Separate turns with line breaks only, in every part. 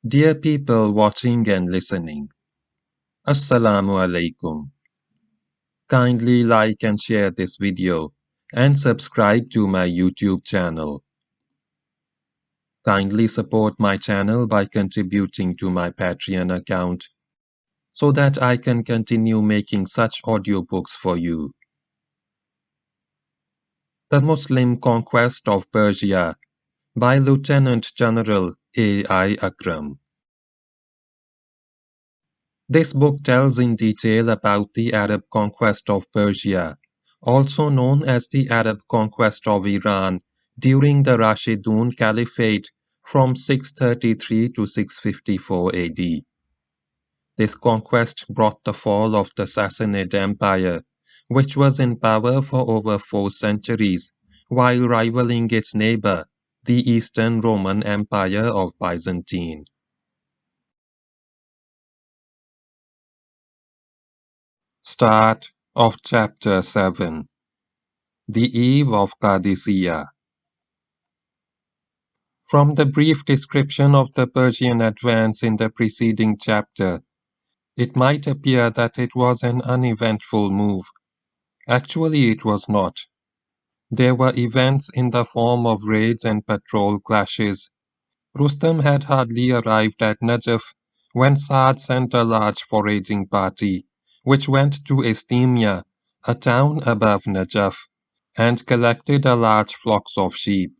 Dear people watching and listening, Assalamu alaikum. Kindly like and share this video and subscribe to my YouTube channel. Kindly support my channel by contributing to my Patreon account so that I can continue making such audiobooks for you. The Muslim Conquest of Persia by Lieutenant General A.I. Akram. This book tells in detail about the Arab conquest of Persia, also known as the Arab conquest of Iran, during the Rashidun Caliphate from 633 to 654 AD. This conquest brought the fall of the Sassanid Empire, which was in power for over 4 centuries, while rivaling its neighbor, the Eastern Roman Empire of Byzantine. Start of Chapter 7. The Eve of Qadisiyyah. From the brief description of the Persian advance in the preceding chapter, it might appear that it was an uneventful move. Actually, it was not. There were events in the form of raids and patrol clashes. Rustam had hardly arrived at Najaf when Saad sent a large foraging party, which went to Istimia, a town above Najaf, and collected a large flocks of sheep.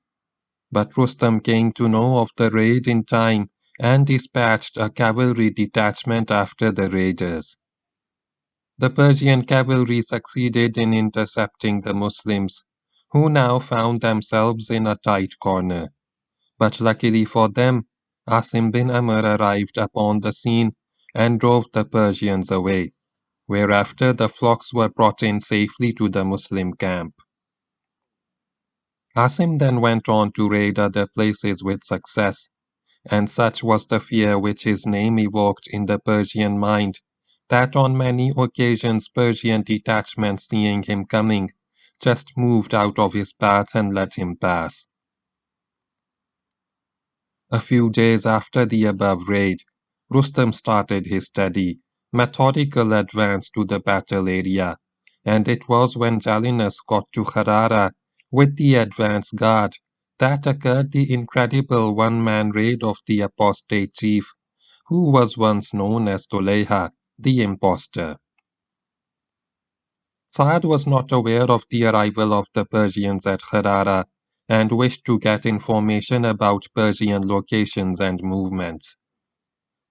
But Rustam came to know of the raid in time and dispatched a cavalry detachment after the raiders. The Persian cavalry succeeded in intercepting the Muslims, who now found themselves in a tight corner. But luckily for them, Asim bin Amr arrived upon the scene and drove the Persians away, whereafter the flocks were brought in safely to the Muslim camp. Asim then went on to raid other places with success, and such was the fear which his name evoked in the Persian mind, that on many occasions Persian detachments seeing him coming, just moved out of his path and let him pass. A few days after the above raid, Rustam started his steady, methodical advance to the battle area, and it was when Jalinus got to Kharara with the advance guard that occurred the incredible one-man raid of the apostate chief, who was once known as Tulayha, the impostor. Saad was not aware of the arrival of the Persians at Kharara and wished to get information about Persian locations and movements.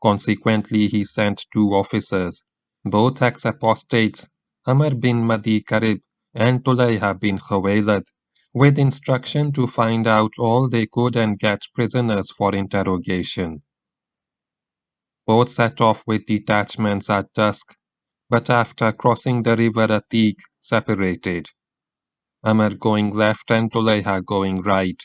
Consequently, he sent 2 officers, both ex-apostates, Amr bin Madi Karib and Tulayha bin Khawaylad, with instruction to find out all they could and get prisoners for interrogation. Both set off with detachments at dusk, but after crossing the river Atiq, separated. Amr going left and Tulayha going right.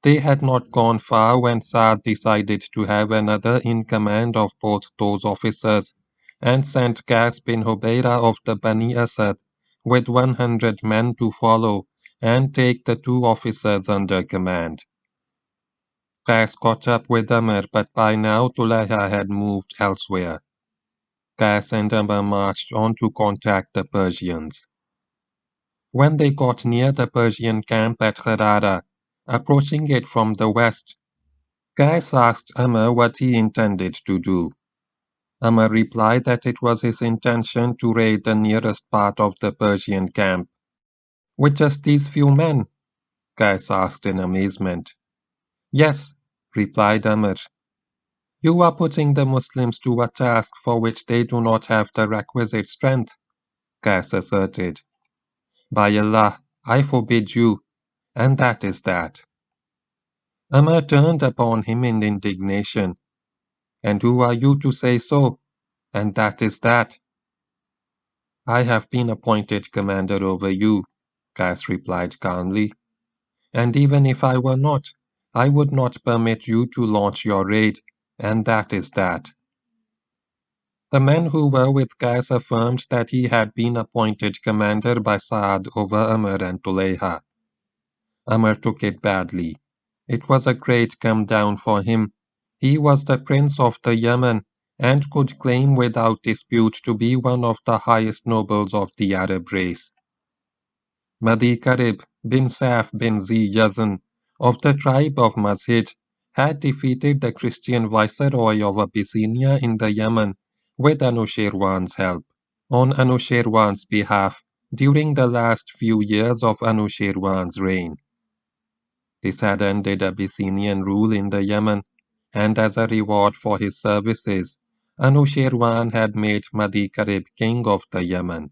They had not gone far when Saad decided to have another in command of both those officers and sent Qas bin Hubayra of the Bani Asad with 100 men to follow and take the 2 officers under command. Qas caught up with Amr, but by now Tulayha had moved elsewhere. Qas and Amr marched on to contact the Persians. When they got near the Persian camp at Kharara, approaching it from the west, Qas asked Amr what he intended to do. Amr replied that it was his intention to raid the nearest part of the Persian camp. With just these few men? Qas asked in amazement. Yes, replied Amr. You are putting the Muslims to a task for which they do not have the requisite strength, Qas asserted. By Allah, I forbid you, and that is that. Amr turned upon him in indignation. And who are you to say so? And that is that. I have been appointed commander over you, Qas replied calmly. And even if I were not, I would not permit you to launch your raid, and that is that. The men who were with Qas affirmed that he had been appointed commander by Saad over Amr and Tulayha. Amr took it badly. It was a great come down for him, He was the prince of the Yemen and could claim without dispute to be one of the highest nobles of the Arab race. Madi Karib bin Saf bin Zi Yazan of the tribe of Mazhij had defeated the Christian viceroy of Abyssinia in the Yemen with Anushirwan's help. On Anushirwan's behalf during the last few years of Anushirwan's reign. This had ended Abyssinian rule in the Yemen, and as a reward for his services, Anushirwan had made Madi Karib king of the Yemen.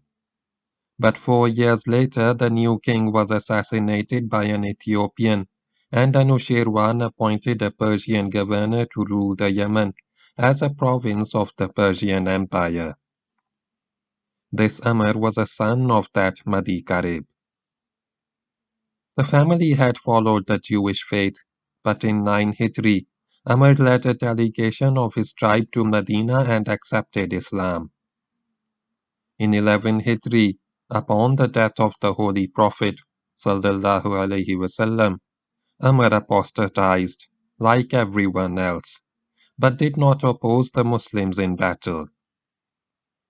But 4 years later, the new king was assassinated by an Ethiopian, and Anushirwan appointed a Persian governor to rule the Yemen as a province of the Persian Empire. This Amr was a son of that Madi Karib. The family had followed the Jewish faith, but in 9 Hijri, Amr led a delegation of his tribe to Medina and accepted Islam. In 11 Hijri, upon the death of the Holy Prophet, sallallahu alaihi wasallam, Amr apostatized, like everyone else, but did not oppose the Muslims in battle.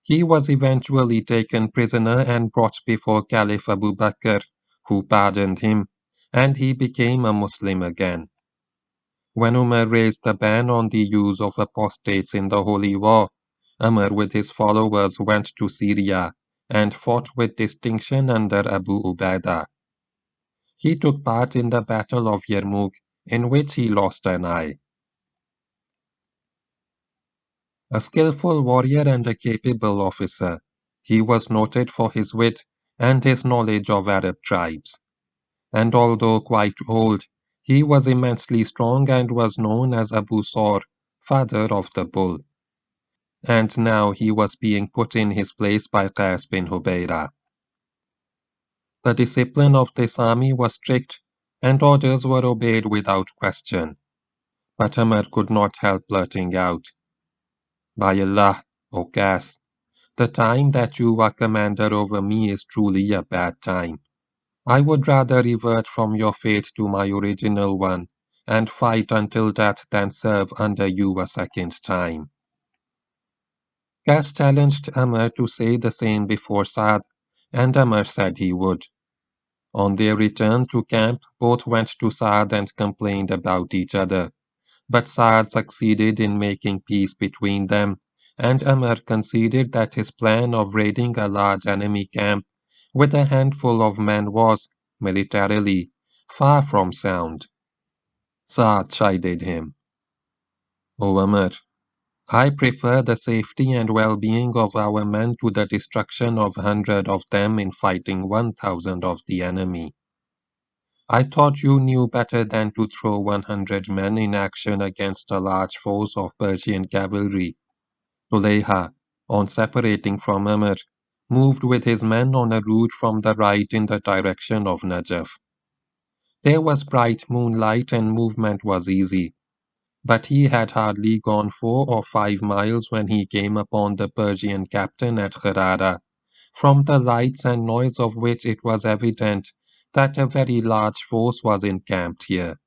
He was eventually taken prisoner and brought before Caliph Abu Bakr, who pardoned him, and he became a Muslim again. When Umar raised the ban on the use of apostates in the Holy War, Umar with his followers went to Syria and fought with distinction under Abu Ubaidah. He took part in the Battle of Yarmouk, in which he lost an eye. A skillful warrior and a capable officer, he was noted for his wit and his knowledge of Arab tribes. And although quite old, he was immensely strong and was known as Abu Sor, father of the bull. And now he was being put in his place by Qais bin Hubayra. The discipline of this army was strict, and orders were obeyed without question. But Umar could not help blurting out, "By Allah, O Qais, the time that you are commander over me is truly a bad time. I would rather revert from your fate to my original one, and fight until death than serve under you a second time." Qais challenged Amr to say the same before Saad, and Amr said he would. On their return to camp, both went to Saad and complained about each other, but Saad succeeded in making peace between them, and Amr conceded that his plan of raiding a large enemy camp with a handful of men was, militarily, far from sound. Saad chided him. "O Amr, I prefer the safety and well-being of our men to the destruction of 100 of them in fighting 1,000 of the enemy. I thought you knew better than to throw 100 men in action against a large force of Persian cavalry." Tulayha, on separating from Amr, moved with his men on a route from the right in the direction of Najaf. There was bright moonlight and movement was easy, but he had hardly gone 4 or 5 miles when he came upon the Persian captain at Kharara, from the lights and noise of which it was evident that a very large force was encamped here.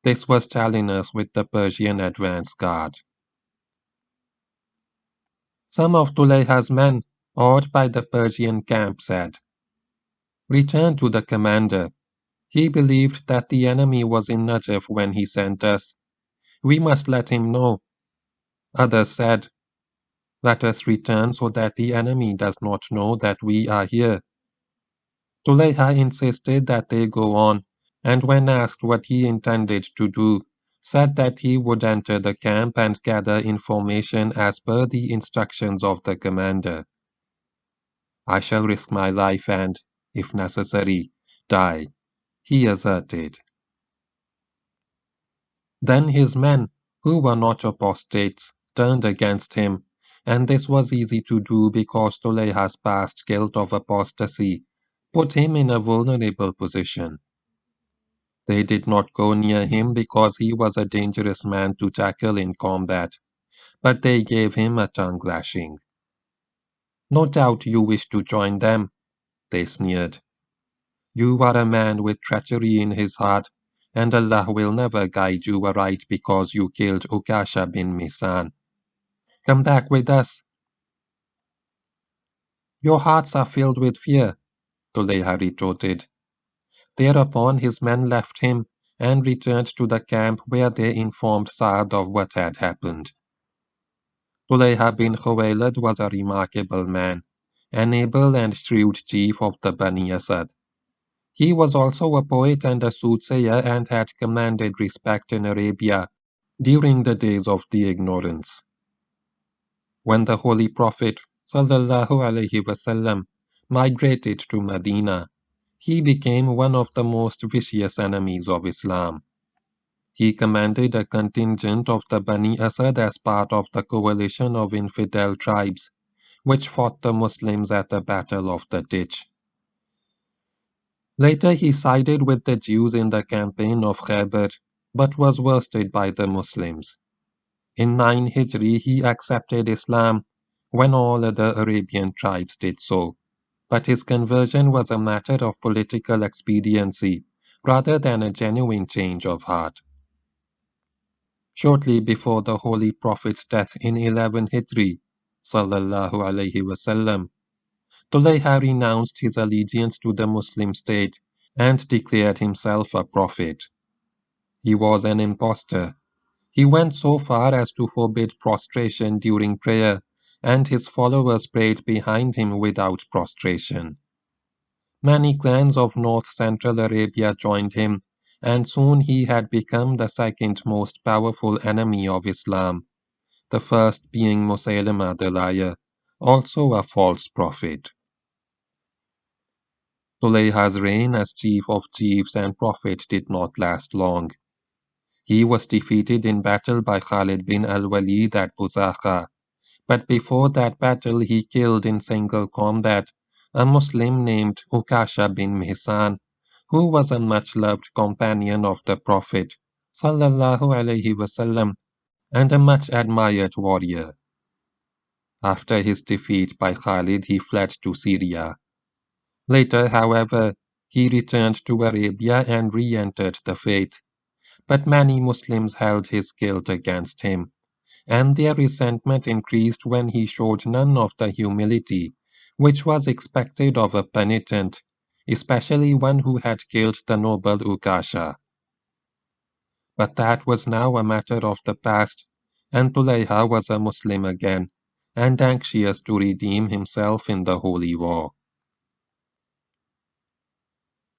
This was Talinus with the Persian advance guard. Some of Tulayha's men, awed by the Persian camp, said, "Return to the commander. He believed that the enemy was in Najaf when he sent us. We must let him know." Others said, "Let us return so that the enemy does not know that we are here." Tulayha insisted that they go on, and when asked what he intended to do, said that he would enter the camp and gather information as per the instructions of the commander. "I shall risk my life and, if necessary, die," he asserted. Then his men, who were not apostates, turned against him, and this was easy to do because Tulayha's past guilt of apostasy put him in a vulnerable position. They did not go near him because he was a dangerous man to tackle in combat, but they gave him a tongue-lashing. "No doubt you wish to join them," they sneered. "You are a man with treachery in his heart, and Allah will never guide you aright because you killed Ukasha bin Mihsan. Come back with us." "Your hearts are filled with fear," Tulayha retorted. Thereupon his men left him and returned to the camp where they informed Sa'd of what had happened. Tulayha bin Khuwaylid was a remarkable man, an able and shrewd chief of the Bani Asad. He was also a poet and a soothsayer and had commanded respect in Arabia during the days of the ignorance. When the Holy Prophet ﷺ migrated to Medina, he became one of the most vicious enemies of Islam. He commanded a contingent of the Bani Asad as part of the coalition of infidel tribes, which fought the Muslims at the Battle of the Ditch. Later he sided with the Jews in the campaign of Khaybar, but was worsted by the Muslims. In 9 Hijri he accepted Islam when all other Arabian tribes did so, but his conversion was a matter of political expediency rather than a genuine change of heart. Shortly before the Holy Prophet's death in 11 Hijri, sallallahu alaihi wasallam, Tulayha renounced his allegiance to the Muslim state and declared himself a prophet. He was an impostor. He went so far as to forbid prostration during prayer, and his followers prayed behind him without prostration. Many clans of North Central Arabia joined him, and soon he had become the second most powerful enemy of Islam, the first being Musaylima the liar, also a false prophet. Tulayha's reign as chief of chiefs and prophet did not last long. He was defeated in battle by Khalid bin al-Walid at Buzakha, but before that battle he killed in single combat a Muslim named Ukasha bin Mihsan, who was a much-loved companion of the Prophet sallallahu alaihi wasallam and a much-admired warrior. After his defeat by Khalid he fled to Syria. Later, however, he returned to Arabia and re-entered the faith, but many Muslims held his guilt against him, and their resentment increased when he showed none of the humility which was expected of a penitent, especially one who had killed the noble Ukasha. But that was now a matter of the past, and Tulayha was a Muslim again, and anxious to redeem himself in the holy war.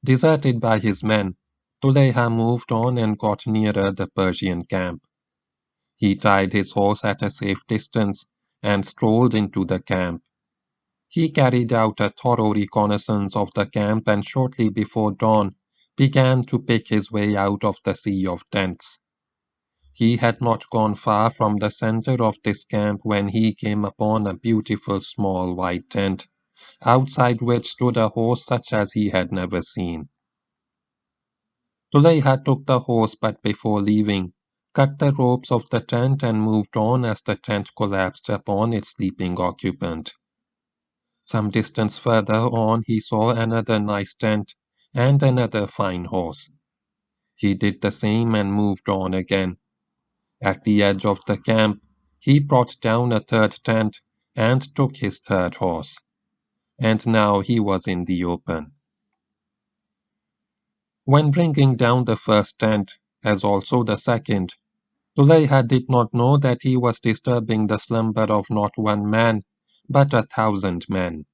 Deserted by his men, Tulayha moved on and got nearer the Persian camp. He tied his horse at a safe distance and strolled into the camp. He carried out a thorough reconnaissance of the camp and shortly before dawn began to pick his way out of the sea of tents. He had not gone far from the center of this camp when he came upon a beautiful small white tent, outside which stood a horse such as he had never seen. Tulayha took the horse, but before leaving, cut the ropes of the tent and moved on as the tent collapsed upon its sleeping occupant. Some distance further on he saw another nice tent and another fine horse. He did the same and moved on again. At the edge of the camp, he brought down a third tent and took his third horse. And now he was in the open. When bringing down the first tent, as also the second, Tulayha did not know that he was disturbing the slumber of not one man, but 1,000 men.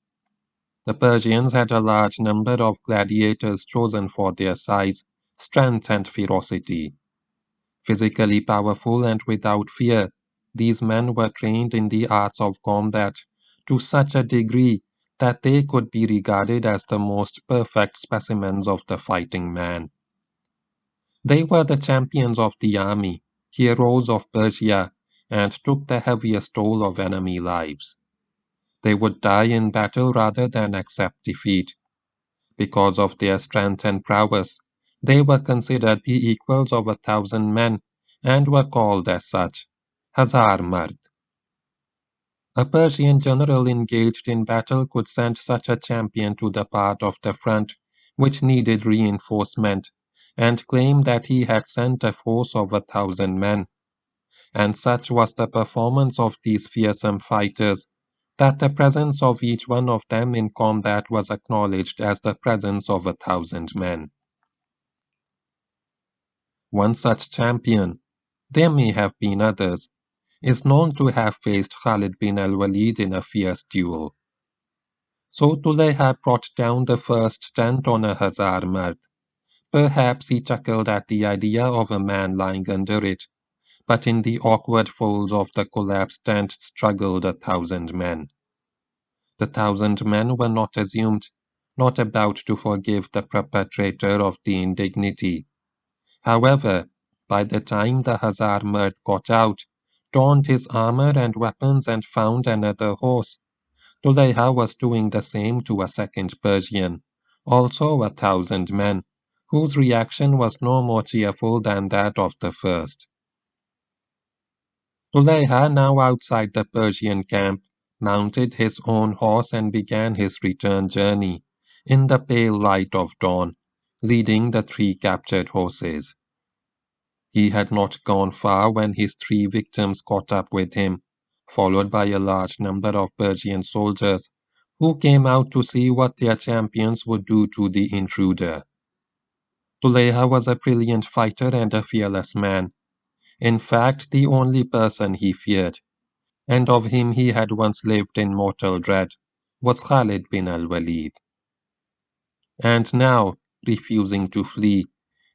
The Persians had a large number of gladiators chosen for their size, strength, and ferocity. Physically powerful and without fear, these men were trained in the arts of combat to such a degree that they could be regarded as the most perfect specimens of the fighting man. They were the champions of the army, heroes of Persia, and took the heaviest toll of enemy lives. They would die in battle rather than accept defeat. Because of their strength and prowess, they were considered the equals of 1,000 men and were called as such, Hazar Mard. A Persian general engaged in battle could send such a champion to the part of the front which needed reinforcement, and claimed that he had sent a force of 1,000 men. And such was the performance of these fearsome fighters, that the presence of each one of them in combat was acknowledged as the presence of 1,000 men. One such champion, there may have been others, is known to have faced Khalid bin al-Walid in a fierce duel. So Tulayha brought down the first tent on a Hazar Mard. Perhaps he chuckled at the idea of a man lying under it, but in the awkward folds of the collapsed tent struggled 1,000 men. The 1,000 men were not assumed, not about to forgive the perpetrator of the indignity. However, by the time the Hazar Mard got out, donned his armor and weapons and found another horse, Tulayha was doing the same to a second Persian, also 1,000 men, whose reaction was no more cheerful than that of the first. Tulayha, now outside the Persian camp, mounted his own horse and began his return journey, in the pale light of dawn, leading the 3 captured horses. He had not gone far when his 3 victims caught up with him, followed by a large number of Persian soldiers, who came out to see what their champions would do to the intruder. Tulayha was a brilliant fighter and a fearless man, in fact the only person he feared, and of him he had once lived in mortal dread, was Khalid bin al-Walid. And now, refusing to flee,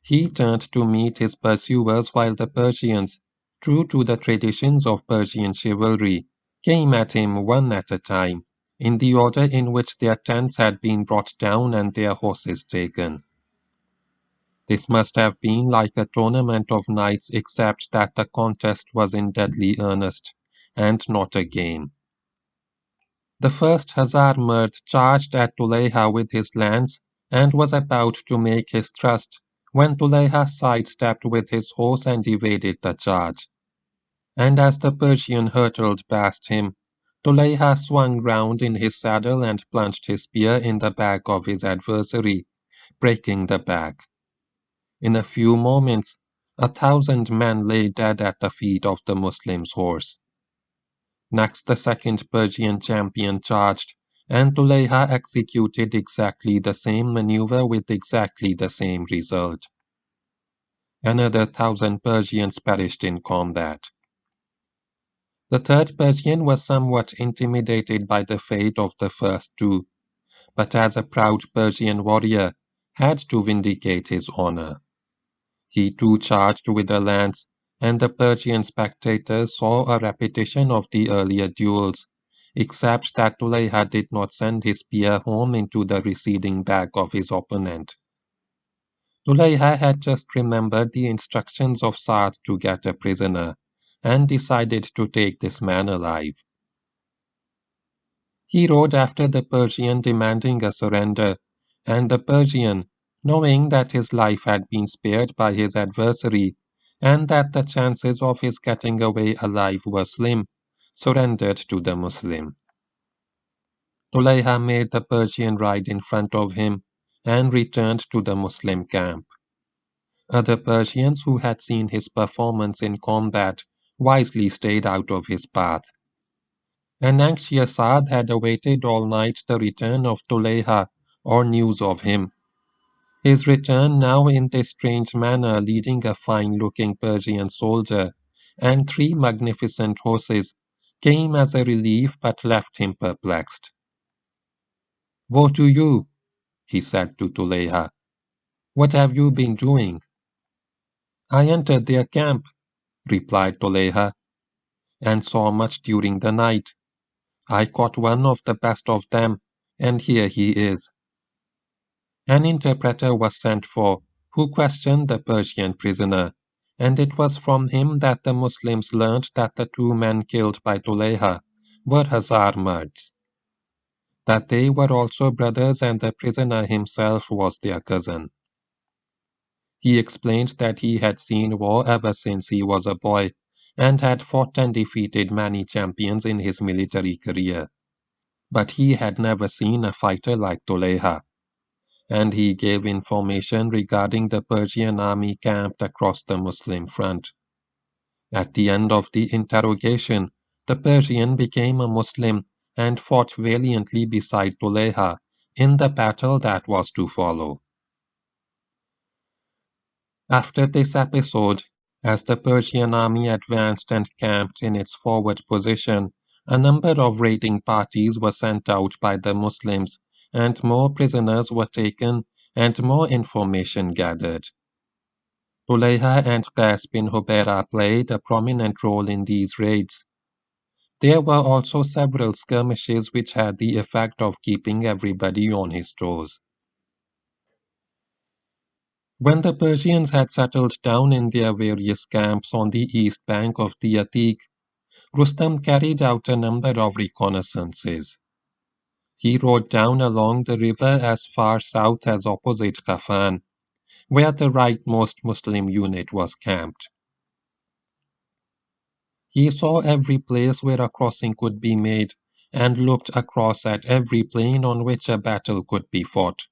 he turned to meet his pursuers while the Persians, true to the traditions of Persian chivalry, came at him one at a time, in the order in which their tents had been brought down and their horses taken. This must have been like a tournament of knights except that the contest was in deadly earnest, and not a game. The first Hazar Mard charged at Tulayha with his lance and was about to make his thrust, when Tulayha sidestepped with his horse and evaded the charge. And as the Persian hurtled past him, Tulayha swung round in his saddle and plunged his spear in the back of his adversary, breaking the back. In a few moments, 1,000 men lay dead at the feet of the Muslim's horse. Next the second Persian champion charged, and Tulayha executed exactly the same maneuver with exactly the same result. Another 1,000 Persians perished in combat. The third Persian was somewhat intimidated by the fate of the first 2, but as a proud Persian warrior, had to vindicate his honor. He too charged with a lance, and the Persian spectators saw a repetition of the earlier duels, except that Tulayha did not send his spear home into the receding back of his opponent. Tulayha had just remembered the instructions of Saad to get a prisoner, and decided to take this man alive. He rode after the Persian demanding a surrender, and the Persian, knowing that his life had been spared by his adversary, and that the chances of his getting away alive were slim, surrendered to the Muslim. Tulayha made the Persian ride in front of him, and returned to the Muslim camp. Other Persians who had seen his performance in combat wisely stayed out of his path. An anxious Saad had awaited all night the return of Tulayha, or news of him. His return now in this strange manner, leading a fine-looking Persian soldier and 3 magnificent horses, came as a relief but left him perplexed. "Woe to you," he said to Tulayha. "What have you been doing?" "I entered their camp," replied Tulayha, "and saw much during the night. I caught one of the best of them, and here he is." An interpreter was sent for, who questioned the Persian prisoner, and it was from him that the Muslims learnt that the 2 men killed by Tulayha were Hazar Mards, that they were also brothers and the prisoner himself was their cousin. He explained that he had seen war ever since he was a boy, and had fought and defeated many champions in his military career. But he had never seen a fighter like Tulayha, and he gave information regarding the Persian army camped across the Muslim front. At the end of the interrogation, the Persian became a Muslim and fought valiantly beside Tulayha in the battle that was to follow. After this episode, as the Persian army advanced and camped in its forward position, a number of raiding parties were sent out by the Muslims, and more prisoners were taken and more information gathered. Tulayha and Qais bin Hubayra played a prominent role in these raids. There were also several skirmishes which had the effect of keeping everybody on his toes. When the Persians had settled down in their various camps on the east bank of the Atiq, Rustam carried out a number of reconnaissances. He rode down along the river as far south as opposite Qafan, where the rightmost Muslim unit was camped. He saw every place where a crossing could be made, and looked across at every plain on which a battle could be fought.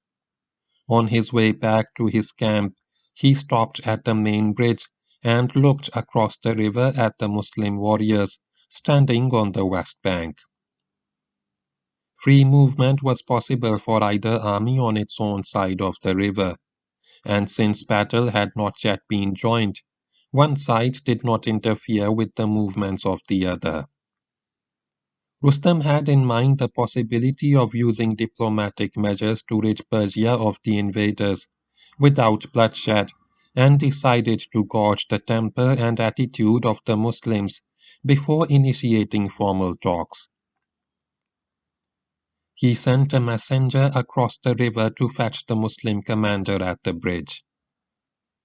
On his way back to his camp, he stopped at the main bridge and looked across the river at the Muslim warriors standing on the west bank. Free movement was possible for either army on its own side of the river, and since battle had not yet been joined, one side did not interfere with the movements of the other. Rustam had in mind the possibility of using diplomatic measures to rid Persia of the invaders without bloodshed, and decided to gauge the temper and attitude of the Muslims before initiating formal talks. He sent a messenger across the river to fetch the Muslim commander at the bridge.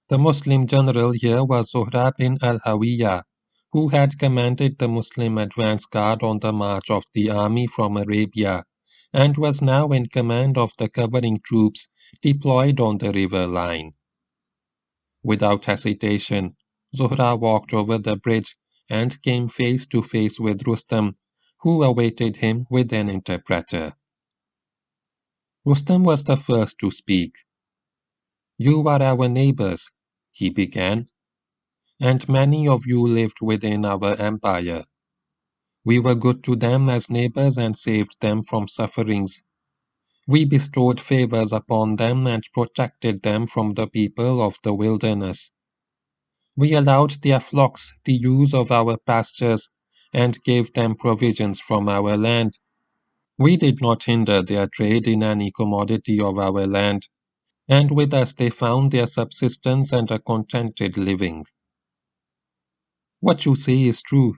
The Muslim general here was Zuhra bin al-Hawiyah, who had commanded the Muslim advance guard on the march of the army from Arabia, and was now in command of the covering troops deployed on the river line. Without hesitation, Zuhra walked over the bridge and came face to face with Rustam, who awaited him with an interpreter. Rustam was the first to speak. "You are our neighbors," he began, "and many of you lived within our empire. We were good to them as neighbors and saved them from sufferings. We bestowed favors upon them and protected them from the people of the wilderness. We allowed their flocks the use of our pastures and gave them provisions from our land. We did not hinder their trade in any commodity of our land, and with us they found their subsistence and a contented living." "What you say is true,"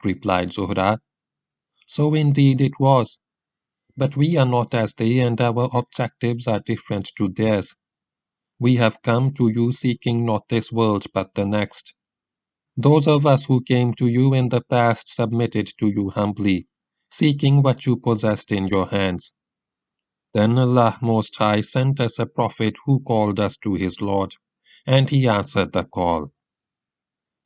replied Zuhra. "So indeed it was. But we are not as they, and our objectives are different to theirs. We have come to you seeking not this world but the next. Those of us who came to you in the past submitted to you humbly, seeking what you possessed in your hands. Then Allah Most High sent us a prophet who called us to his Lord, and he answered the call.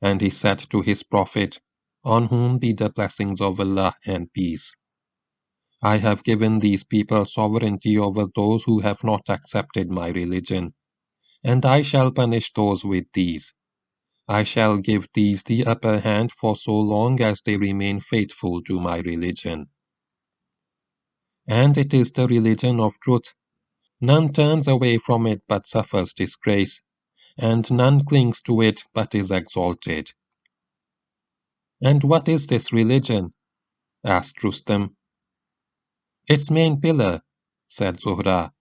And he said to his prophet, on whom be the blessings of Allah and peace, I have given these people sovereignty over those who have not accepted my religion, and I shall punish those with these. I shall give these the upper hand for so long as they remain faithful to my religion. And it is the religion of truth. None turns away from it but suffers disgrace, and none clings to it but is exalted." "And what is this religion?" asked Rustam. "Its main pillar," said Zuhra,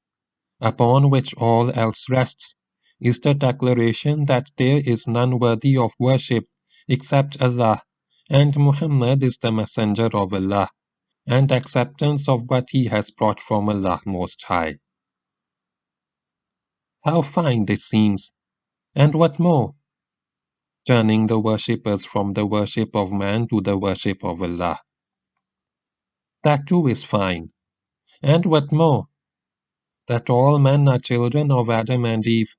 "upon which all else rests, is the declaration that there is none worthy of worship except Allah, and Muhammad is the messenger of Allah, and acceptance of what he has brought from Allah Most High." "How fine this seems! And what more?" "Turning the worshippers from the worship of man to the worship of Allah." "That too is fine. And what more?" "That all men are children of Adam and Eve,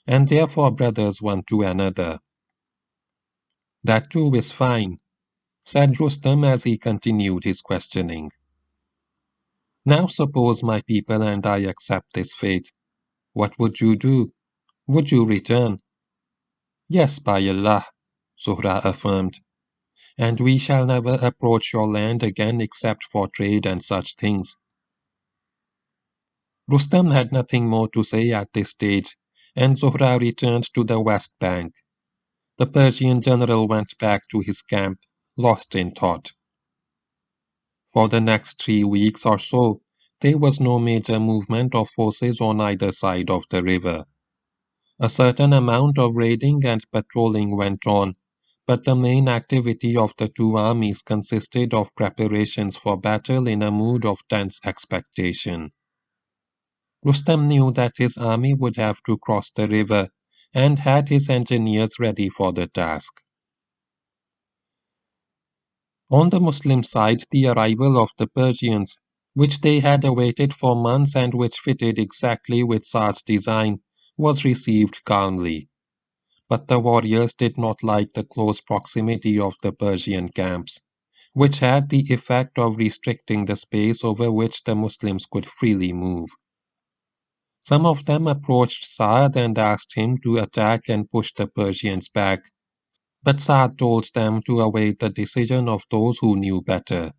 and therefore brothers one to another." "That too is fine," said Rustam as he continued his questioning. "Now suppose my people and I accept this faith. What would you do? Would you return? Yes, by Allah, Zuhra affirmed, and we shall never approach your land again except for trade and such things. Rustam had nothing more to say at this stage, and Zuhra returned to the west bank. The Persian general went back to his camp, lost in thought. For the next 3 weeks or so, there was no major movement of forces on either side of the river. A certain amount of raiding and patrolling went on, but the main activity of the two armies consisted of preparations for battle in a mood of tense expectation. Rustam knew that his army would have to cross the river and had his engineers ready for the task. On the Muslim side, the arrival of the Persians, which they had awaited for months and which fitted exactly with Saad's design, was received calmly. But the warriors did not like the close proximity of the Persian camps, which had the effect of restricting the space over which the Muslims could freely move. Some of them approached Saad and asked him to attack and push the Persians back, but Saad told them to await the decision of those who knew better.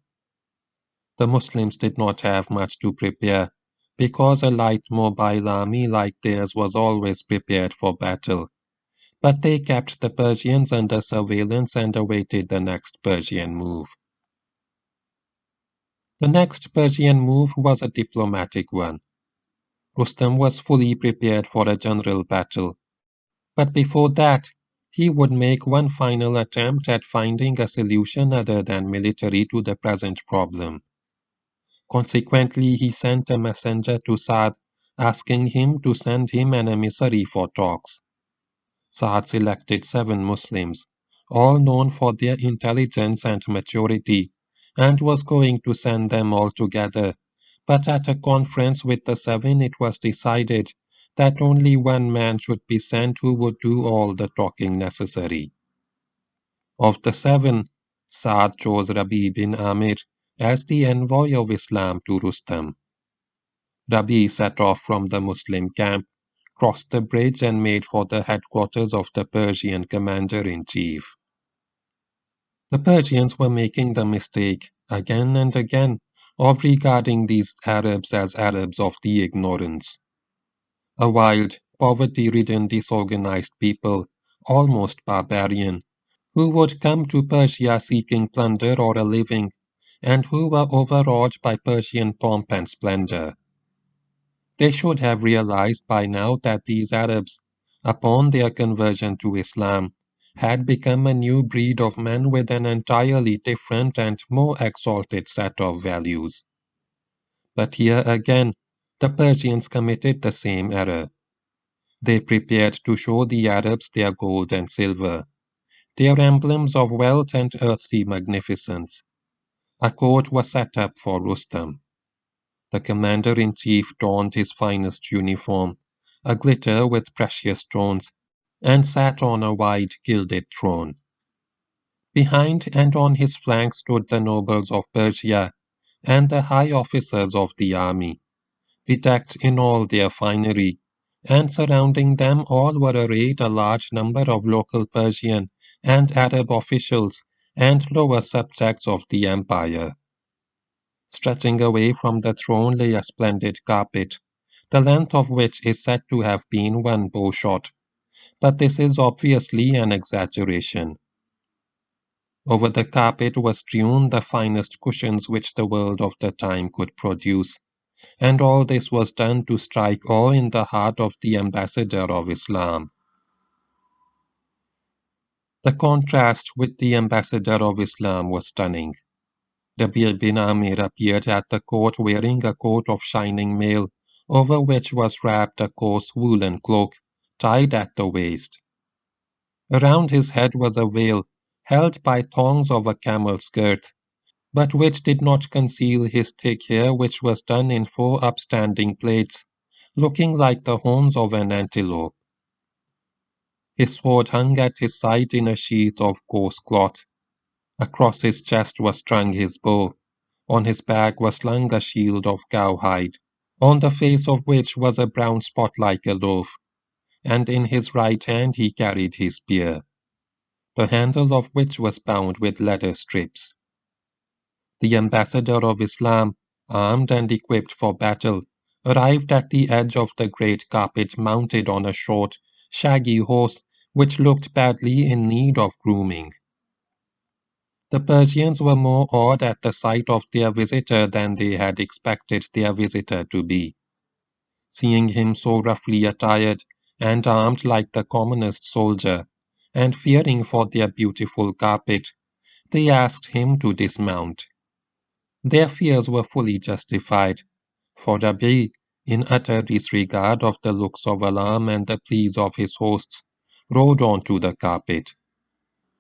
The Muslims did not have much to prepare, because a light mobile army like theirs was always prepared for battle. But they kept the Persians under surveillance and awaited the next Persian move. The next Persian move was a diplomatic one. Rustam was fully prepared for a general battle, but before that, he would make one final attempt at finding a solution other than military to the present problem. Consequently, he sent a messenger to Saad, asking him to send him an emissary for talks. Saad selected 7 Muslims, all known for their intelligence and maturity, and was going to send them all together, but at a conference with the 7 it was decided that only one man should be sent who would do all the talking necessary. Of the 7, Saad chose Rabi bin Amir as the envoy of Islam to Rustam. Rabi set off from the Muslim camp, crossed the bridge and made for the headquarters of the Persian commander-in-chief. The Persians were making the mistake, again and again, of regarding these Arabs as Arabs of the ignorance. A wild, poverty-ridden, disorganized people, almost barbarian, who would come to Persia seeking plunder or a living, and who were overawed by Persian pomp and splendor. They should have realized by now that these Arabs, upon their conversion to Islam, had become a new breed of men with an entirely different and more exalted set of values. But here again, the Persians committed the same error. They prepared to show the Arabs their gold and silver, their emblems of wealth and earthly magnificence. A court was set up for Rustam. The commander-in-chief donned his finest uniform, aglitter with precious stones, and sat on a wide gilded throne. Behind and on his flanks stood the nobles of Persia and the high officers of the army, bedecked in all their finery, and surrounding them all were arrayed a large number of local Persian and Arab officials and lower subjects of the empire. Stretching away from the throne lay a splendid carpet, the length of which is said to have been 1 bowshot, but this is obviously an exaggeration. Over the carpet were strewn the finest cushions which the world of the time could produce, and all this was done to strike awe in the heart of the ambassador of Islam. The contrast with the ambassador of Islam was stunning. Rabi' bin Amir appeared at the court wearing a coat of shining mail, over which was wrapped a coarse woolen cloak, tied at the waist. Around his head was a veil, held by thongs of a camel's girth, but which did not conceal his thick hair, which was done in 4 upstanding plaits, looking like the horns of an antelope. His sword hung at his side in a sheath of coarse cloth. Across his chest was strung his bow. On his back was slung a shield of cowhide. on the face of which was a brown spot like a loaf, and in his right hand he carried his spear, the handle of which was bound with leather strips. The ambassador of Islam, armed and equipped for battle, arrived at the edge of the great carpet mounted on a short, shaggy horse which looked badly in need of grooming. The Persians were more awed at the sight of their visitor than they had expected their visitor to be. Seeing him so roughly attired and armed like the commonest soldier, and fearing for their beautiful carpet, they asked him to dismount. Their fears were fully justified, for Rabi, in utter disregard of the looks of alarm and the pleas of his hosts, rode on to the carpet.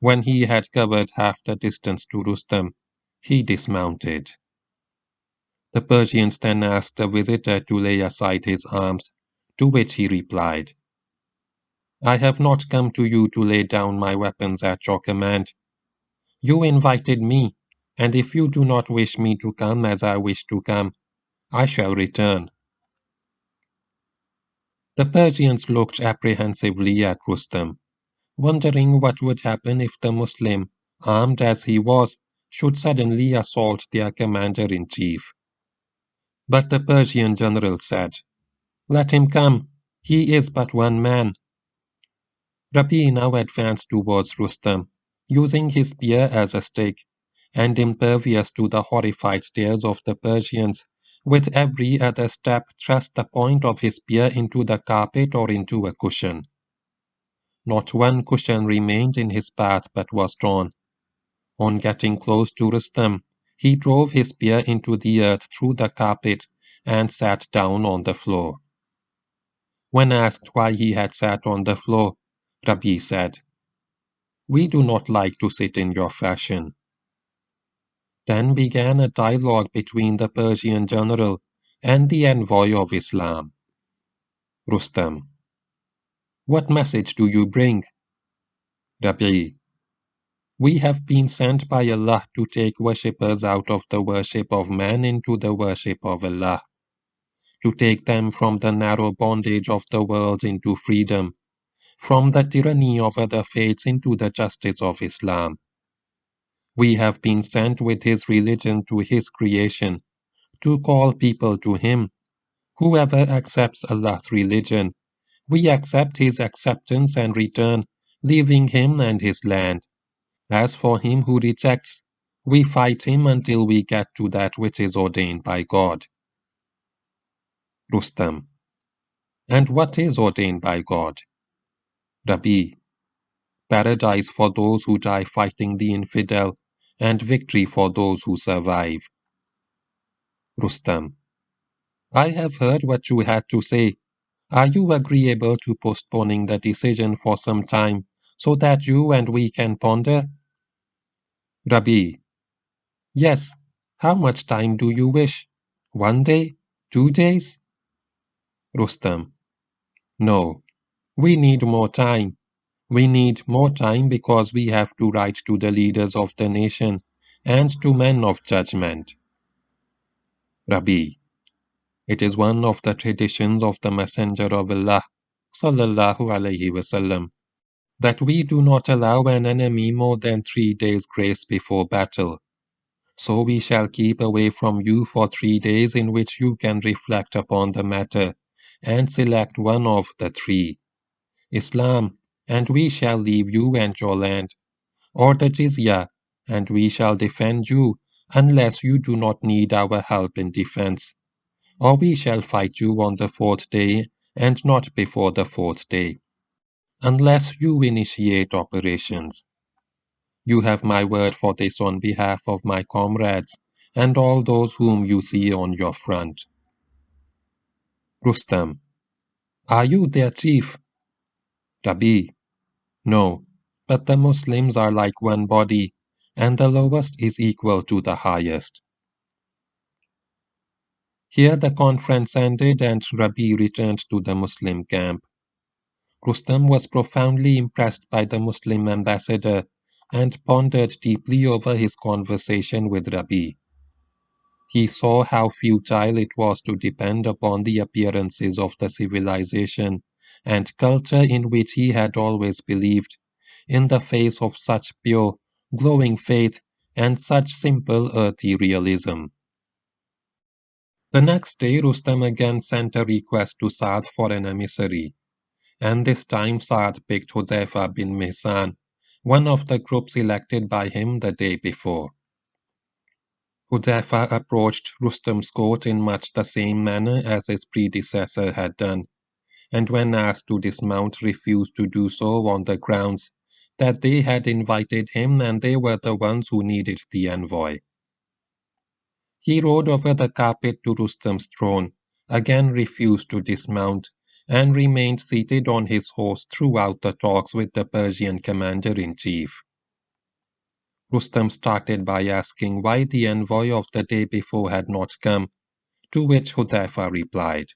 When he had covered half the distance to Rustam, he dismounted. The Persians then asked the visitor to lay aside his arms, to which he replied, "I have not come to you to lay down my weapons at your command. You invited me, and if you do not wish me to come as I wish to come, I shall return." The Persians looked apprehensively at Rustam, wondering what would happen if the Muslim, armed as he was, should suddenly assault their commander-in-chief. But the Persian general said, "Let him come. He is but one man." Rabi now advanced towards Rustam, using his spear as a stake, and impervious to the horrified stares of the Persians, with every other step thrust the point of his spear into the carpet or into a cushion. Not one cushion remained in his path but was torn. On getting close to Rustam, he drove his spear into the earth through the carpet and sat down on the floor. When asked why he had sat on the floor, Rabi said, "We do not like to sit in your fashion." Then began a dialogue between the Persian general and the envoy of Islam. Rustam: "What message do you bring?" Rabi: "We have been sent by Allah to take worshippers out of the worship of man into the worship of Allah, to take them from the narrow bondage of the world into freedom, from the tyranny of other faiths into the justice of Islam. We have been sent with his religion to his creation, to call people to him. Whoever accepts Allah's religion, we accept his acceptance and return, leaving him and his land. As for him who rejects, we fight him until we get to that which is ordained by God." Rustam: "And what is ordained by God?" Rabi: "Paradise for those who die fighting the infidel, and victory for those who survive." Rustam: "I have heard what you had to say. Are you agreeable to postponing the decision for some time, so that you and we can ponder?" Rabi: "Yes. How much time do you wish? 1 day? 2 days?" Rustam: "No. We need more time. We need more time because we have to write to the leaders of the nation and to men of judgment." Rabi: "It is one of the traditions of the Messenger of Allah, sallallahu alaihi wasallam, that we do not allow an enemy more than 3 days' grace before battle. So we shall keep away from you for 3 days in which you can reflect upon the matter and select one of the three: Islam, and we shall leave you and your land, or the jizya, and we shall defend you unless you do not need our help in defense, or we shall fight you on the 4th day and not before the 4th day, unless you initiate operations. You have my word for this on behalf of my comrades and all those whom you see on your front." Rustam: "Are you their chief?" Rabi: "No, but the Muslims are like one body, and the lowest is equal to the highest." Here the conference ended and Rabi returned to the Muslim camp. Rustam was profoundly impressed by the Muslim ambassador and pondered deeply over his conversation with Rabi. He saw how futile it was to depend upon the appearances of the civilization and culture in which he had always believed, in the face of such pure, glowing faith and such simple earthy realism. The next day Rustam again sent a request to Saad for an emissary, and this time Saad picked Hudhaifa bin Mihsan, one of the group selected by him the day before. Hudhaifa approached Rustam's court in much the same manner as his predecessor had done, and when asked to dismount refused to do so on the grounds that they had invited him and they were the ones who needed the envoy. He rode over the carpet to Rustam's throne, again refused to dismount, and remained seated on his horse throughout the talks with the Persian commander-in-chief. Rustam started by asking why the envoy of the day before had not come, to which Hudhaifa replied,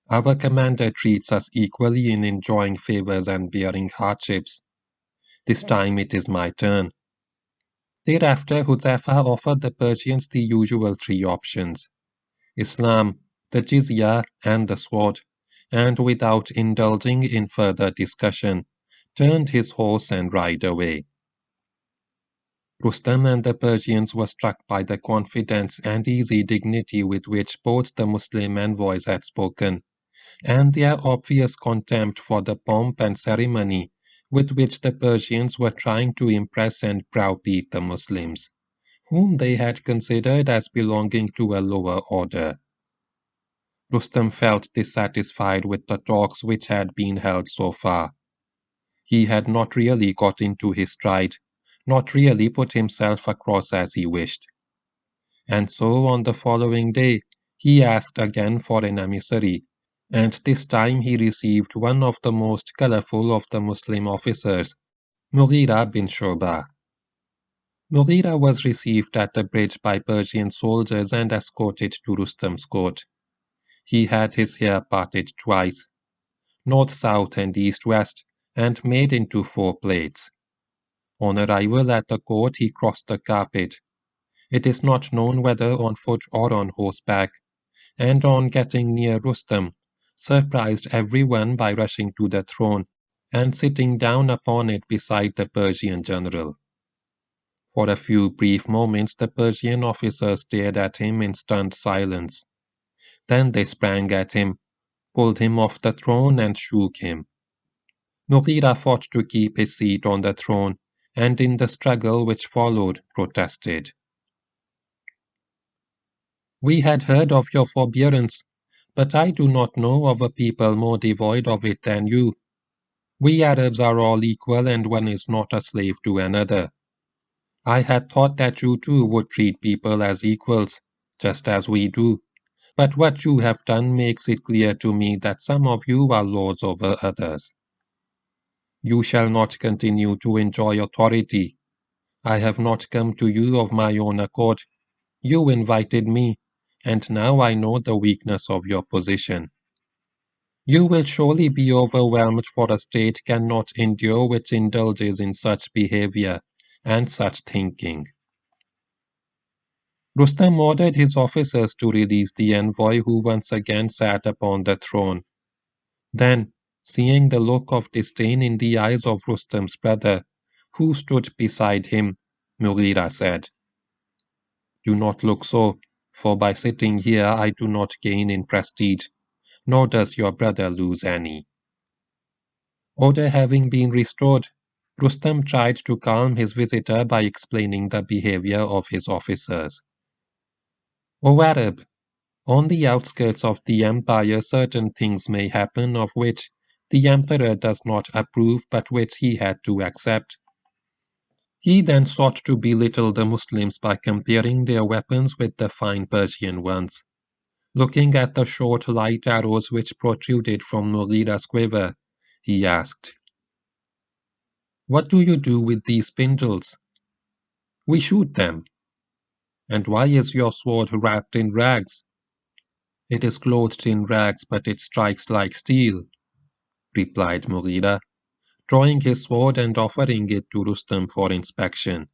"Our commander treats us equally in enjoying favors and bearing hardships. This time it is my turn." Thereafter Hudhaifa offered the Persians the usual three options: Islam, the jizya, and the sword, and without indulging in further discussion, turned his horse and ride away. Rustam and the Persians were struck by the confidence and easy dignity with which both the Muslim envoys had spoken, and their obvious contempt for the pomp and ceremony with which the Persians were trying to impress and browbeat the Muslims, whom they had considered as belonging to a lower order. Rustam felt dissatisfied with the talks which had been held so far. He had not really got into his stride, not really put himself across as he wished. And so on the following day he asked again for an emissary, and this time he received one of the most colorful of the Muslim officers, Mughira bin Shu'bah. Mughira was received at the bridge by Persian soldiers and escorted to Rustam's court. He had his hair parted twice, north, south, and east, west, and made into 4 plaits. On arrival at the court he crossed the carpet. It is not known whether on foot or on horseback, and on getting near Rustam, surprised everyone by rushing to the throne and sitting down upon it beside the Persian general. For a few brief moments the Persian officers stared at him in stunned silence. Then they sprang at him, pulled him off the throne and shook him. Mughira fought to keep his seat on the throne, and in the struggle which followed protested. "We had heard of your forbearance, but I do not know of a people more devoid of it than you. We Arabs are all equal and one is not a slave to another. I had thought that you too would treat people as equals, just as we do. But what you have done makes it clear to me that some of you are lords over others. You shall not continue to enjoy authority. I have not come to you of my own accord. You invited me, and now I know the weakness of your position. You will surely be overwhelmed, for a state cannot endure which indulges in such behavior and such thinking." Rustam ordered his officers to release the envoy, who once again sat upon the throne. Then, seeing the look of disdain in the eyes of Rustam's brother, who stood beside him, Mughira said, "Do not look so, for by sitting here I do not gain in prestige, nor does your brother lose any." Order having been restored, Rustam tried to calm his visitor by explaining the behavior of his officers. "O Arab, on the outskirts of the empire certain things may happen of which the emperor does not approve but which he had to accept. He then sought to belittle the Muslims by comparing their weapons with the fine Persian ones. Looking at the short light arrows which protruded from Mughira's quiver, he asked, 'What do you do with these spindles?' 'We shoot them.' 'And why is your sword wrapped in rags?' 'It is clothed in rags, but it strikes like steel,' replied Mughira, drawing his sword and offering it to Rustam for inspection.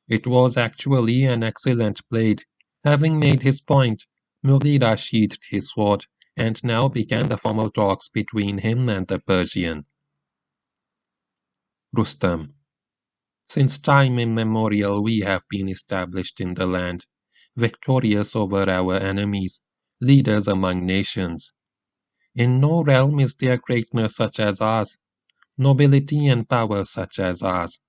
It was actually an excellent blade. Having made his point, Mughira sheathed his sword, and now began the formal talks between him and the Persian. Rustam. Since time immemorial we have been established in the land, victorious over our enemies, leaders among nations. In no realm is there greatness such as ours, nobility and power such as ours.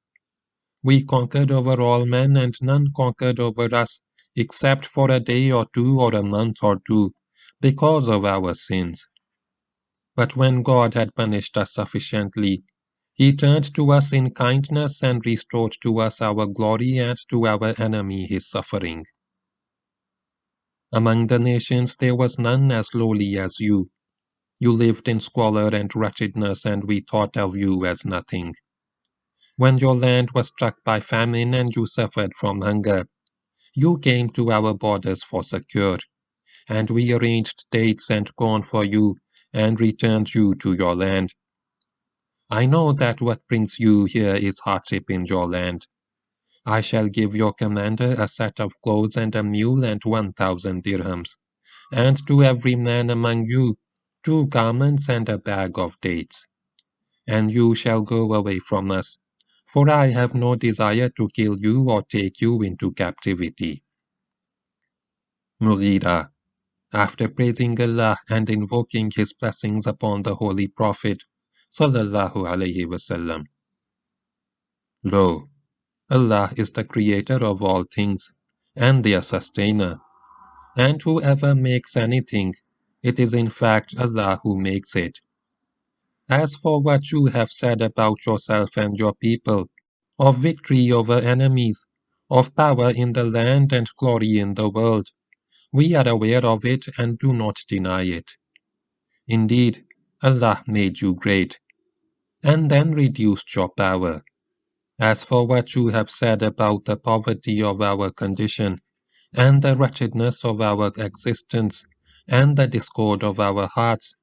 We conquered over all men, and none conquered over us, except for a day or two or a month or two, because of our sins. But when God had punished us sufficiently, He turned to us in kindness and restored to us our glory and to our enemy his suffering. Among the nations there was none as lowly as you. You lived in squalor and wretchedness, and we thought of you as nothing. When your land was struck by famine and you suffered from hunger, you came to our borders for succor, and we arranged dates and corn for you, and returned you to your land. I know that what brings you here is hardship in your land. I shall give your commander a set of clothes and a mule and 1,000 dirhams, and to every man among you 2 garments and a bag of dates. And you shall go away from us, for I have no desire to kill you or take you into captivity. Mughira, after praising Allah and invoking his blessings upon the Holy Prophet, sallallahu alaihi wasallam. Lo, Allah is the creator of all things, and their sustainer. And whoever makes anything, it is in fact Allah who makes it. As for what you have said about yourself and your people, of victory over enemies, of power in the land and glory in the world, we are aware of it and do not deny it. Indeed, Allah made you great, and then reduced your power. As for what you have said about the poverty of our condition, and the wretchedness of our existence, and the discord of our hearts,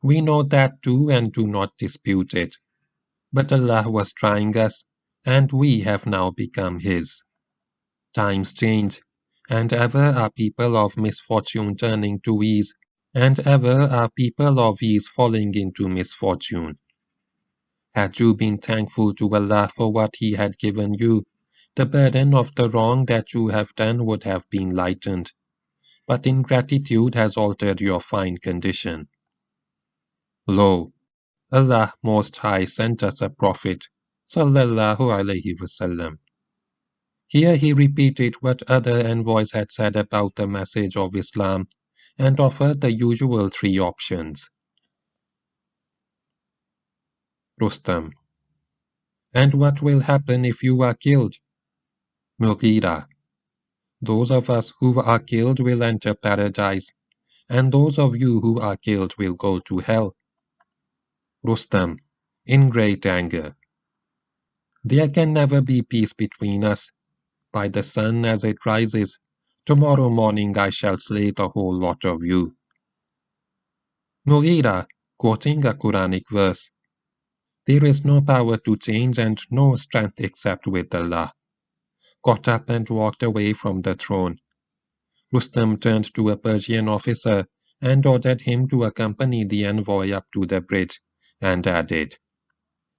we know that too and do not dispute it. But Allah was trying us, and we have now become His. Times change, and ever are people of misfortune turning to ease, and ever are people of ease falling into misfortune. Had you been thankful to Allah for what He had given you, the burden of the wrong that you have done would have been lightened. But ingratitude has altered your fine condition. Lo, Allah Most High sent us a prophet, sallallahu alaihi wasallam. Here he repeated what other envoys had said about the message of Islam, and offered the usual 3 options. Rustam. And what will happen if you are killed? Mughira. Those of us who are killed will enter paradise, and those of you who are killed will go to hell. Rustam, in great anger. There can never be peace between us. By the sun as it rises, tomorrow morning I shall slay the whole lot of you. Mughira, quoting a Quranic verse. There is no power to change and no strength except with Allah. Got up and walked away from the throne. Rustam turned to a Persian officer and ordered him to accompany the envoy up to the bridge, and added,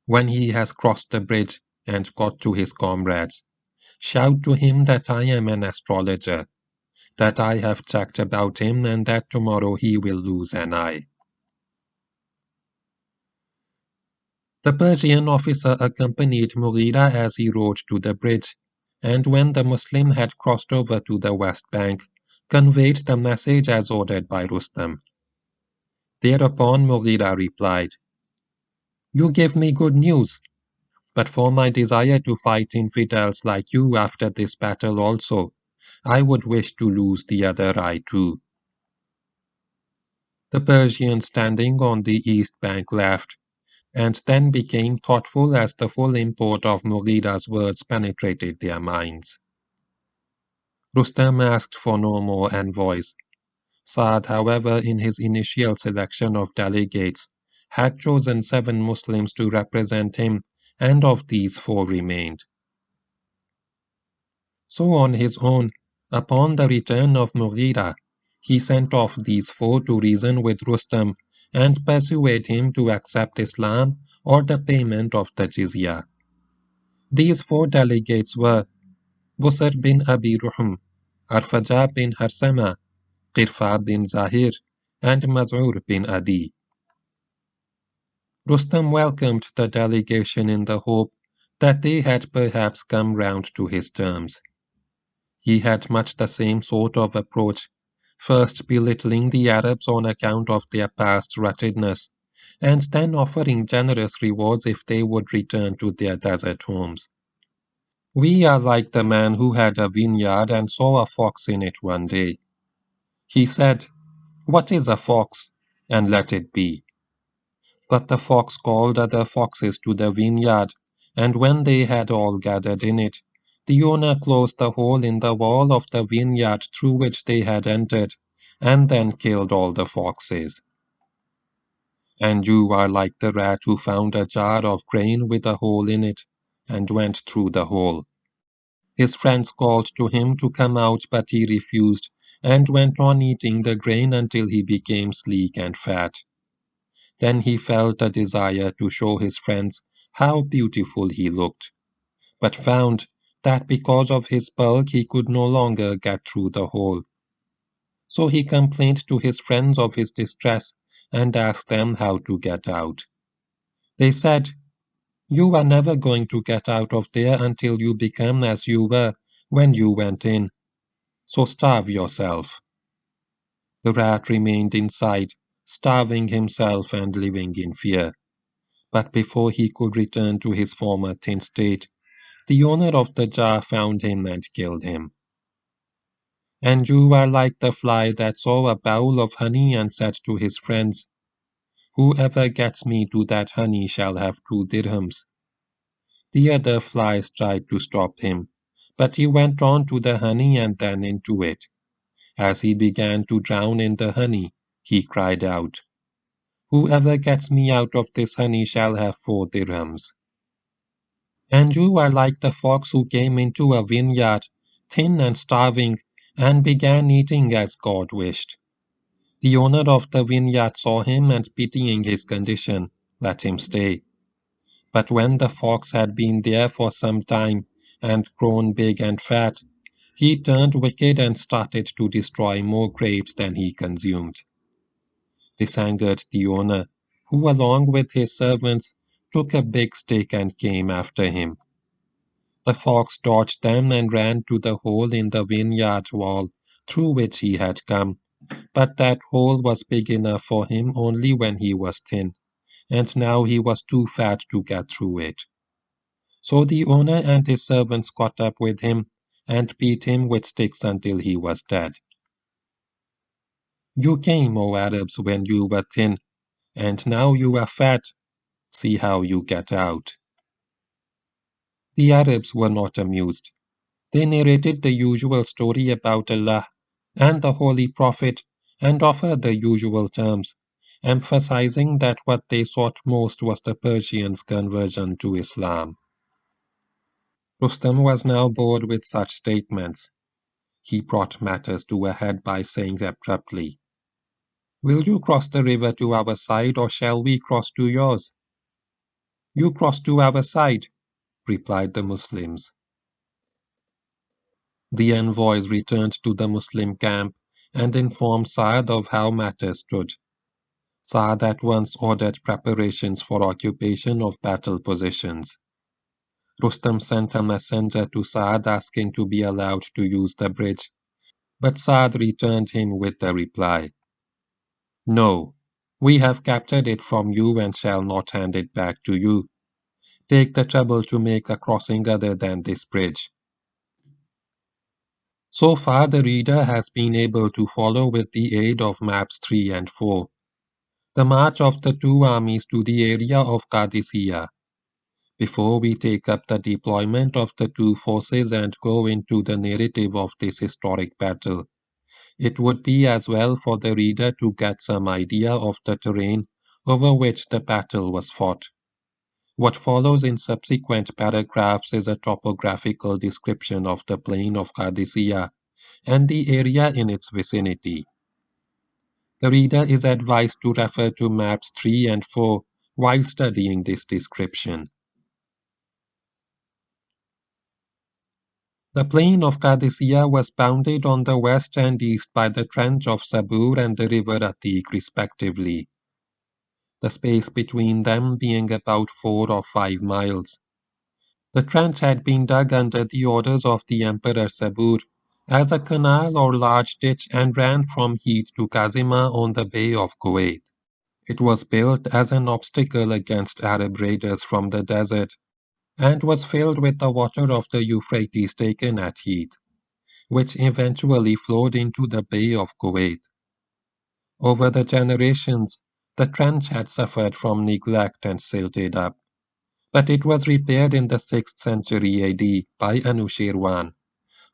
when he has crossed the bridge and got to his comrades, shout to him that I am an astrologer, that I have checked about him and that tomorrow he will lose an eye. The Persian officer accompanied Mughira as he rode to the bridge, and when the Muslim had crossed over to the west bank, conveyed the message as ordered by Rustam. Thereupon Mughira replied, You give me good news, but for my desire to fight infidels like you after this battle also, I would wish to lose the other eye too. The Persian standing on the east bank laughed, and then became thoughtful as the full import of Mughira's words penetrated their minds. Rustam asked for no more envoys. Saad, however, in his initial selection of delegates, had chosen 7 Muslims to represent him, and of these 4 remained. So on his own, upon the return of Mughira, he sent off these four to reason with Rustam and persuade him to accept Islam or the payment of the jizya. These four delegates were Busr bin Abi Ruhm, Arfaja bin Harsama, Qirfa bin Zahir, and Maz'ur bin Adi. Rustam welcomed the delegation in the hope that they had perhaps come round to his terms. He had much the same sort of approach, first belittling the Arabs on account of their past wretchedness, and then offering generous rewards if they would return to their desert homes. We are like the man who had a vineyard and saw a fox in it one day. He said, "What is a fox?" and let it be. But the fox called other foxes to the vineyard, and when they had all gathered in it, the owner closed the hole in the wall of the vineyard through which they had entered, and then killed all the foxes. And you are like the rat who found a jar of grain with a hole in it, and went through the hole. His friends called to him to come out, but he refused, and went on eating the grain until he became sleek and fat. Then he felt a desire to show his friends how beautiful he looked, but found that because of his bulk he could no longer get through the hole. So he complained to his friends of his distress and asked them how to get out. They said, "You are never going to get out of there until you become as you were when you went in. So starve yourself." The rat remained inside, starving himself and living in fear. But before he could return to his former thin state, the owner of the jar found him and killed him. And you are like the fly that saw a bowl of honey and said to his friends, "Whoever gets me to that honey shall have 2 dirhams." The other flies tried to stop him, but he went on to the honey and then into it. As he began to drown in the honey, he cried out, "Whoever gets me out of this honey shall have 4 dirhams." And you are like the fox who came into a vineyard, thin and starving, and began eating as God wished. The owner of the vineyard saw him and, pitying his condition, let him stay. But when the fox had been there for some time and grown big and fat, he turned wicked and started to destroy more grapes than he consumed. This angered the owner, who, along with his servants, took a big stick and came after him. The fox dodged them and ran to the hole in the vineyard wall through which he had come, but that hole was big enough for him only when he was thin, and now he was too fat to get through it. So the owner and his servants caught up with him and beat him with sticks until he was dead. You came, O Arabs, when you were thin, and now you are fat. See how you get out. The Arabs were not amused. They narrated the usual story about Allah and the Holy Prophet and offered the usual terms, emphasizing that what they sought most was the Persians' conversion to Islam. Rustam was now bored with such statements. He brought matters to a head by saying abruptly, "Will you cross the river to our side, or shall we cross to yours?" "You cross to our side," replied the Muslims. The envoys returned to the Muslim camp and informed Sa'ad of how matters stood. Sa'ad at once ordered preparations for occupation of battle positions. Rustam sent a messenger to Sa'ad asking to be allowed to use the bridge, but Sa'ad returned him with the reply, "No, we have captured it from you and shall not hand it back to you. Take the trouble to make a crossing other than this bridge." So far the reader has been able to follow with the aid of maps 3 and 4 the march of the two armies to the area of Qadisiyyah. Before we take up the deployment of the two forces and go into the narrative of this historic battle, it would be as well for the reader to get some idea of the terrain over which the battle was fought. What follows in subsequent paragraphs is a topographical description of the plain of Qadisiyyah and the area in its vicinity. The reader is advised to refer to maps 3 and 4 while studying this description. The plain of Qadisiyyah was bounded on the west and east by the trench of Soccour and the river Atiq respectively, the space between them being about 4 or 5 miles. The trench had been dug under the orders of the Emperor Soccour as a canal or large ditch and ran from Heath to Kazima on the Bay of Kuwait. It was built as an obstacle against Arab raiders from the desert and was filled with the water of the Euphrates taken at Heath, which eventually flowed into the Bay of Kuwait. Over the generations, the trench had suffered from neglect and silted up, but it was repaired in the 6th century AD by Anushirwan,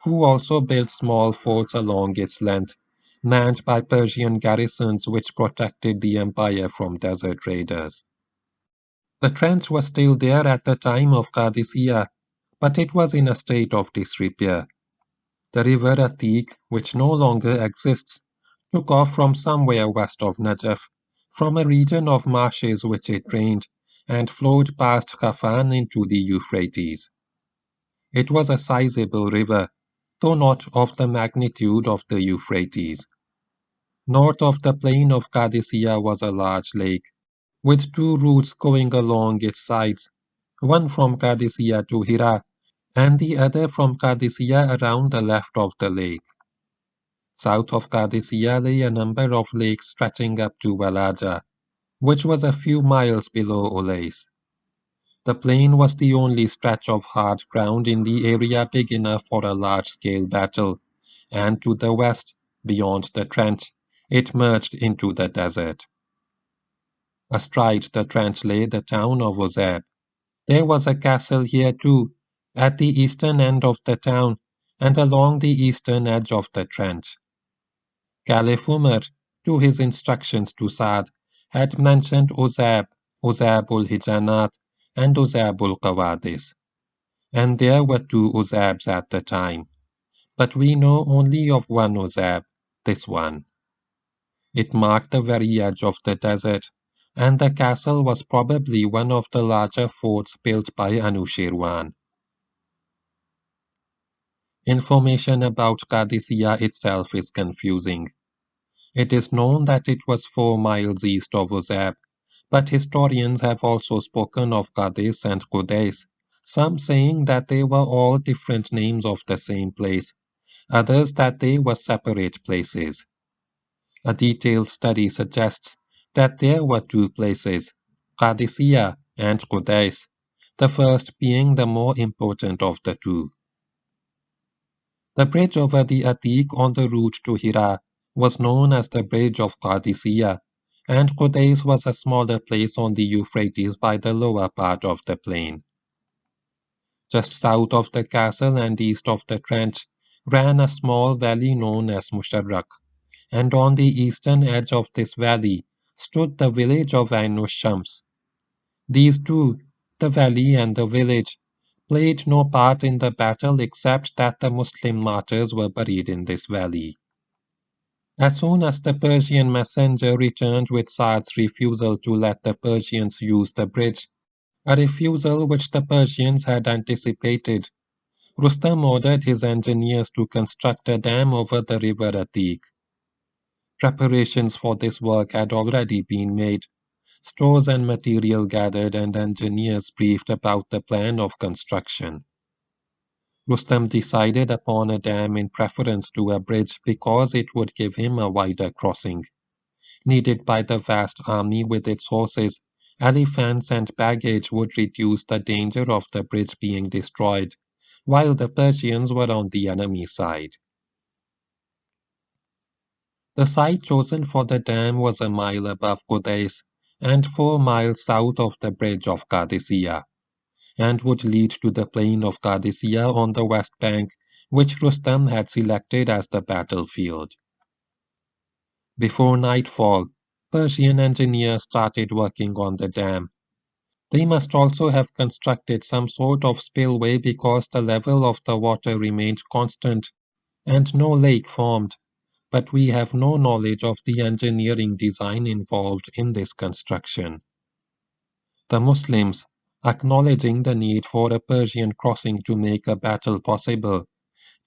who also built small forts along its length, manned by Persian garrisons which protected the empire from desert raiders. The trench was still there at the time of Qadisiyyah, but it was in a state of disrepair. The river Atiq, which no longer exists, took off from somewhere west of Najaf, from a region of marshes which it drained, and flowed past Khafan into the Euphrates. It was a sizable river, though not of the magnitude of the Euphrates. North of the plain of Qadisiyyah was a large lake, with 2 routes going along its sides, one from Qadisiyyah to Hira, and the other from Qadisiyyah around the left of the lake. South of Qadisiyyah lay a number of lakes stretching up to Walaja, which was a few miles below Olais. The plain was the only stretch of hard ground in the area big enough for a large-scale battle, and to the west, beyond the trench, it merged into the desert. Astride the trench lay the town of Ozeb. There was a castle here too, at the eastern end of the town, and along the eastern edge of the trench. Caliph Umar, to his instructions to Saad, had mentioned Ozeb, Ozeb ul-Hijanat, and Ozeb ul-Qawadis, and there were 2 Ozebs at the time, but we know only of one Ozeb, this one. It marked the very edge of the desert, and the castle was probably one of the larger forts built by Anushirwan. Information about Qadisiyyah itself is confusing. It is known that it was 4 miles east of Ozeb, but historians have also spoken of Qadis and Qudais, some saying that they were all different names of the same place, others that they were separate places. A detailed study suggests that there were 2 places, Qadisiyyah and Qudais, the first being the more important of the 2. The bridge over the Atiq on the route to Hira was known as the Bridge of Qadisiyyah, and Qudais was a smaller place on the Euphrates by the lower part of the plain. Just south of the castle and east of the trench ran a small valley known as Musharraq, and on the eastern edge of this valley stood the village of Ain Shams. These 2, the valley and the village, played no part in the battle except that the Muslim martyrs were buried in this valley. As soon as the Persian messenger returned with Saad's refusal to let the Persians use the bridge, a refusal which the Persians had anticipated, Rustam ordered his engineers to construct a dam over the river Atiq. Preparations for this work had already been made, stores and material gathered, and engineers briefed about the plan of construction. Rustam decided upon a dam in preference to a bridge because it would give him a wider crossing, needed by the vast army with its horses. Elephants and baggage would reduce the danger of the bridge being destroyed, while the Persians were on the enemy side. The site chosen for the dam was a mile above Qudais and 4 miles south of the bridge of Qadisiyyah, and would lead to the plain of Qadisiyyah on the west bank, which Rustam had selected as the battlefield. Before nightfall, Persian engineers started working on the dam. They must also have constructed some sort of spillway because the level of the water remained constant and no lake formed, but we have no knowledge of the engineering design involved in this construction. The Muslims, acknowledging the need for a Persian crossing to make a battle possible,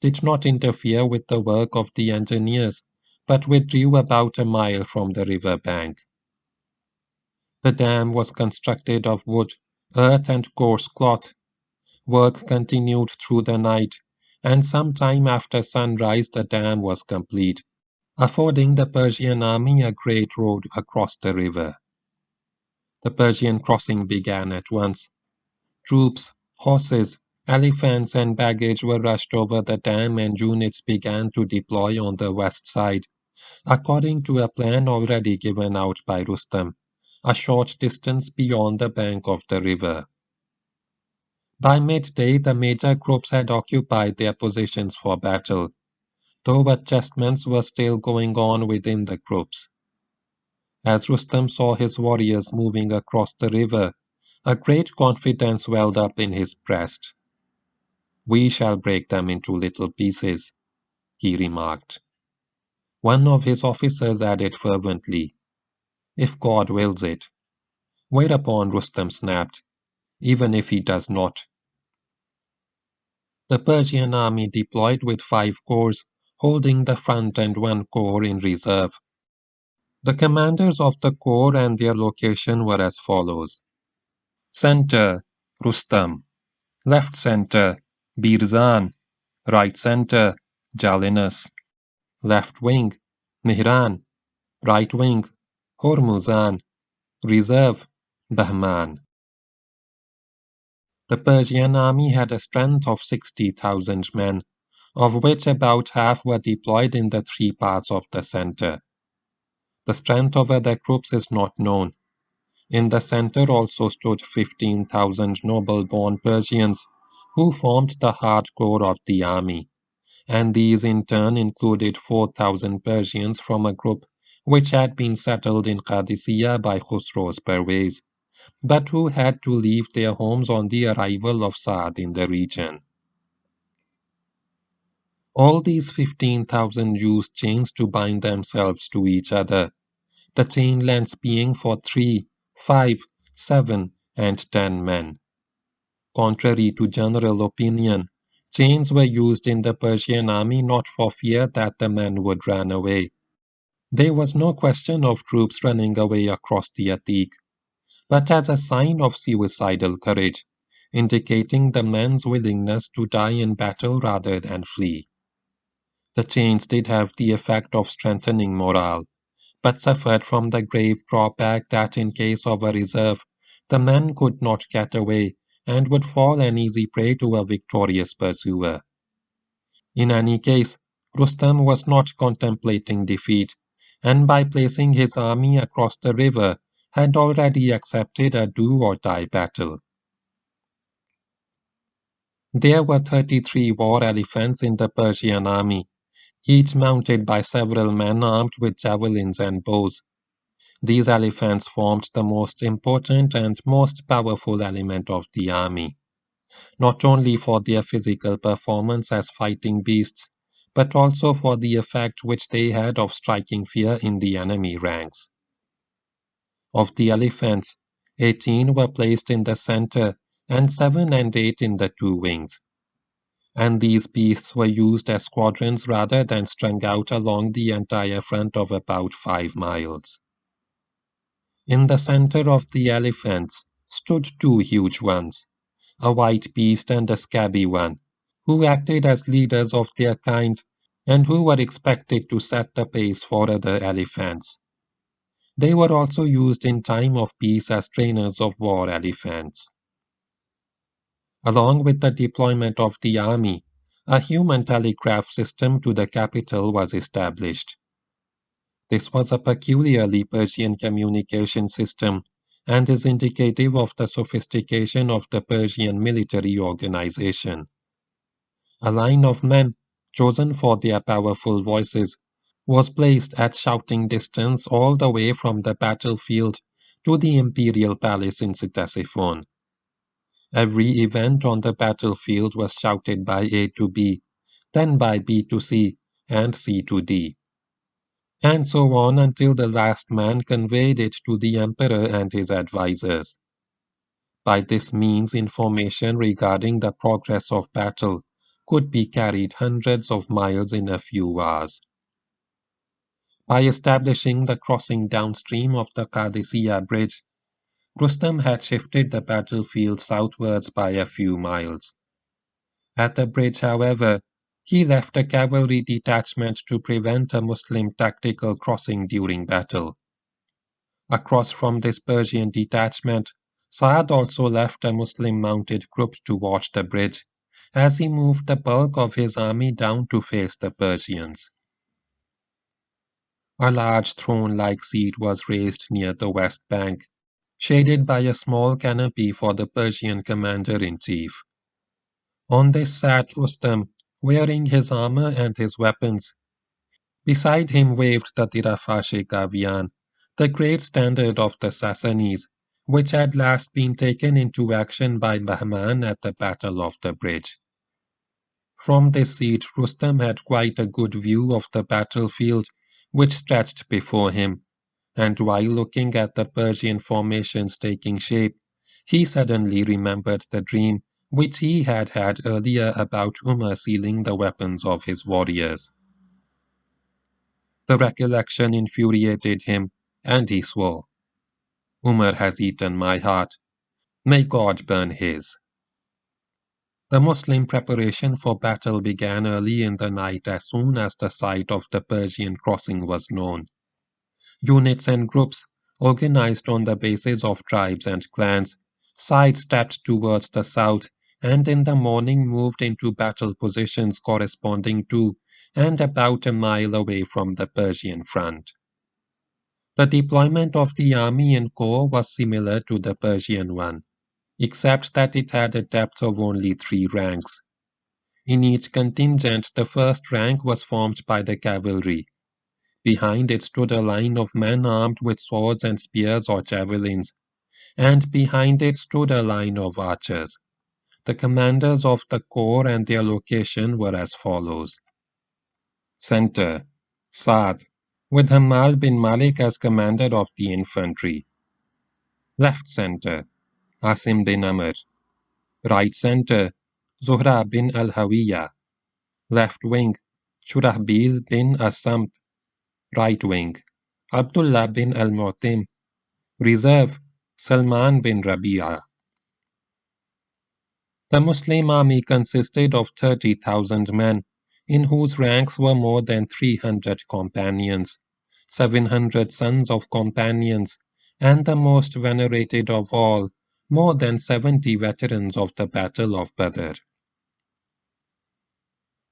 did not interfere with the work of the engineers, but withdrew about a mile from the river bank. The dam was constructed of wood, earth, and coarse cloth. Work continued through the night, and some time after sunrise the dam was complete, affording the Persian army a great road across the river. The Persian crossing began at once. Troops, horses, elephants, and baggage were rushed over the dam, and units began to deploy on the west side, according to a plan already given out by Rustam, a short distance beyond the bank of the river. By midday, the major groups had occupied their positions for battle, though adjustments were still going on within the groups. As Rustam saw his warriors moving across the river, a great confidence welled up in his breast. "We shall break them into little pieces," he remarked. One of his officers added fervently, "If God wills it," whereupon Rustam snapped, "Even if he does not." The Persian army deployed with 5 corps, holding the front and 1 corps in reserve. The commanders of the corps and their location were as follows: Center, Rustam; left center, Birzan; right center, Jalinus; left wing, Mihran; right wing, Hormuzan; reserve, Bahman. The Persian army had a strength of 60,000 men, of which about half were deployed in the 3 parts of the center. The strength of other groups is not known. In the center also stood 15,000 noble-born Persians, who formed the hardcore of the army, and these in turn included 4,000 Persians from a group which had been settled in Qadisiyyah by Khusro's Pervez, but who had to leave their homes on the arrival of Saad in the region. All these 15,000 used chains to bind themselves to each other, the chain lengths being for 3, 5, 7, and 10 men. Contrary to general opinion, chains were used in the Persian army not for fear that the men would run away. There was no question of troops running away across the Atiq, but as a sign of suicidal courage, indicating the men's willingness to die in battle rather than flee. The chains did have the effect of strengthening morale, but suffered from the grave drawback that in case of a reserve, the men could not get away and would fall an easy prey to a victorious pursuer. In any case, Rustam was not contemplating defeat, and by placing his army across the river, had already accepted a do-or-die battle. There were 33 war elephants in the Persian army, each mounted by several men armed with javelins and bows. These elephants formed the most important and most powerful element of the army, not only for their physical performance as fighting beasts, but also for the effect which they had of striking fear in the enemy ranks. Of the elephants, 18 were placed in the center and 7 and 8 in the 2 wings, and these beasts were used as squadrons rather than strung out along the entire front of about 5 miles. In the center of the elephants stood 2 huge ones, a white beast and a scabby one, who acted as leaders of their kind and who were expected to set the pace for other elephants. They were also used in time of peace as trainers of war elephants. Along with the deployment of the army, a human telegraph system to the capital was established. This was a peculiarly Persian communication system and is indicative of the sophistication of the Persian military organization. A line of men, chosen for their powerful voices, was placed at shouting distance all the way from the battlefield to the imperial palace in Ctesiphon. Every event on the battlefield was shouted by A to B, then by B to C, and C to D, and so on until the last man conveyed it to the emperor and his advisers. By this means, information regarding the progress of battle could be carried hundreds of miles in a few hours. By establishing the crossing downstream of the Qadisiyyah bridge, Rustam had shifted the battlefield southwards by a few miles. At the bridge, however, he left a cavalry detachment to prevent a Muslim tactical crossing during battle. Across from this Persian detachment, Saad also left a Muslim mounted group to watch the bridge, as he moved the bulk of his army down to face the Persians. A large throne-like seat was raised near the west bank, shaded by a small canopy for the Persian commander-in-chief. On this sat Rustam, wearing his armor and his weapons. Beside him waved the Tirafash Kavian, the great standard of the Sassanids, which had last been taken into action by Bahman at the Battle of the Bridge. From this seat Rustam had quite a good view of the battlefield which stretched before him, and while looking at the Persian formations taking shape, he suddenly remembered the dream which he had had earlier about Umar sealing the weapons of his warriors. The recollection infuriated him, and he swore, "Umar has eaten my heart. May God burn his." The Muslim preparation for battle began early in the night as soon as the site of the Persian crossing was known. Units and groups, organized on the basis of tribes and clans, sidestepped towards the south and in the morning moved into battle positions corresponding to and about a mile away from the Persian front. The deployment of the army in corps was similar to the Persian one, except that it had a depth of only 3 ranks. In each contingent, the first rank was formed by the cavalry. Behind it stood a line of men armed with swords and spears or javelins, and behind it stood a line of archers. The commanders of the corps and their location were as follows. Center, Saad, with Hammal bin Malik as commander of the infantry. Left center, Asim bin Amr. Right center, Zuhra bin al-Hawiyya. Left wing, Shurahbil bin Asamt. Right wing, Abdullah bin al-Mu'tim. Reserve, Salman bin Rabi'a. The Muslim army consisted of 30,000 men, in whose ranks were more than 300 companions, 700 sons of companions, and the most venerated of all, more than 70 veterans of the Battle of Badr.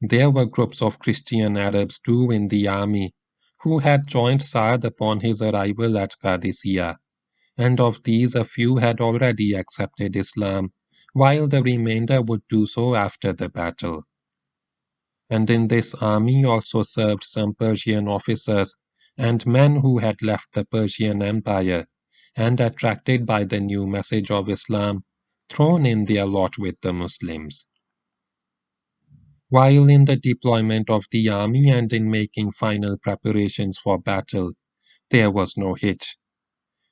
There were groups of Christian Arabs too in the army, who had joined Saad upon his arrival at Qadisiyyah, and of these a few had already accepted Islam, while the remainder would do so after the battle. And in this army also served some Persian officers and men who had left the Persian Empire, and attracted by the new message of Islam, thrown in their lot with the Muslims. While in the deployment of the army and in making final preparations for battle, there was no hitch.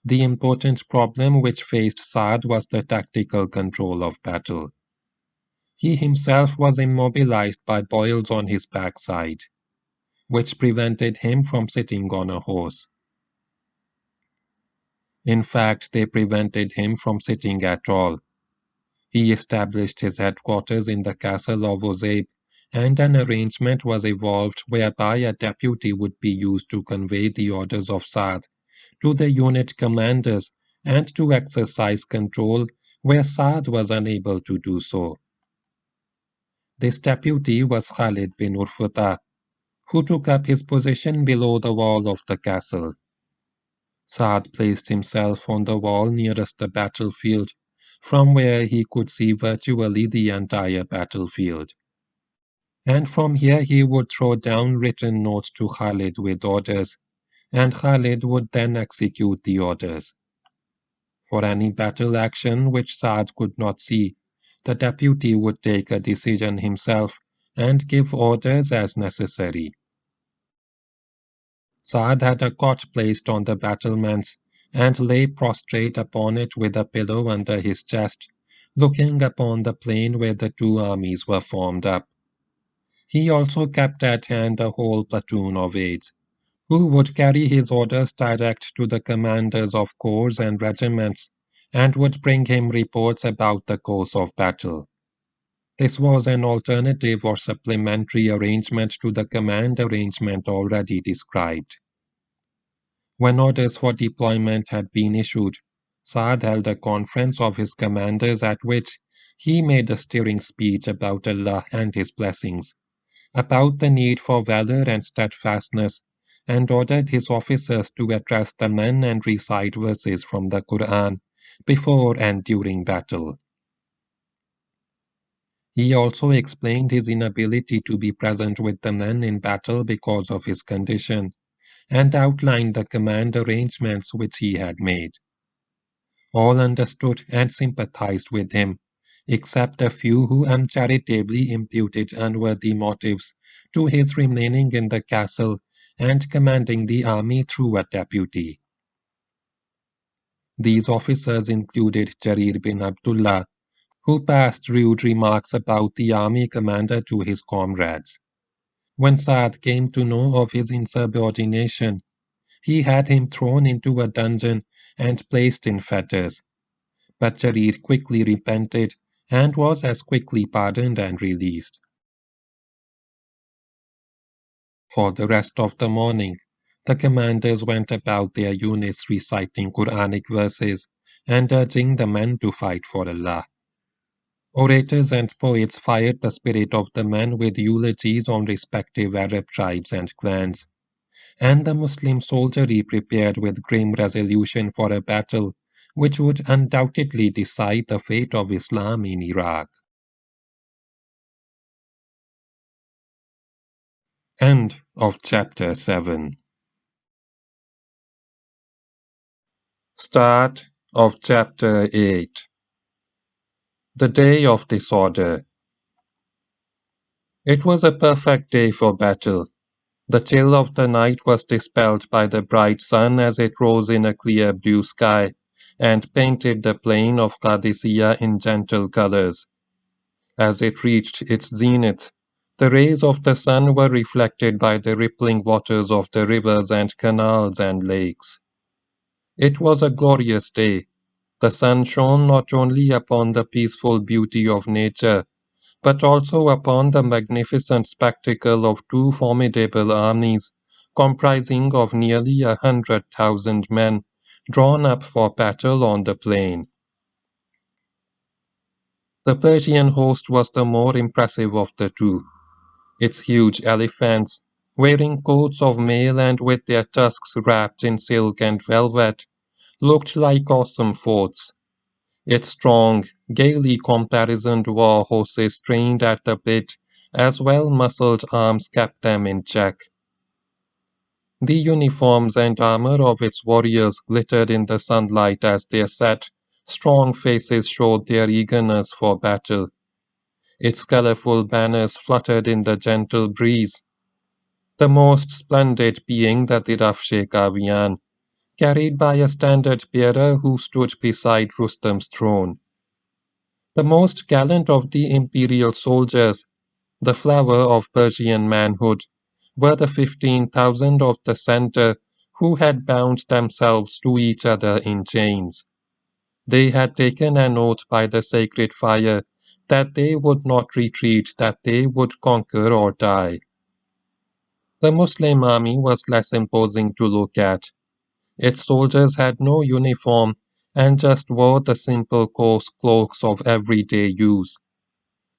The important problem which faced Saad was the tactical control of battle. He himself was immobilized by boils on his backside, which prevented him from sitting on a horse. In fact, they prevented him from sitting at all. He established his headquarters in the castle of Uzaib, and an arrangement was evolved whereby a deputy would be used to convey the orders of Saad to the unit commanders and to exercise control where Saad was unable to do so. This deputy was Khalid bin Urfuta, who took up his position below the wall of the castle. Saad placed himself on the wall nearest the battlefield, from where he could see virtually the entire battlefield. And from here he would throw down written notes to Khalid with orders, and Khalid would then execute the orders. For any battle action which Saad could not see, the deputy would take a decision himself and give orders as necessary. Saad had a cot placed on the battlements and lay prostrate upon it with a pillow under his chest, looking upon the plain where the two armies were formed up. He also kept at hand a whole platoon of aides, who would carry his orders direct to the commanders of corps and regiments, and would bring him reports about the course of battle. This was an alternative or supplementary arrangement to the command arrangement already described. When orders for deployment had been issued, Saad held a conference of his commanders at which he made a stirring speech about Allah and His blessings, about the need for valor and steadfastness, and ordered his officers to address the men and recite verses from the Quran before and during battle. He also explained his inability to be present with the men in battle because of his condition, and outlined the command arrangements which he had made. All understood and sympathized with him, except a few who uncharitably imputed unworthy motives to his remaining in the castle and commanding the army through a deputy. These officers included Jarir bin Abdullah, who passed rude remarks about the army commander to his comrades. When Saad came to know of his insubordination, he had him thrown into a dungeon and placed in fetters. But Jarir quickly repented and was as quickly pardoned and released. For the rest of the morning, the commanders went about their units reciting Quranic verses and urging the men to fight for Allah. Orators and poets fired the spirit of the men with eulogies on respective Arab tribes and clans, and the Muslim soldiery prepared with grim resolution for a battle which would undoubtedly decide the fate of Islam in Iraq. End of chapter 7. Start of chapter 8. The Day of Disorder. It was a perfect day for battle. The chill of the night was dispelled by the bright sun as it rose in a clear blue sky and painted the plain of Qadisiyyah in gentle colors. As it reached its zenith, the rays of the sun were reflected by the rippling waters of the rivers and canals and lakes. It was a glorious day. The sun shone not only upon the peaceful beauty of nature, but also upon the magnificent spectacle of two formidable armies, comprising of nearly 100,000 men, drawn up for battle on the plain. The Persian host was the more impressive of the two. Its huge elephants, wearing coats of mail and with their tusks wrapped in silk and velvet, looked like awesome forts. Its strong, gaily caparisoned war horses strained at the bit, as well-muscled arms kept them in check. The uniforms and armor of its warriors glittered in the sunlight as their set, strong faces showed their eagerness for battle. Its colorful banners fluttered in the gentle breeze, the most splendid being the Dirafshe-Kavian, carried by a standard-bearer who stood beside Rustam's throne. The most gallant of the imperial soldiers, the flower of Persian manhood, were the 15,000 of the center who had bound themselves to each other in chains. They had taken an oath by the sacred fire that they would not retreat, that they would conquer or die. The Muslim army was less imposing to look at. Its soldiers had no uniform and just wore the simple coarse cloaks of everyday use.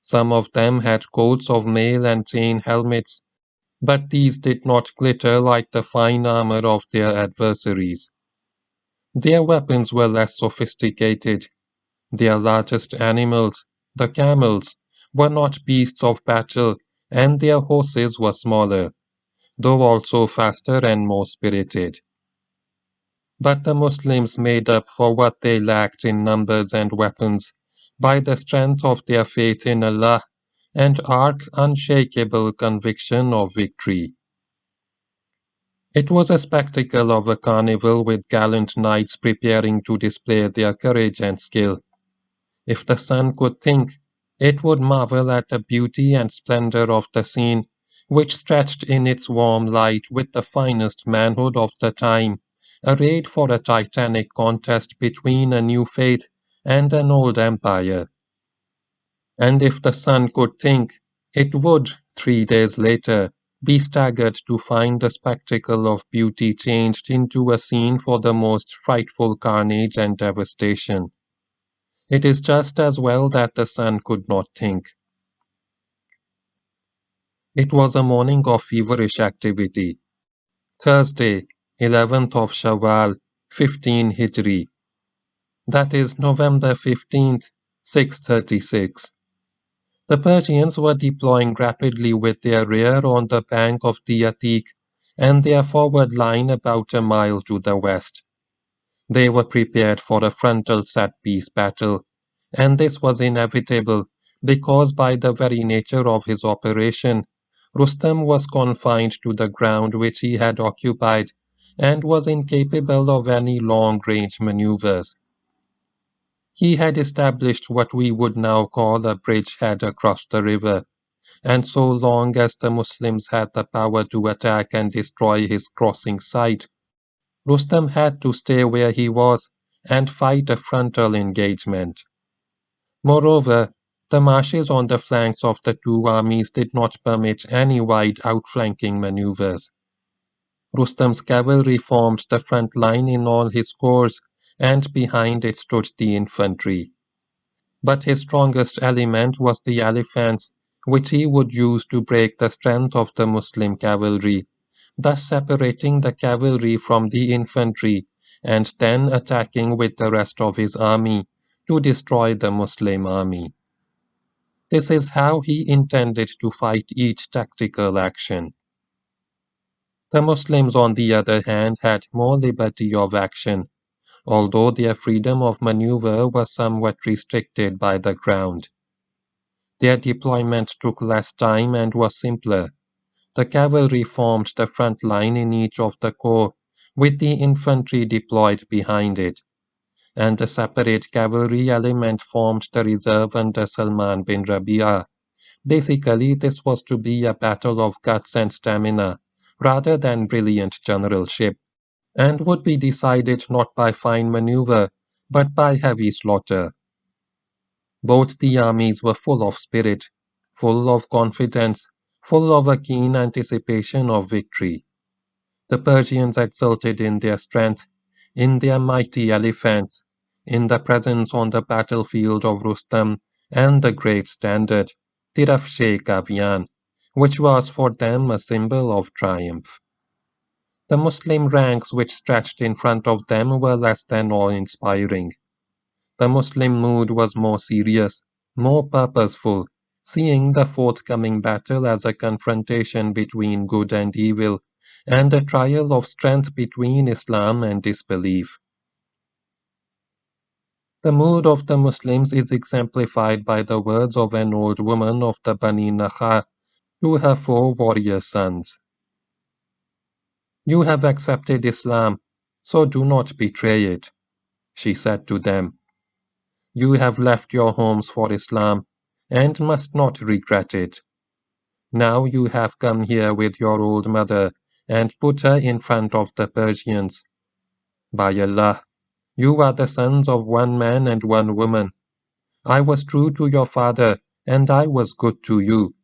Some of them had coats of mail and chain helmets, but these did not glitter like the fine armor of their adversaries. Their weapons were less sophisticated. Their largest animals, the camels, were not beasts of battle, and their horses were smaller, though also faster and more spirited. But the Muslims made up for what they lacked in numbers and weapons by the strength of their faith in Allah and arch unshakable conviction of victory. It was a spectacle of a carnival with gallant knights preparing to display their courage and skill. If the sun could think, it would marvel at the beauty and splendor of the scene, which stretched in its warm light with the finest manhood of the time, arrayed for a titanic contest between a new faith and an old empire. And if the sun could think, it would, 3 days later, be staggered to find the spectacle of beauty changed into a scene for the most frightful carnage and devastation. It is just as well that the sun could not think. It was a morning of feverish activity. Thursday, 11th of Shawwal, 15 Hijri. That is November 15th, 636. The Persians were deploying rapidly with their rear on the bank of the Atik and their forward line about a mile to the west. They were prepared for a frontal set-piece battle, and this was inevitable because by the very nature of his operation, Rustam was confined to the ground which he had occupied and was incapable of any long-range maneuvers. He had established what we would now call a bridgehead across the river, and so long as the Muslims had the power to attack and destroy his crossing site, Rustam had to stay where he was and fight a frontal engagement. Moreover, the marshes on the flanks of the two armies did not permit any wide outflanking maneuvers. Rustam's cavalry formed the front line in all his corps, and behind it stood the infantry. But his strongest element was the elephants, which he would use to break the strength of the Muslim cavalry, thus separating the cavalry from the infantry and then attacking with the rest of his army to destroy the Muslim army. This is how he intended to fight each tactical action. The Muslims, on the other hand, had more liberty of action, although their freedom of maneuver was somewhat restricted by the ground. Their deployment took less time and was simpler. The cavalry formed the front line in each of the corps, with the infantry deployed behind it, and a separate cavalry element formed the reserve under Salman bin Rabi'a. Basically, this was to be a battle of guts and stamina, rather than brilliant generalship, and would be decided not by fine maneuver, but by heavy slaughter. Both the armies were full of spirit, full of confidence, full of a keen anticipation of victory. The Persians exulted in their strength, in their mighty elephants, in the presence on the battlefield of Rustam and the great standard, Tirafshe-Kavian, which was for them a symbol of triumph. The Muslim ranks which stretched in front of them were less than awe-inspiring. The Muslim mood was more serious, more purposeful, seeing the forthcoming battle as a confrontation between good and evil, and a trial of strength between Islam and disbelief. The mood of the Muslims is exemplified by the words of an old woman of the Bani Nakha to her 4 warrior sons. "You have accepted Islam, so do not betray it," she said to them. "You have left your homes for Islam, and must not regret it. Now you have come here with your old mother, and put her in front of the Persians. By Allah, you are the sons of one man and one woman. I was true to your father, and I was good to you.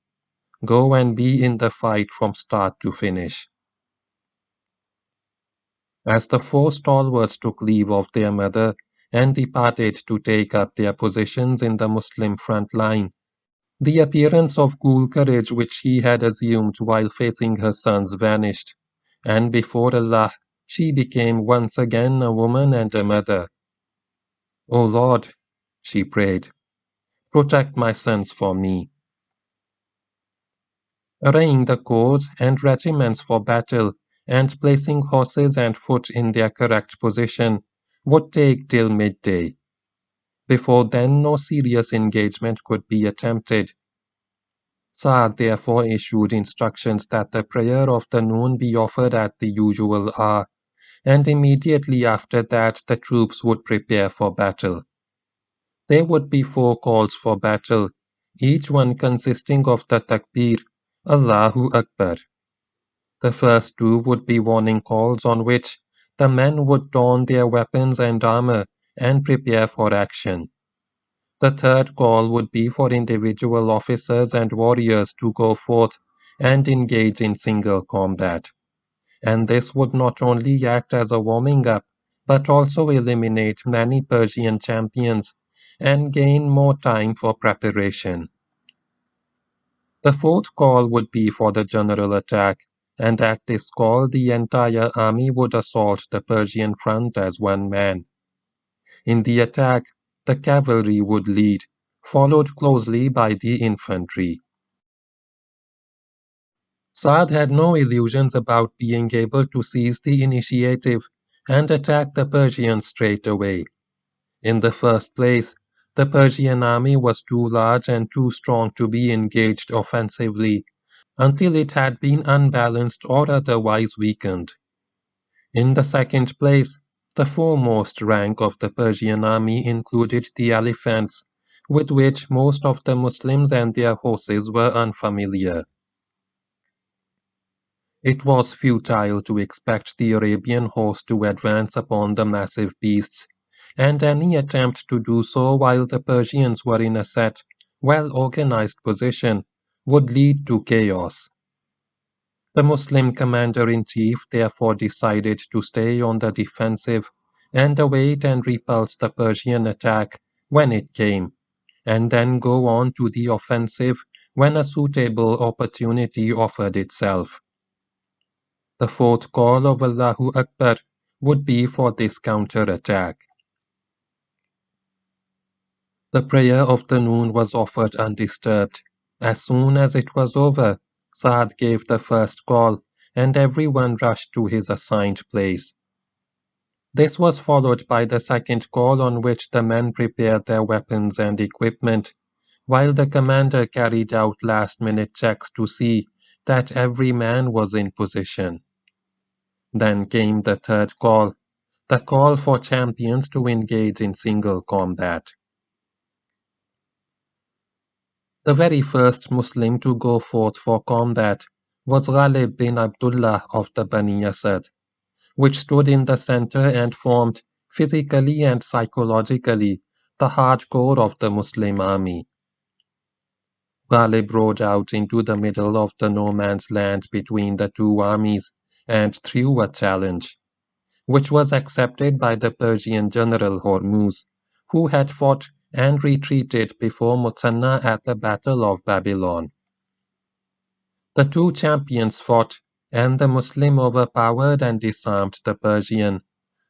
Go and be in the fight from start to finish." As the 4 stalwarts took leave of their mother and departed to take up their positions in the Muslim front line, the appearance of cool courage which she had assumed while facing her sons vanished, and before Allah she became once again a woman and a mother. "O Lord," she prayed, "protect my sons for me." Arraying the corps and regiments for battle and placing horses and foot in their correct position would take till midday. Before then, no serious engagement could be attempted. Saad therefore issued instructions that the prayer of the noon be offered at the usual hour, and immediately after that the troops would prepare for battle. There would be 4 calls for battle, each one consisting of the takbir, Allahu Akbar. The first 2 would be warning calls on which the men would don their weapons and armor and prepare for action. The third call would be for individual officers and warriors to go forth and engage in single combat, and this would not only act as a warming up, but also eliminate many Persian champions and gain more time for preparation. The 4th call would be for the general attack, and at this call the entire army would assault the Persian front as one man. In the attack, the cavalry would lead, followed closely by the infantry. Saad had no illusions about being able to seize the initiative and attack the Persians straight away. In the first place, the Persian army was too large and too strong to be engaged offensively until it had been unbalanced or otherwise weakened. In the second place, the foremost rank of the Persian army included the elephants, with which most of the Muslims and their horses were unfamiliar. It was futile to expect the Arabian host to advance upon the massive beasts, and any attempt to do so while the Persians were in a set, well-organized position would lead to chaos. The Muslim commander-in-chief therefore decided to stay on the defensive and await and repulse the Persian attack when it came, and then go on to the offensive when a suitable opportunity offered itself. The 4th call of Allahu Akbar would be for this counter-attack. The prayer of the noon was offered undisturbed. As soon as it was over, Saad gave the first call, and everyone rushed to his assigned place. This was followed by the second call on which the men prepared their weapons and equipment, while the commander carried out last-minute checks to see that every man was in position. Then came the third call, the call for champions to engage in single combat. The very first Muslim to go forth for combat was Ghalib bin Abdullah of the Bani Asad, which stood in the center and formed, physically and psychologically, the hardcore of the Muslim army. Ghalib rode out into the middle of the no man's land between the 2 armies and threw a challenge, which was accepted by the Persian general Hormuz, who had fought and retreated before Muthanna at the Battle of Babylon. The 2 champions fought, and the Muslim overpowered and disarmed the Persian,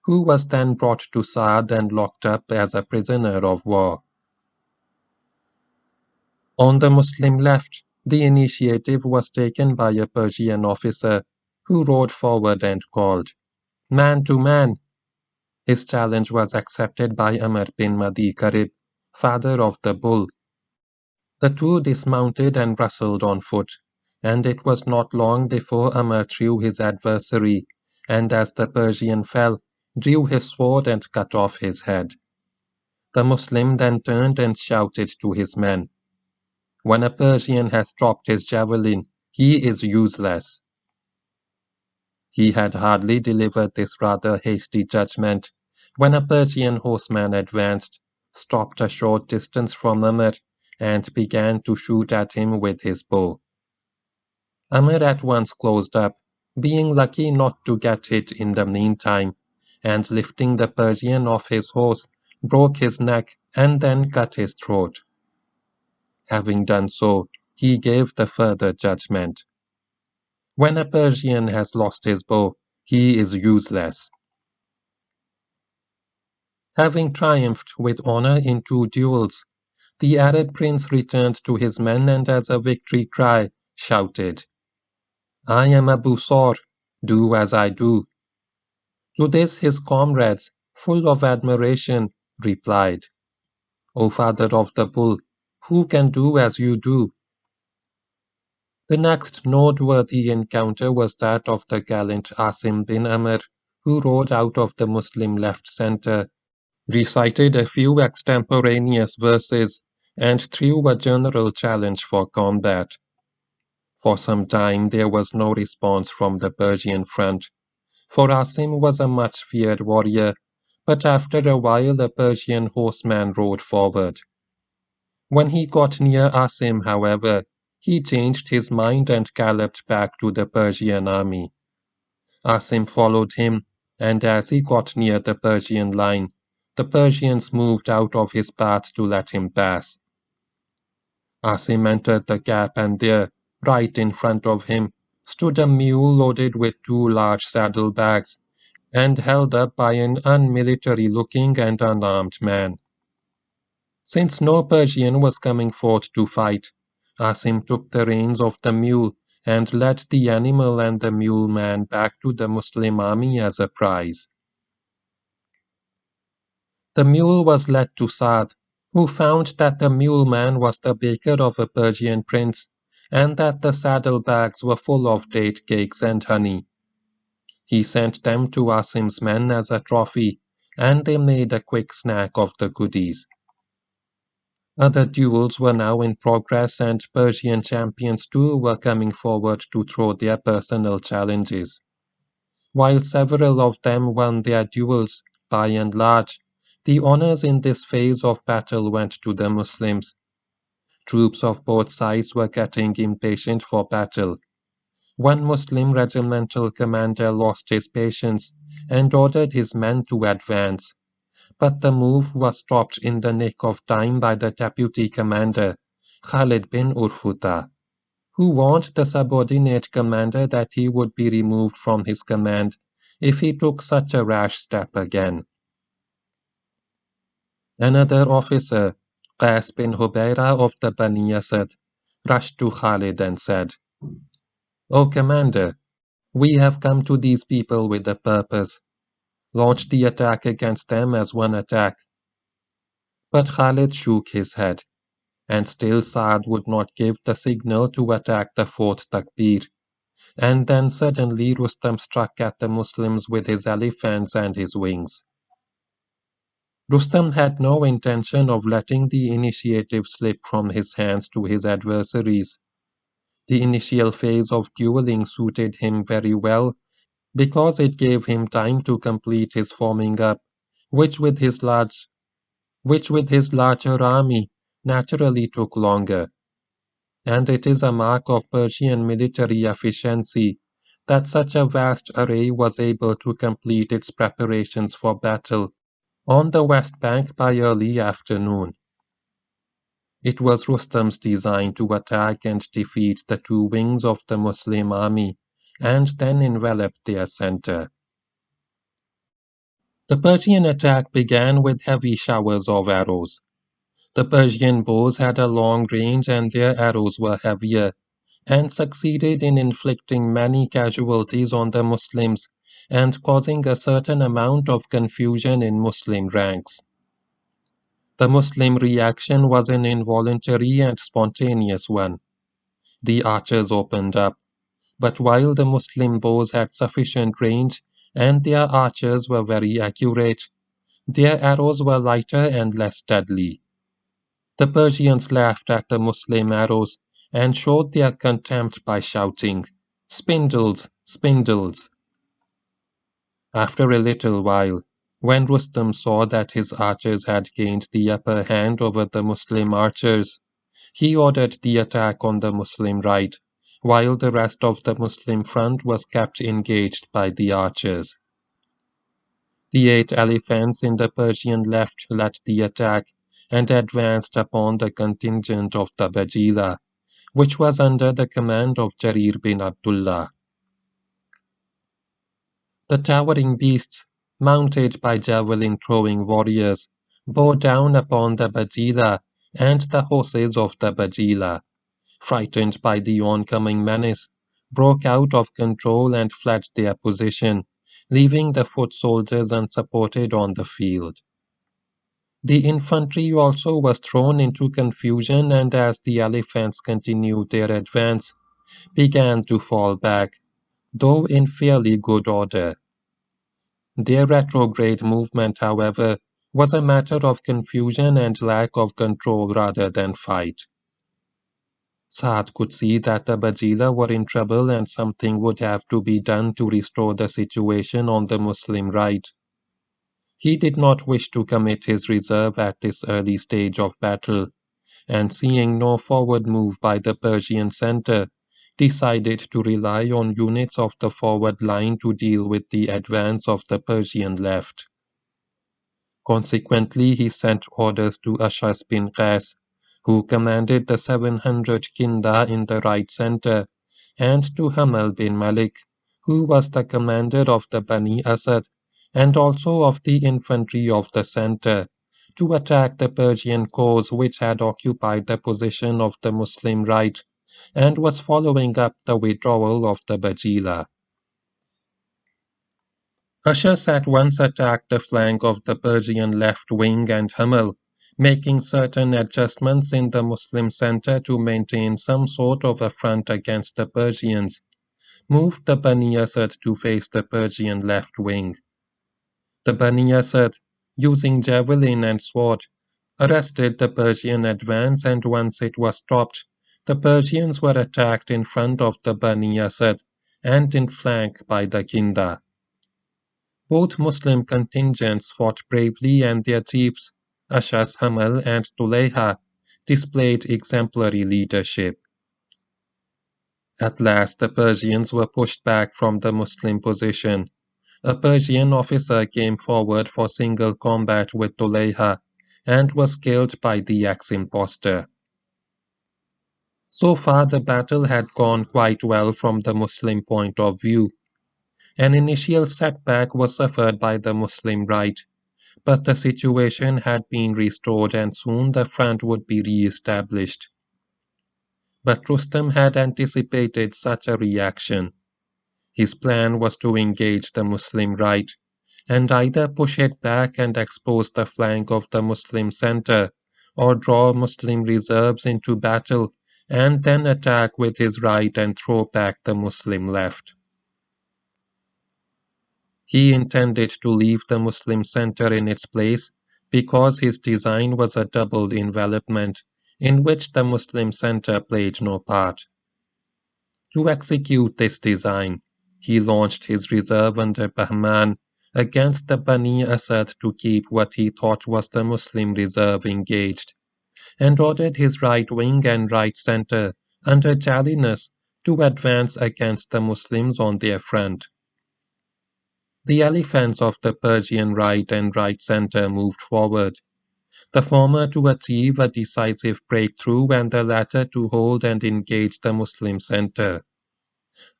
who was then brought to Saad and locked up as a prisoner of war. On the Muslim left, the initiative was taken by a Persian officer, who rode forward and called, "Man to man!" His challenge was accepted by Amr bin Madi Karib, father of the bull. The 2 dismounted and wrestled on foot, and it was not long before Amr threw his adversary, and as the Persian fell, drew his sword and cut off his head. The Muslim then turned and shouted to his men, "When a Persian has dropped his javelin, he is useless." He had hardly delivered this rather hasty judgment when a Persian horseman advanced, stopped a short distance from Amr, and began to shoot at him with his bow. Amr at once closed up, being lucky not to get hit in the meantime, and lifting the Persian off his horse, broke his neck and then cut his throat. Having done so, he gave the further judgment. When a Persian has lost his bow, he is useless. Having triumphed with honor in 2 duels, the Arab prince returned to his men and as a victory cry, shouted, "I am Abu Sor, Do as I do." To this his comrades, full of admiration, replied, "O father of the bull, who can do as you do?" The next noteworthy encounter was that of the gallant Asim bin Amr, who rode out of the Muslim left center, recited a few extemporaneous verses, and threw a general challenge for combat. For some time there was no response from the Persian front, for Asim was a much feared warrior, but after a while a Persian horseman rode forward. When he got near Asim, however, he changed his mind and galloped back to the Persian army. Asim followed him, and as he got near the Persian line, the Persians moved out of his path to let him pass. Asim entered the gap, and there, right in front of him, stood a mule loaded with two large saddlebags, and held up by an unmilitary-looking and unarmed man. Since no Persian was coming forth to fight, Asim took the reins of the mule and led the animal and the mule man back to the Muslim army as a prize. The mule was led to Saad, who found that the mule man was the baker of a Persian prince, and that the saddlebags were full of date cakes and honey. He sent them to Asim's men as a trophy, and they made a quick snack of the goodies. Other duels were now in progress, and Persian champions too were coming forward to throw their personal challenges. While several of them won their duels, by and large, the honors in this phase of battle went to the Muslims. Troops of both sides were getting impatient for battle. One Muslim regimental commander lost his patience and ordered his men to advance, but the move was stopped in the nick of time by the deputy commander, Khalid bin Urfuta, who warned the subordinate commander that he would be removed from his command if he took such a rash step again. Another officer, Qais bin Hubayra of the Bani Asad, rushed to Khalid and said, "O commander, we have come to these people with a purpose. Launch the attack against them as one attack." But Khalid shook his head, and still Saad would not give the signal to attack the fourth takbir, and then suddenly Rustam struck at the Muslims with his elephants and his wings. Rustam had no intention of letting the initiative slip from his hands to his adversaries. The initial phase of dueling suited him very well because it gave him time to complete his forming up, which with his larger army naturally took longer. And it is a mark of Persian military efficiency that such a vast array was able to complete its preparations for battle on the West Bank by early afternoon. It was Rustam's design to attack and defeat the two wings of the Muslim army and then envelop their center. The Persian attack began with heavy showers of arrows. The Persian bows had a long range and their arrows were heavier, and succeeded in inflicting many casualties on the Muslims and causing a certain amount of confusion in Muslim ranks. The Muslim reaction was an involuntary and spontaneous one. The archers opened up, but while the Muslim bows had sufficient range and their archers were very accurate, their arrows were lighter and less deadly. The Persians laughed at the Muslim arrows and showed their contempt by shouting, "Spindles! Spindles!" After a little while, when Rustam saw that his archers had gained the upper hand over the Muslim archers, he ordered the attack on the Muslim right, while the rest of the Muslim front was kept engaged by the archers. The 8 elephants in the Persian left led the attack and advanced upon the contingent of the Bajila, which was under the command of Jarir bin Abdullah. The towering beasts, mounted by javelin-throwing warriors, bore down upon the Bajila and the horses of the Bajila. Frightened by the oncoming menace, broke out of control and fled their position, leaving the foot soldiers unsupported on the field. The infantry also was thrown into confusion and as the elephants continued their advance, began to fall back, though in fairly good order. Their retrograde movement, however, was a matter of confusion and lack of control rather than fight. Saad could see that the Bajila were in trouble and something would have to be done to restore the situation on the Muslim right. He did not wish to commit his reserve at this early stage of battle, and seeing no forward move by the Persian center, decided to rely on units of the forward line to deal with the advance of the Persian left. Consequently, he sent orders to Ashas bin Qais, who commanded the 700 Kinda in the right center, and to Hamal bin Malik, who was the commander of the Bani Asad and also of the infantry of the center, to attack the Persian corps which had occupied the position of the Muslim right and was following up the withdrawal of the Bajila. Ashas at once attacked the flank of the Persian left wing and Hamal, making certain adjustments in the Muslim center to maintain some sort of a front against the Persians, moved the Bani Asad to face the Persian left wing. The Bani Asad, using javelin and sword, arrested the Persian advance, and once it was stopped, the Persians were attacked in front of the Bani Asad and in flank by the Kinda. Both Muslim contingents fought bravely and their chiefs, Ashas Hamal and Tulayha, displayed exemplary leadership. At last the Persians were pushed back from the Muslim position. A Persian officer came forward for single combat with Tulayha and was killed by the ex-impostor. So far the battle had gone quite well from the Muslim point of view. An initial setback was suffered by the Muslim right, but the situation had been restored and soon the front would be re-established. But Rustam had anticipated such a reaction. His plan was to engage the Muslim right, and either push it back and expose the flank of the Muslim center, or draw Muslim reserves into battle and then attack with his right and throw back the Muslim left. He intended to leave the Muslim center in its place because his design was a double envelopment in which the Muslim center played no part. To execute this design, he launched his reserve under Bahman against the Bani Asad to keep what he thought was the Muslim reserve engaged, and ordered his right wing and right center under Jalinus to advance against the Muslims on their front. The elephants of the Persian right and right center moved forward, the former to achieve a decisive breakthrough and the latter to hold and engage the Muslim center.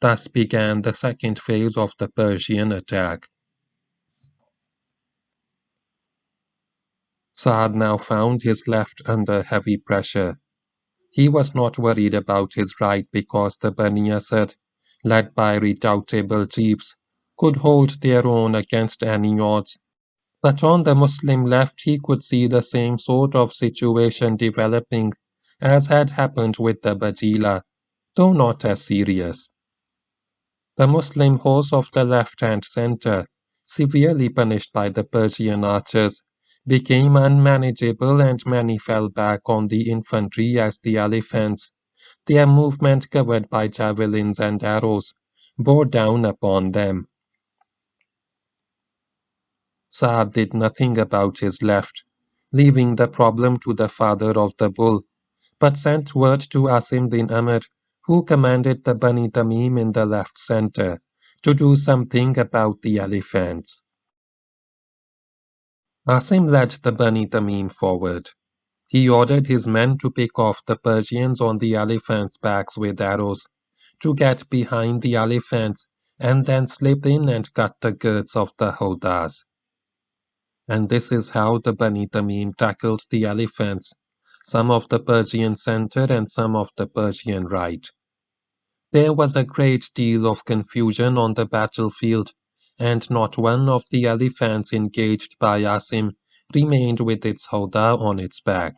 Thus began the second phase of the Persian attack. Saad now found his left under heavy pressure. He was not worried about his right because the Bani Asad, led by redoubtable chiefs, could hold their own against any odds. But on the Muslim left he could see the same sort of situation developing as had happened with the Bajila, though not as serious. The Muslim horse of the left and center, severely punished by the Persian archers, became unmanageable and many fell back on the infantry as the elephants, their movement covered by javelins and arrows, bore down upon them. Saad did nothing about his left, leaving the problem to the father of the bull, but sent word to Asim bin Amr, who commanded the Bani Tamim in the left center, to do something about the elephants. Asim led the Bani Tamim forward. He ordered his men to pick off the Persians on the elephants' backs with arrows, to get behind the elephants and then slip in and cut the girths of the howdahs. And this is how the Bani Tamim tackled the elephants, some of the Persian center and some of the Persian right. There was a great deal of confusion on the battlefield, and not one of the elephants engaged by Asim remained with its howdah on its back.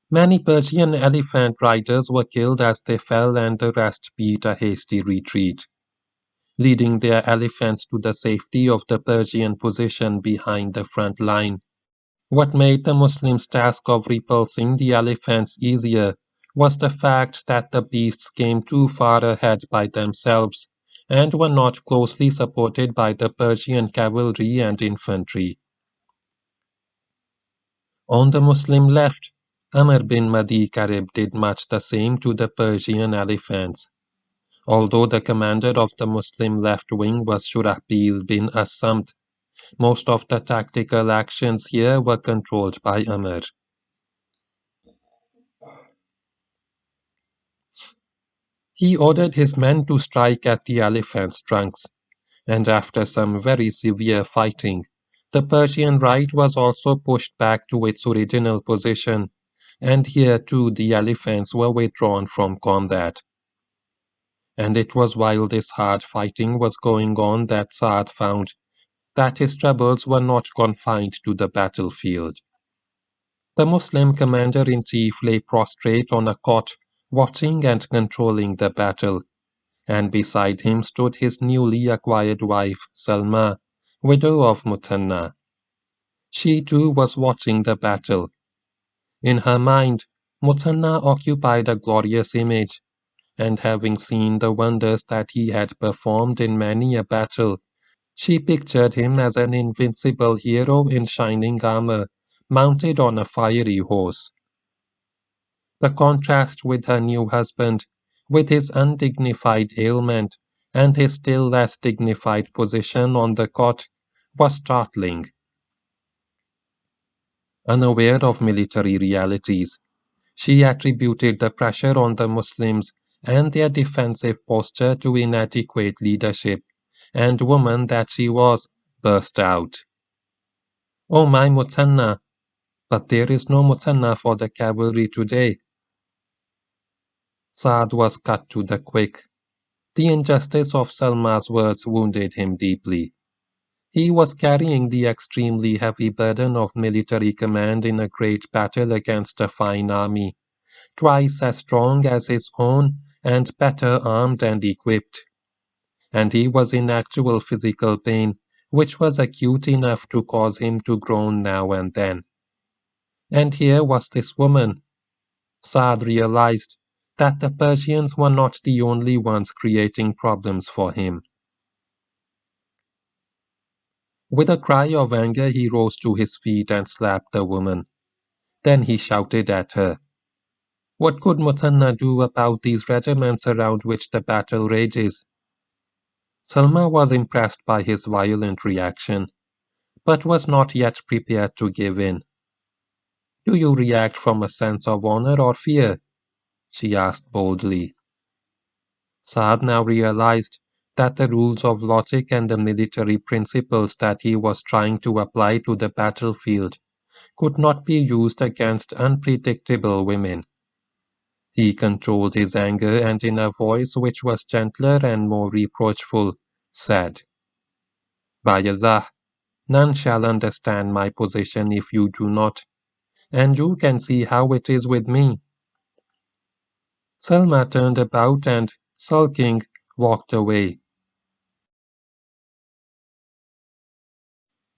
Many Persian elephant riders were killed as they fell, and the rest beat a hasty retreat, leading their elephants to the safety of the Persian position behind the front line. What made the Muslims' task of repulsing the elephants easier was the fact that the beasts came too far ahead by themselves and were not closely supported by the Persian cavalry and infantry. On the Muslim left, Amr bin Madi Karib did much the same to the Persian elephants. Although the commander of the Muslim left wing was Shurahbil bin Asamt, most of the tactical actions here were controlled by Amr. He ordered his men to strike at the elephants' trunks, and after some very severe fighting, the Persian right was also pushed back to its original position, and here too the elephants were withdrawn from combat. And it was while this hard fighting was going on that Saad found that his troubles were not confined to the battlefield. The Muslim commander-in-chief lay prostrate on a cot, watching and controlling the battle, and beside him stood his newly acquired wife, Salma, widow of Muthanna. She too was watching the battle. In her mind, Muthanna occupied a glorious image, and having seen the wonders that he had performed in many a battle, she pictured him as an invincible hero in shining armor, mounted on a fiery horse. The contrast with her new husband, with his undignified ailment and his still less dignified position on the cot, was startling. Unaware of military realities, she attributed the pressure on the Muslims and their defensive posture to inadequate leadership, and woman that she was, burst out. "Oh my Muthanna! But there is no Muthanna for the cavalry today." Saad was cut to the quick. The injustice of Salma's words wounded him deeply. He was carrying the extremely heavy burden of military command in a great battle against a fine army, twice as strong as his own and better armed and equipped. And he was in actual physical pain, which was acute enough to cause him to groan now and then. And here was this woman. Saad realized that the Persians were not the only ones creating problems for him. With a cry of anger, he rose to his feet and slapped the woman. Then he shouted at her. What could Muthanna do about these regiments around which the battle rages? Salma was impressed by his violent reaction, but was not yet prepared to give in. Do you react from a sense of honor or fear? She asked boldly. Saad now realized that the rules of logic and the military principles that he was trying to apply to the battlefield could not be used against unpredictable women. He controlled his anger and in a voice which was gentler and more reproachful, said, By Allah, none shall understand my position if you do not, and you can see how it is with me. Salma turned about and, sulking, walked away.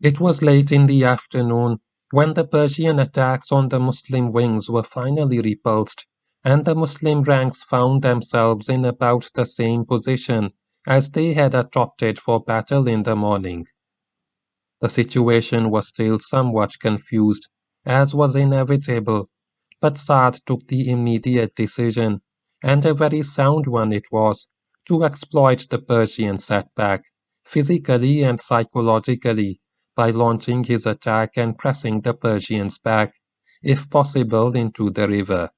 It was late in the afternoon when the Persian attacks on the Muslim wings were finally repulsed, and the Muslim ranks found themselves in about the same position as they had adopted for battle in the morning. The situation was still somewhat confused, as was inevitable, but Saad took the immediate decision, and a very sound one it was, to exploit the Persian setback, physically and psychologically, by launching his attack and pressing the Persians back, if possible into the river.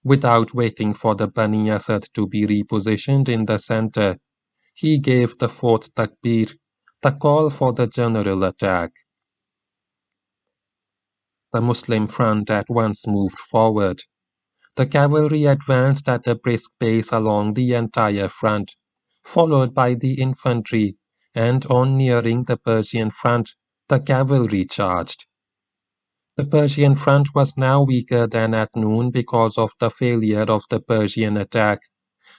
Without waiting for the Bani Asad to be repositioned in the center, he gave the fourth takbir, the call for the general attack. The Muslim front at once moved forward. The cavalry advanced at a brisk pace along the entire front, followed by the infantry, and on nearing the Persian front, the cavalry charged. The Persian front was now weaker than at noon because of the failure of the Persian attack,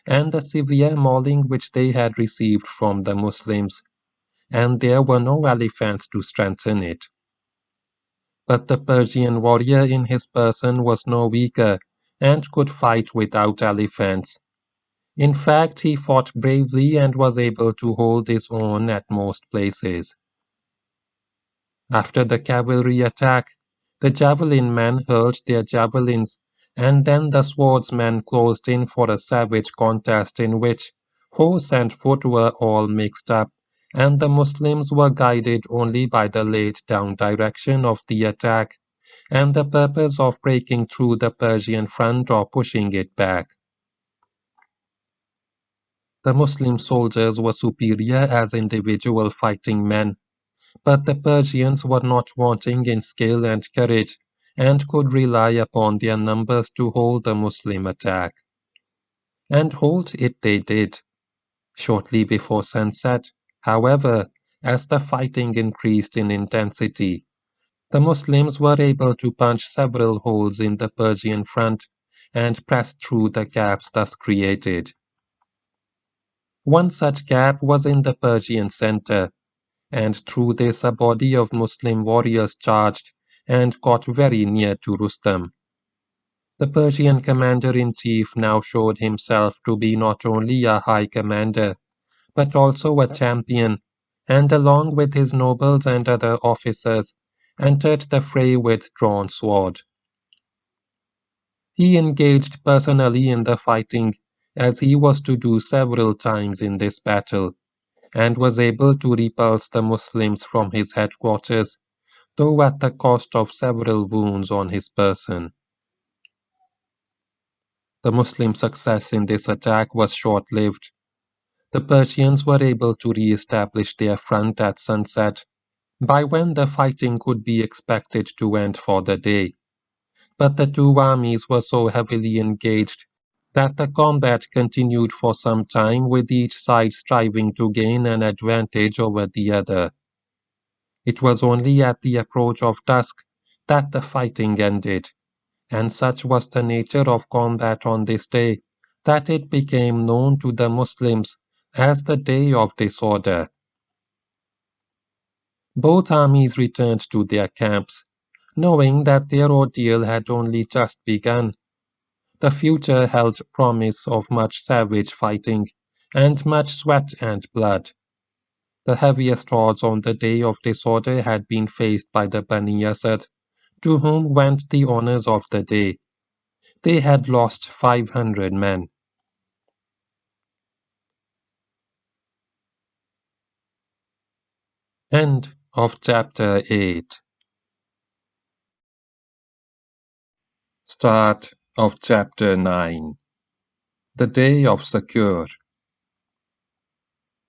and the severe mauling which they had received from the Muslims, and there were no elephants to strengthen it. But the Persian warrior in his person was no weaker, and could fight without elephants. In fact, he fought bravely and was able to hold his own at most places. After the cavalry attack, the javelin men hurled their javelins, and then the swordsmen closed in for a savage contest in which horse and foot were all mixed up, and the Muslims were guided only by the laid down direction of the attack and the purpose of breaking through the Persian front or pushing it back. The Muslim soldiers were superior as individual fighting men, but the Persians were not wanting in skill and courage, and could rely upon their numbers to hold the Muslim attack. And hold it they did. Shortly before sunset, however, as the fighting increased in intensity, the Muslims were able to punch several holes in the Persian front and press through the gaps thus created. One such gap was in the Persian center, and through this a body of Muslim warriors charged and got very near to Rustam. The Persian commander-in-chief now showed himself to be not only a high commander, but also a champion, and along with his nobles and other officers, entered the fray with drawn sword. He engaged personally in the fighting, as he was to do several times in this battle, and was able to repulse the Muslims from his headquarters, though at the cost of several wounds on his person. The Muslim success in this attack was short-lived. The Persians were able to re-establish their front at sunset, by when the fighting could be expected to end for the day. But the two armies were so heavily engaged that the combat continued for some time, with each side striving to gain an advantage over the other. It was only at the approach of dusk that the fighting ended, and such was the nature of combat on this day that it became known to the Muslims as the Day of Disorder. Both armies returned to their camps, knowing that their ordeal had only just begun. The future held promise of much savage fighting, and much sweat and blood. The heaviest odds on the Day of Disorder had been faced by the Bani Asad, to whom went the honors of the day. They had lost 500 men. End of chapter 8. Start of chapter 9. The Day of Soccour.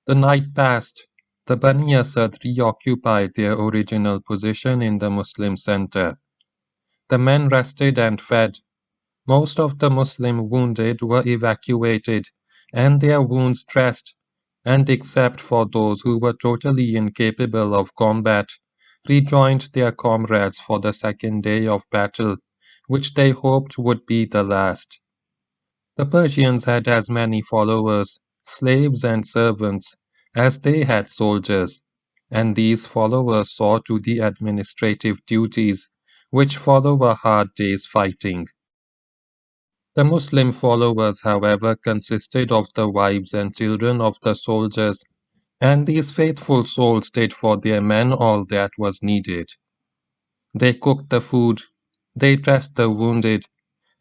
The night passed. The Bani Asad reoccupied their original position in the Muslim center. The men rested and fed. Most of the Muslim wounded were evacuated and their wounds dressed, and except for those who were totally incapable of combat, rejoined their comrades for the second day of battle, which they hoped would be the last. The Persians had as many followers, slaves and servants, as they had soldiers, and these followers saw to the administrative duties which follow a hard day's fighting. The Muslim followers, however, consisted of the wives and children of the soldiers, and these faithful souls did for their men all that was needed. They cooked the food, they dressed the wounded,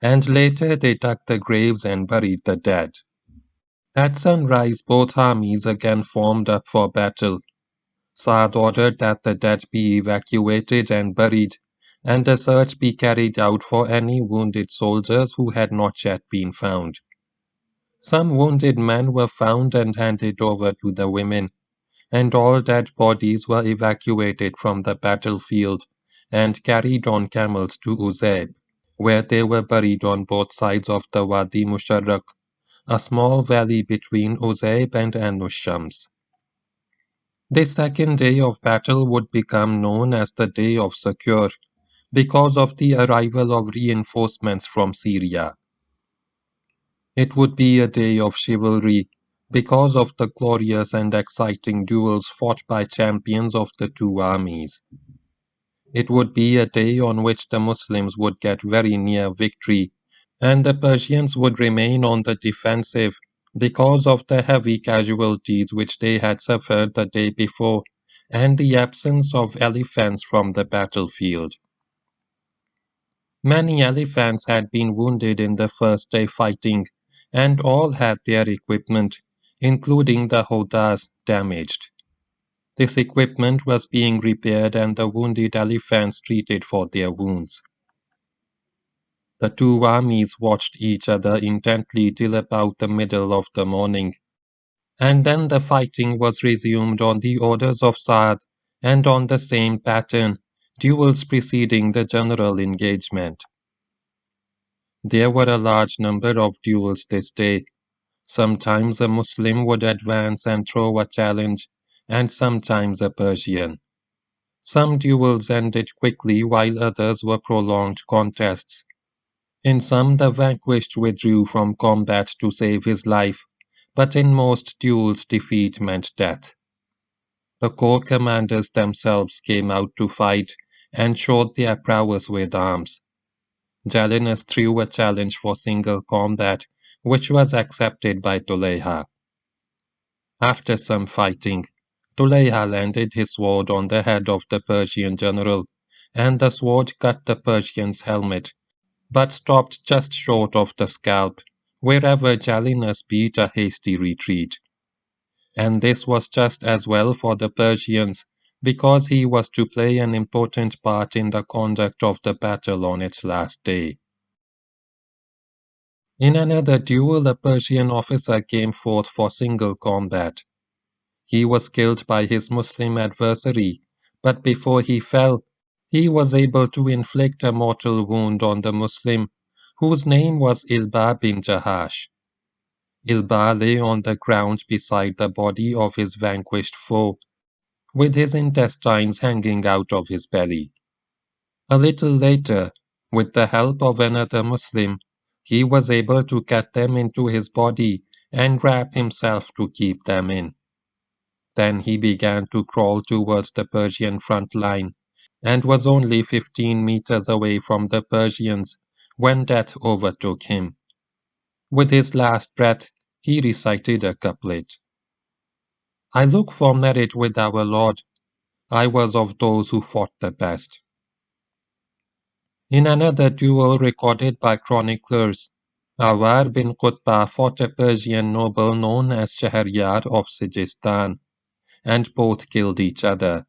and later they dug the graves and buried the dead. At sunrise, both armies again formed up for battle. Saad ordered that the dead be evacuated and buried, and a search be carried out for any wounded soldiers who had not yet been found. Some wounded men were found and handed over to the women, and all dead bodies were evacuated from the battlefield and carried on camels to Uzeb. where they were buried on both sides of the Wadi Musharraq, a small valley between Uzayb and Anushams. This second day of battle would become known as the Day of Soccour because of the arrival of reinforcements from Syria. It would be a day of chivalry because of the glorious and exciting duels fought by champions of the two armies. It would be a day on which the Muslims would get very near victory, and the Persians would remain on the defensive because of the heavy casualties which they had suffered the day before and the absence of elephants from the battlefield. Many elephants had been wounded in the first day fighting, and all had their equipment, including the hodas, damaged. This equipment was being repaired and the wounded elephants treated for their wounds. The two armies watched each other intently till about the middle of the morning, and then the fighting was resumed on the orders of Saad and on the same pattern, duels preceding the general engagement. There were a large number of duels this day. Sometimes a Muslim would advance and throw a challenge, and sometimes a Persian. Some duels ended quickly while others were prolonged contests. In some the vanquished withdrew from combat to save his life, but in most duels defeat meant death. The corps commanders themselves came out to fight and showed their prowess with arms. Jalinus threw a challenge for single combat, which was accepted by Tulayha. After some fighting, Tulayha landed his sword on the head of the Persian general, and the sword cut the Persian's helmet, but stopped just short of the scalp, wherever Jalinus beat a hasty retreat. And this was just as well for the Persians, because he was to play an important part in the conduct of the battle on its last day. In another duel, a Persian officer came forth for single combat. He was killed by his Muslim adversary, but before he fell, he was able to inflict a mortal wound on the Muslim, whose name was Ilba bin Jahash. Ilba lay on the ground beside the body of his vanquished foe, with his intestines hanging out of his belly. A little later, with the help of another Muslim, he was able to get them into his body and wrap himself to keep them in. Then he began to crawl towards the Persian front line, and was only 15 meters away from the Persians when death overtook him. With his last breath, he recited a couplet. I look for merit with our Lord. I was of those who fought the best. In another duel recorded by chroniclers, Awar bin Qutbah fought a Persian noble known as Shahryar of Sijistan, and both killed each other.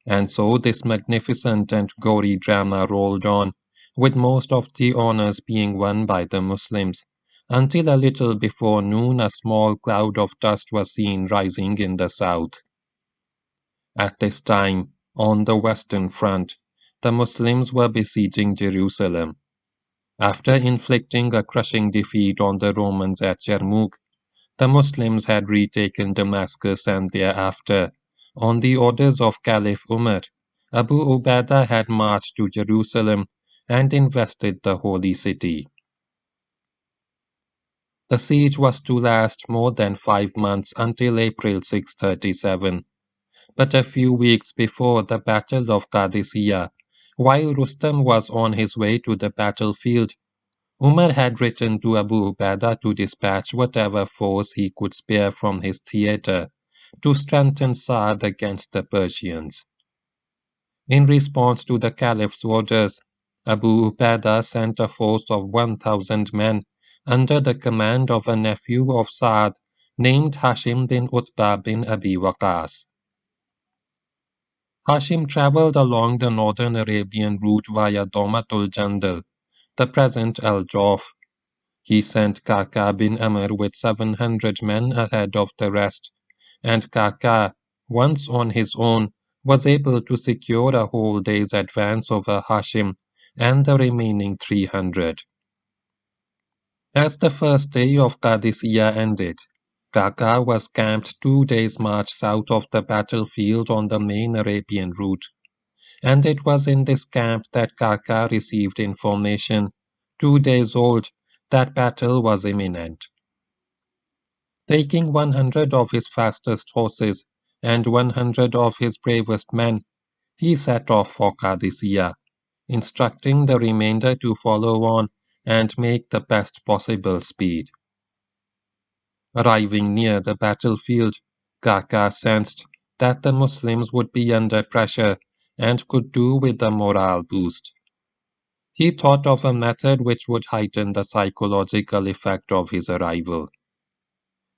And so this magnificent and gory drama rolled on, with most of the honors being won by the Muslims, until a little before noon a small cloud of dust was seen rising in the south. At this time, on the western front, the Muslims were besieging Jerusalem. After inflicting a crushing defeat on the Romans at Yarmouk, the Muslims had retaken Damascus, and thereafter, on the orders of Caliph Umar, Abu Ubaidah had marched to Jerusalem and invested the holy city. The siege was to last more than 5 months until April 637. But a few weeks before the Battle of Qadisiyyah, while Rustam was on his way to the battlefield, Umar had written to Abu Ubaidah to dispatch whatever force he could spare from his theatre to strengthen Saad against the Persians. In response to the Caliph's orders, Abu Ubaidah sent a force of 1,000 men under the command of a nephew of Saad named Hashim bin Utbah bin Abi Waqas. Hashim traveled along the northern Arabian route via Domatul Jandal, the present Al-Jawf. He sent Kaka bin Amr with 700 men ahead of the rest, and Kaka, once on his own, was able to secure a whole day's advance over Hashim and the remaining 300. As the first day of Qadisiyyah ended, Kaka was camped 2 days' march south of the battlefield on the main Arabian route, and it was in this camp that Kaka received information, 2 days old, that battle was imminent. Taking 100 of his fastest horses and 100 of his bravest men, he set off for Qadisiyyah, instructing the remainder to follow on and make the best possible speed. Arriving near the battlefield, Kaka sensed that the Muslims would be under pressure and could do with a morale boost. He thought of a method which would heighten the psychological effect of his arrival.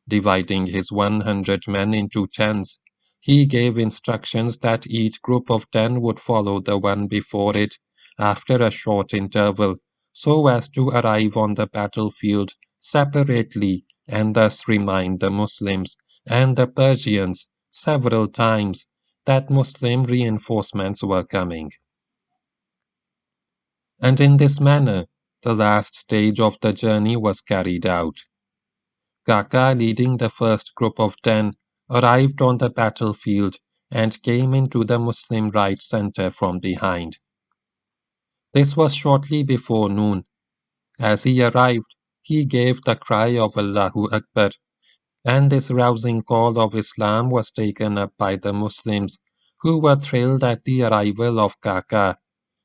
Dividing his 100 men into tens, he gave instructions that each group of 10 would follow the one before it after a short interval, so as to arrive on the battlefield separately and thus remind the Muslims and the Persians several times that Muslim reinforcements were coming. And in this manner, the last stage of the journey was carried out. Kaka, leading the first group of 10, arrived on the battlefield and came into the Muslim right center from behind. This was shortly before noon. As he arrived, he gave the cry of Allahu Akbar, and this rousing call of Islam was taken up by the Muslims, who were thrilled at the arrival of Kaka,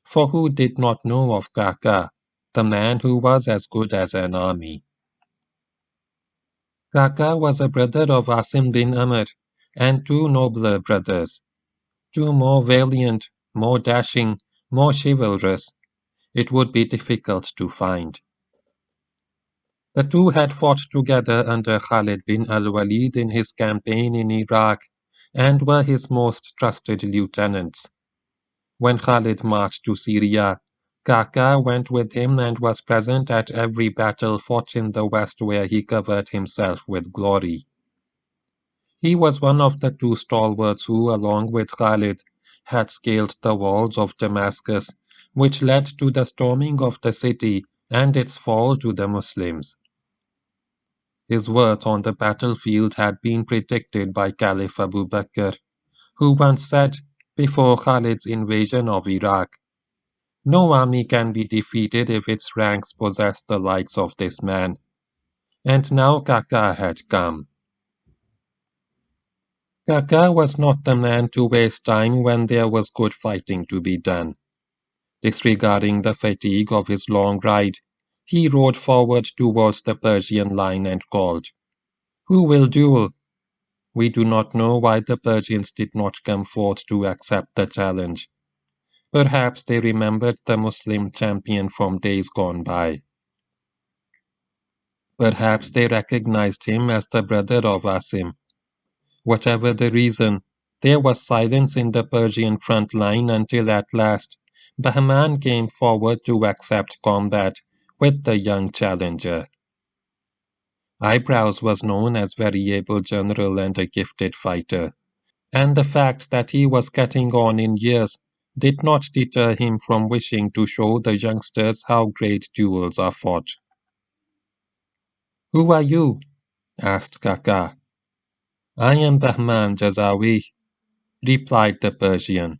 for who did not know of Kaka, the man who was as good as an army? Kaka was a brother of Asim bin Amr, and 2 nobler brothers, 2 more valiant, more dashing, more chivalrous. It would be difficult to find. The 2 had fought together under Khalid bin al-Walid in his campaign in Iraq, and were his most trusted lieutenants. When Khalid marched to Syria, Kaka went with him and was present at every battle fought in the west where he covered himself with glory. He was one of the 2 stalwarts who, along with Khalid, had scaled the walls of Damascus, which led to the storming of the city and its fall to the Muslims. His worth on the battlefield had been predicted by Caliph Abu Bakr, who once said, before Khalid's invasion of Iraq, "No army can be defeated if its ranks possess the likes of this man." And now Kaka had come. Kaka was not the man to waste time when there was good fighting to be done. Disregarding the fatigue of his long ride, he rode forward towards the Persian line and called, "Who will duel?" We do not know why the Persians did not come forth to accept the challenge. Perhaps they remembered the Muslim champion from days gone by. Perhaps they recognized him as the brother of Asim. Whatever the reason, there was silence in the Persian front line until at last Bahman came forward to accept combat with the young challenger. Eyebrows was known as very able general and a gifted fighter, and the fact that he was getting on in years did not deter him from wishing to show the youngsters how great duels are fought. "Who are you?" asked Kaka. "I am Bahman Jazawi," replied the Persian.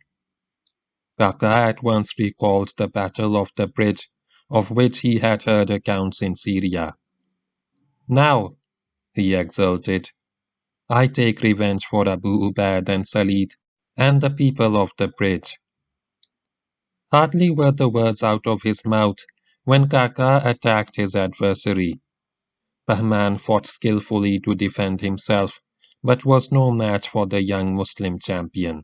Kaka at once recalled the Battle of the Bridge, of which he had heard accounts in Syria. "Now," he exulted, "I take revenge for Abu Ubaid and Salid and the people of the bridge." Hardly were the words out of his mouth when Kaka attacked his adversary. Bahman fought skillfully to defend himself, but was no match for the young Muslim champion.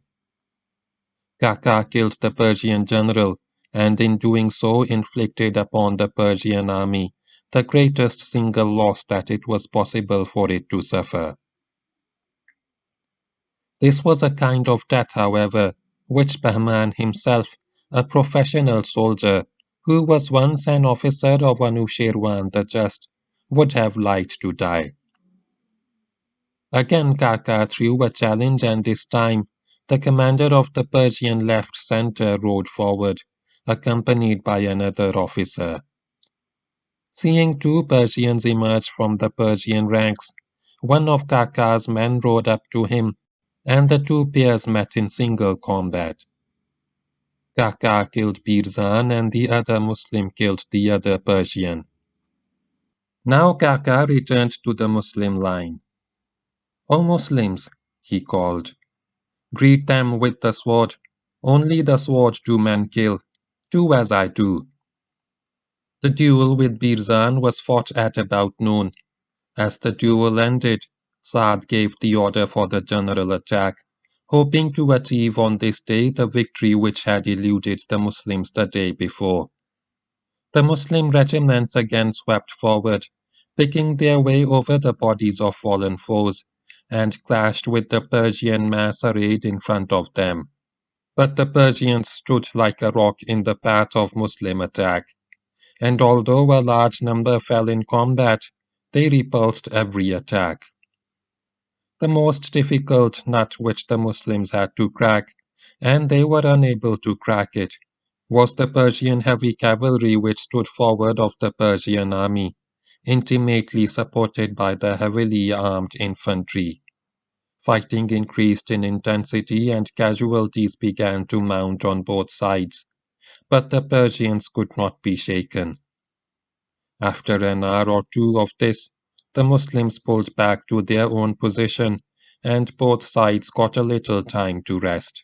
Kaka killed the Persian general, and in doing so inflicted upon the Persian army the greatest single loss that it was possible for it to suffer. This was a kind of death, however, which Bahman himself, a professional soldier, who was once an officer of Anushirwan the Just, would have liked to die. Again Kaka threw a challenge, and this time the commander of the Persian left center rode forward, accompanied by another officer. Seeing two Persians emerge from the Persian ranks, one of Kaka's men rode up to him, and the two pairs met in single combat. Kaka killed Birzan and the other Muslim killed the other Persian. Now Kaka returned to the Muslim line. "O Muslims," he called, "greet them with the sword. Only the sword do men kill. Do as I do." The duel with Birzan was fought at about noon. As the duel ended, Saad gave the order for the general attack, hoping to achieve on this day the victory which had eluded the Muslims the day before. The Muslim regiments again swept forward, picking their way over the bodies of fallen foes, and clashed with the Persian mass arrayed in front of them. But the Persians stood like a rock in the path of Muslim attack, and although a large number fell in combat, they repulsed every attack. The most difficult nut which the Muslims had to crack, and they were unable to crack it, was the Persian heavy cavalry which stood forward of the Persian army, intimately supported by the heavily armed infantry. Fighting increased in intensity and casualties began to mount on both sides, but the Persians could not be shaken. After an hour or two of this, the Muslims pulled back to their own position, and both sides got a little time to rest.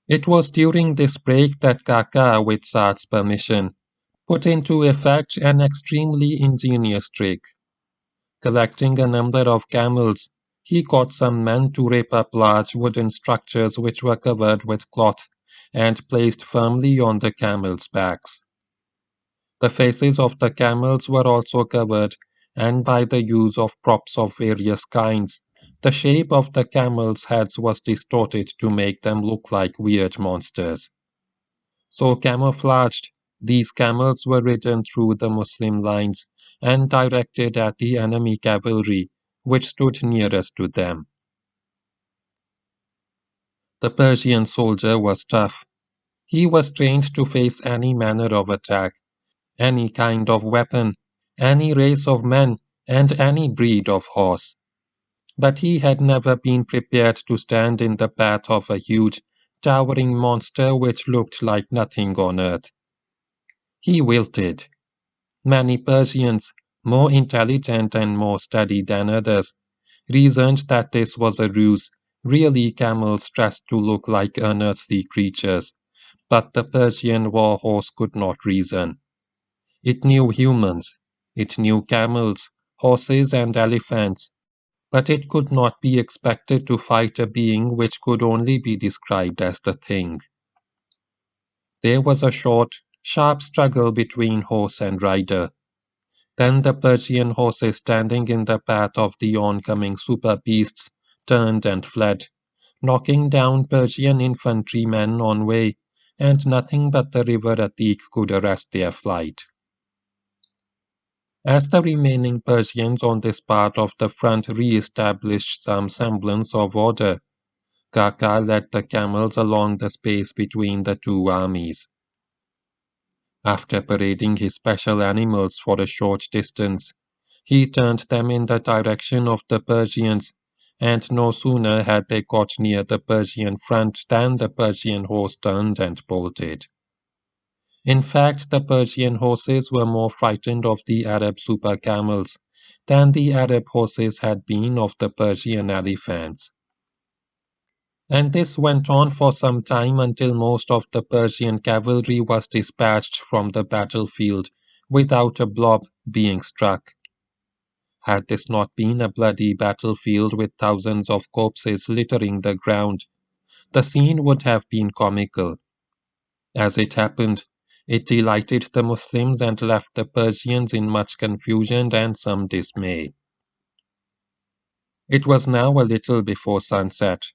It was during this break that Kaka, with Saad's permission, put into effect an extremely ingenious trick. Collecting a number of camels, he got some men to rip up large wooden structures which were covered with cloth and placed firmly on the camels' backs. The faces of the camels were also covered, and by the use of props of various kinds, the shape of the camels' heads was distorted to make them look like weird monsters. So camouflaged, these camels were ridden through the Muslim lines and directed at the enemy cavalry, which stood nearest to them. The Persian soldier was tough. He was trained to face any manner of attack, any kind of weapon, any race of men, and any breed of horse. But he had never been prepared to stand in the path of a huge, towering monster which looked like nothing on earth. He wilted. Many Persians, more intelligent and more steady than others, reasoned that this was a ruse, really camels dressed to look like unearthly creatures, but the Persian war horse could not reason. It knew humans, it knew camels, horses, and elephants, but it could not be expected to fight a being which could only be described as the thing. There was a short, sharp struggle between horse and rider. Then the Persian horses standing in the path of the oncoming super beasts turned and fled, knocking down Persian infantrymen on way, and nothing but the river Atik could arrest their flight. As the remaining Persians on this part of the front re-established some semblance of order, Kaka led the camels along the space between the two armies. After parading his special animals for a short distance, he turned them in the direction of the Persians, and no sooner had they got near the Persian front than the Persian horse turned and bolted. In fact, the Persian horses were more frightened of the Arab super camels than the Arab horses had been of the Persian elephants. And this went on for some time until most of the Persian cavalry was dispatched from the battlefield without a blob being struck. Had this not been a bloody battlefield with thousands of corpses littering the ground, the scene would have been comical. As it happened, it delighted the Muslims and left the Persians in much confusion and some dismay. It was now a little before sunset.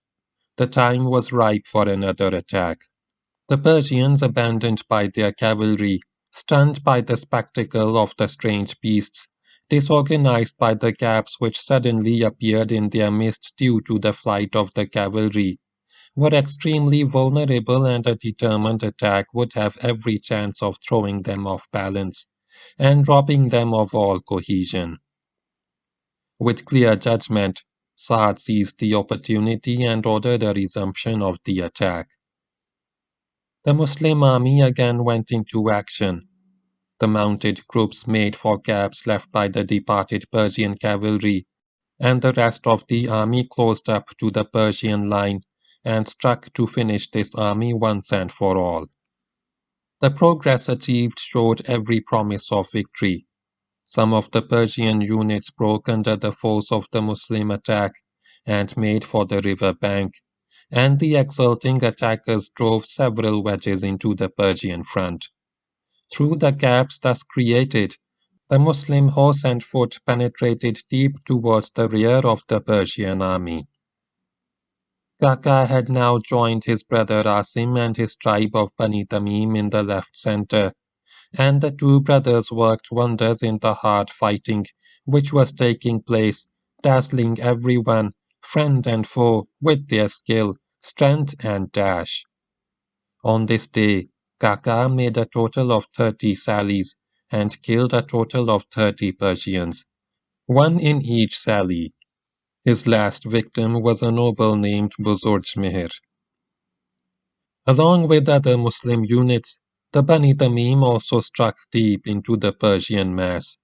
The time was ripe for another attack. The Persians, abandoned by their cavalry, stunned by the spectacle of the strange beasts, disorganized by the gaps which suddenly appeared in their midst due to the flight of the cavalry, were extremely vulnerable, and a determined attack would have every chance of throwing them off balance and robbing them of all cohesion. With clear judgment, Saad seized the opportunity and ordered a resumption of the attack. The Muslim army again went into action. The mounted groups made for gaps left by the departed Persian cavalry, and the rest of the army closed up to the Persian line and struck to finish this army once and for all. The progress achieved showed every promise of victory. Some of the Persian units broke under the force of the Muslim attack and made for the river bank, and the exulting attackers drove several wedges into the Persian front. Through the gaps thus created, the Muslim horse and foot penetrated deep towards the rear of the Persian army. Kaka had now joined his brother Asim and his tribe of Bani Tamim in the left center, and the two brothers worked wonders in the hard fighting which was taking place, dazzling everyone, friend and foe, with their skill, strength, and dash. On this day, Kaka made a total of 30 sallies and killed a total of 30 Persians, one in each sally. His last victim was a noble named Buzurj Meher. Along with other Muslim units, the Bani Tamim also struck deep into the Persian mass.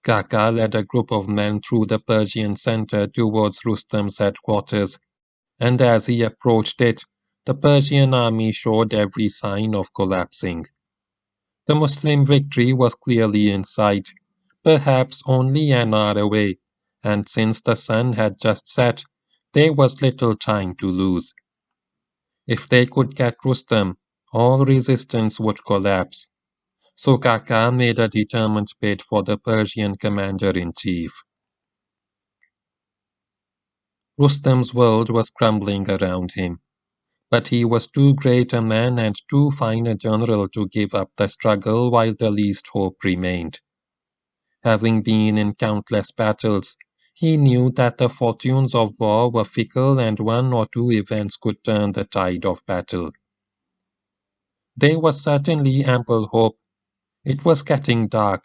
Kaka led a group of men through the Persian center towards Rustam's headquarters, and as he approached it, the Persian army showed every sign of collapsing. The Muslim victory was clearly in sight, perhaps only an hour away, and since the sun had just set, there was little time to lose. If they could get Rustam, all resistance would collapse. So Kaka made a determined bid for the Persian commander-in-chief. Rustam's world was crumbling around him, but he was too great a man and too fine a general to give up the struggle while the least hope remained. Having been in countless battles, he knew that the fortunes of war were fickle and one or two events could turn the tide of battle. There was certainly ample hope. It was getting dark.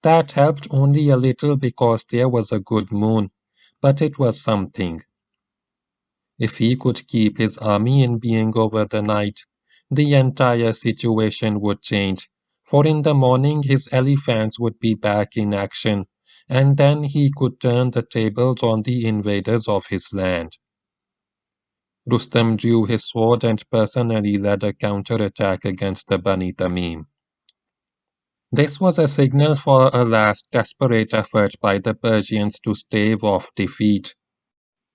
That helped only a little because there was a good moon, but it was something. If he could keep his army in being over the night, the entire situation would change, for in the morning his elephants would be back in action, and then he could turn the tables on the invaders of his land. Rustam drew his sword and personally led a counterattack against the Bani Tamim. This was a signal for a last desperate effort by the Persians to stave off defeat,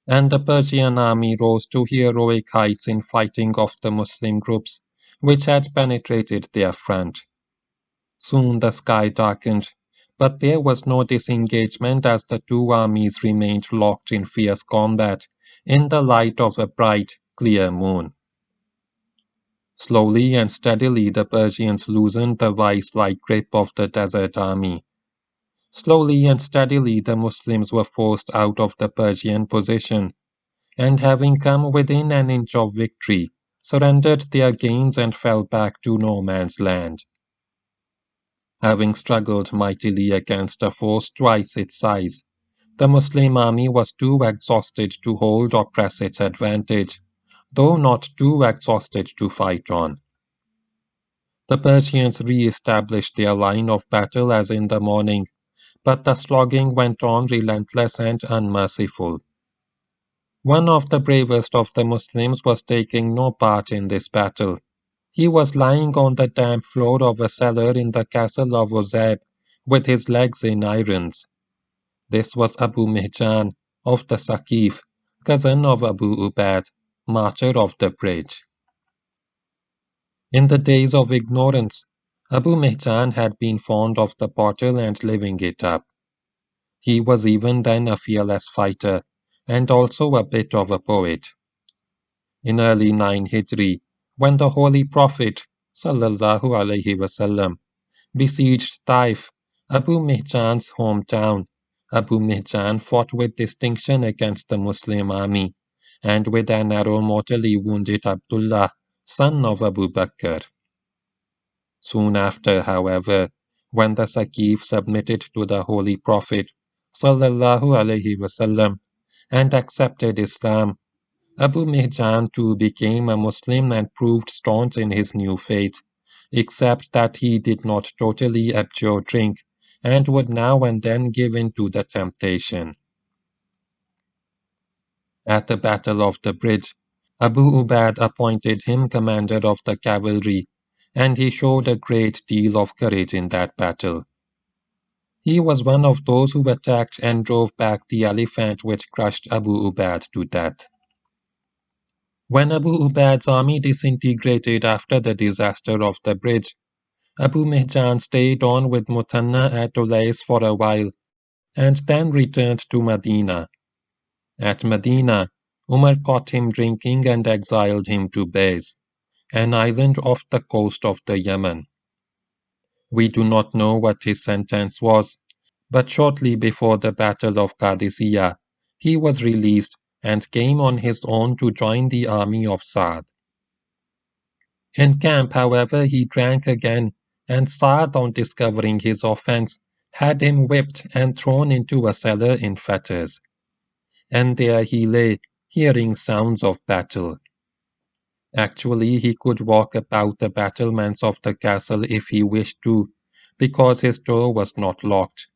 and the Persian army rose to heroic heights in fighting off the Muslim groups which had penetrated their front. Soon the sky darkened, but there was no disengagement as the two armies remained locked in fierce combat in the light of a bright, clear moon. Slowly and steadily the Persians loosened the vice-like grip of the desert army. Slowly and steadily the Muslims were forced out of the Persian position, and having come within an inch of victory, surrendered their gains and fell back to no man's land. Having struggled mightily against a force twice its size, the Muslim army was too exhausted to hold or press its advantage, though not too exhausted to fight on. The Persians re-established their line of battle as in the morning, but the slogging went on relentless and unmerciful. One of the bravest of the Muslims was taking no part in this battle. He was lying on the damp floor of a cellar in the castle of Uzayb, with his legs in irons. This was Abu Mihjan of the Saqif, cousin of Abu Ubaid, martyr of the bridge. In the days of ignorance, Abu Mihjan had been fond of the bottle and living it up. He was even then a fearless fighter, and also a bit of a poet. In early 9 Hijri, when the Holy Prophet sallallahu alaihi wasallam besieged Taif, Abu Mihjan's hometown, Abu Mihjan fought with distinction against the Muslim army, and with an arrow mortally wounded Abdullah, son of Abu Bakr. Soon after, however, when the Saqif submitted to the Holy Prophet ﷺ, and accepted Islam, Abu Mihjan too became a Muslim and proved staunch in his new faith, except that he did not totally abjure drink and would now and then give in to the temptation. At the Battle of the Bridge, Abu Ubaid appointed him commander of the cavalry, and he showed a great deal of courage in that battle. He was one of those who attacked and drove back the elephant which crushed Abu Ubaid to death. When Abu Ubaid's army disintegrated after the disaster of the bridge, Abu Mihjan stayed on with Muthanna at Ulais for a while, and then returned to Medina. At Medina, Umar caught him drinking and exiled him to Baiz, an island off the coast of the Yemen. We do not know what his sentence was, but shortly before the Battle of Qadisiyyah, he was released and came on his own to join the army of Sa'd. In camp, however, he drank again, and Sa'd, on discovering his offense, had him whipped and thrown into a cellar in fetters. And there he lay, hearing sounds of battle. Actually, he could walk about the battlements of the castle if he wished to, because his door was not locked,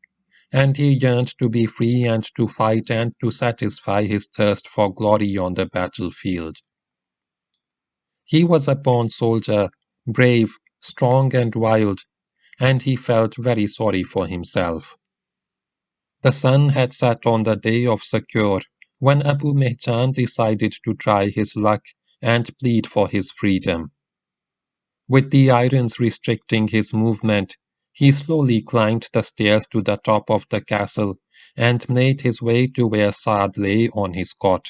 and he yearned to be free and to fight and to satisfy his thirst for glory on the battlefield. He was a born soldier, brave, strong and wild, and he felt very sorry for himself. The sun had set on the day of Soccour when Abu Mihjan decided to try his luck and plead for his freedom. With the irons restricting his movement, he slowly climbed the stairs to the top of the castle and made his way to where Sa'd lay on his cot.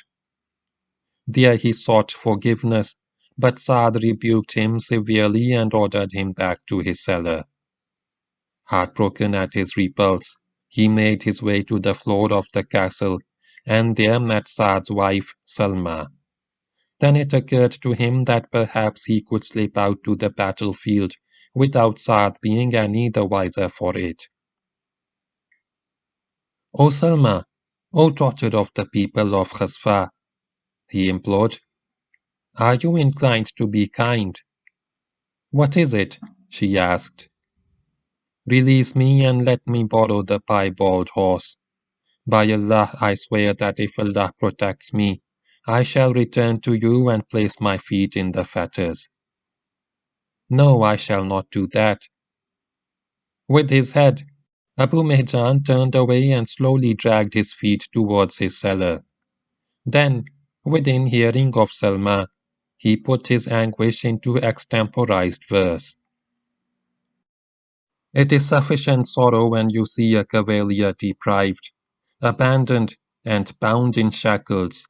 There he sought forgiveness, but Sa'd rebuked him severely and ordered him back to his cellar. Heartbroken at his repulse, he made his way to the floor of the castle, and there met Sa'd's wife, Salma. Then it occurred to him that perhaps he could slip out to the battlefield without Sa'd being any the wiser for it. "O Salma, O daughter of the people of Khasfa," he implored, "are you inclined to be kind?" "What is it?" she asked. "Release me and let me borrow the piebald horse. By Allah, I swear that if Allah protects me, I shall return to you and place my feet in the fetters." "No, I shall not do that." With his head, Abu Mihjan turned away and slowly dragged his feet towards his cellar. Then, within hearing of Salma, he put his anguish into extemporized verse. It is sufficient sorrow when you see a cavalier deprived, abandoned, and bound in shackles.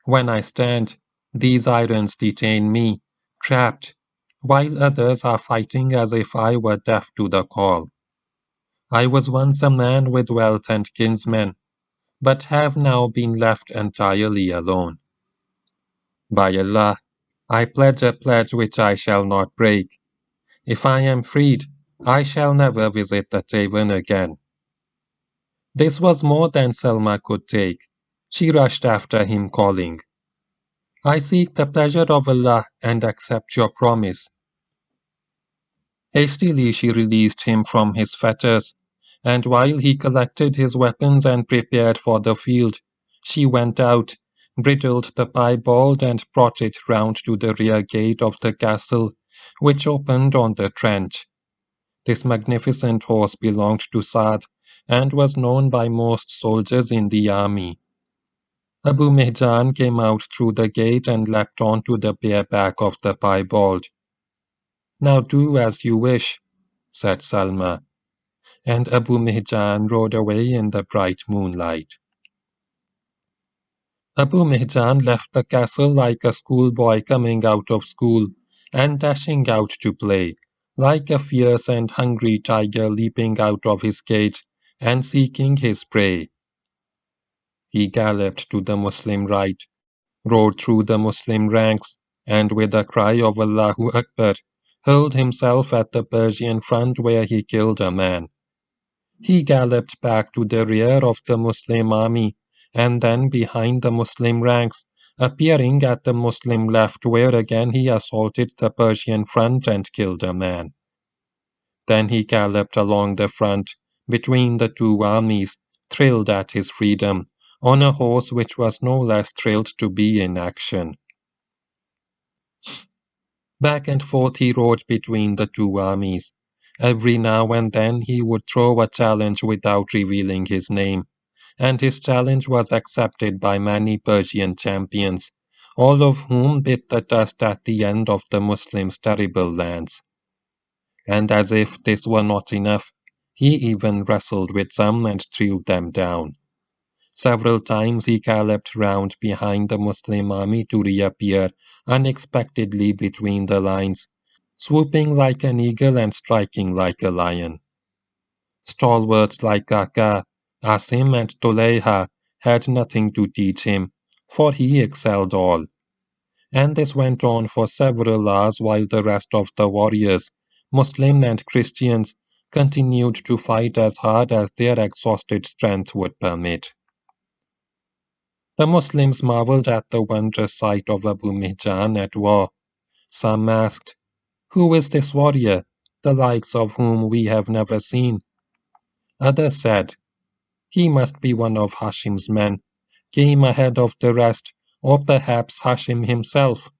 When I stand, these irons detain me, trapped, while others are fighting as if I were deaf to the call. I was once a man with wealth and kinsmen, but have now been left entirely alone. By Allah, I pledge a pledge which I shall not break. If I am freed, I shall never visit the tavern again. This was more than Salma could take. She rushed after him, calling, I seek the pleasure of Allah and accept your promise. Hastily she released him from his fetters, and while he collected his weapons and prepared for the field, she went out, bridled the piebald and brought it round to the rear gate of the castle, which opened on the trench. This magnificent horse belonged to Sa'd, and was known by most soldiers in the army. Abu Mihjan came out through the gate and leapt on to the bare back of the piebald. Now do as you wish, said Salma, and Abu Mihjan rode away in the bright moonlight. Abu Mihjan left the castle like a schoolboy coming out of school and dashing out to play, like a fierce and hungry tiger leaping out of his cage and seeking his prey. He galloped to the Muslim rite, rode through the Muslim ranks, and with a cry of Allahu Akbar, hurled himself at the Persian front where he killed a man. He galloped back to the rear of the Muslim army, and then behind the Muslim ranks, appearing at the Muslim left where again he assaulted the Persian front and killed a man. Then he galloped along the front, between the two armies, thrilled at his freedom, on a horse which was no less thrilled to be in action. Back and forth he rode between the two armies. Every now and then he would throw a challenge without revealing his name, and his challenge was accepted by many Persian champions, all of whom bit the dust at the end of the Muslims' terrible lance. And as if this were not enough, he even wrestled with some and threw them down. Several times he galloped round behind the Muslim army to reappear unexpectedly between the lines, swooping like an eagle and striking like a lion. Stalwarts like Kaka, Asim and Toleha had nothing to teach him, for he excelled all. And this went on for several hours while the rest of the warriors, Muslim and Christians, continued to fight as hard as their exhausted strength would permit. The Muslims marveled at the wondrous sight of Abu Mihjan at war. Some asked, "Who is this warrior, the likes of whom we have never seen?" Others said, "He must be one of Hashim's men, came ahead of the rest, or perhaps Hashim himself."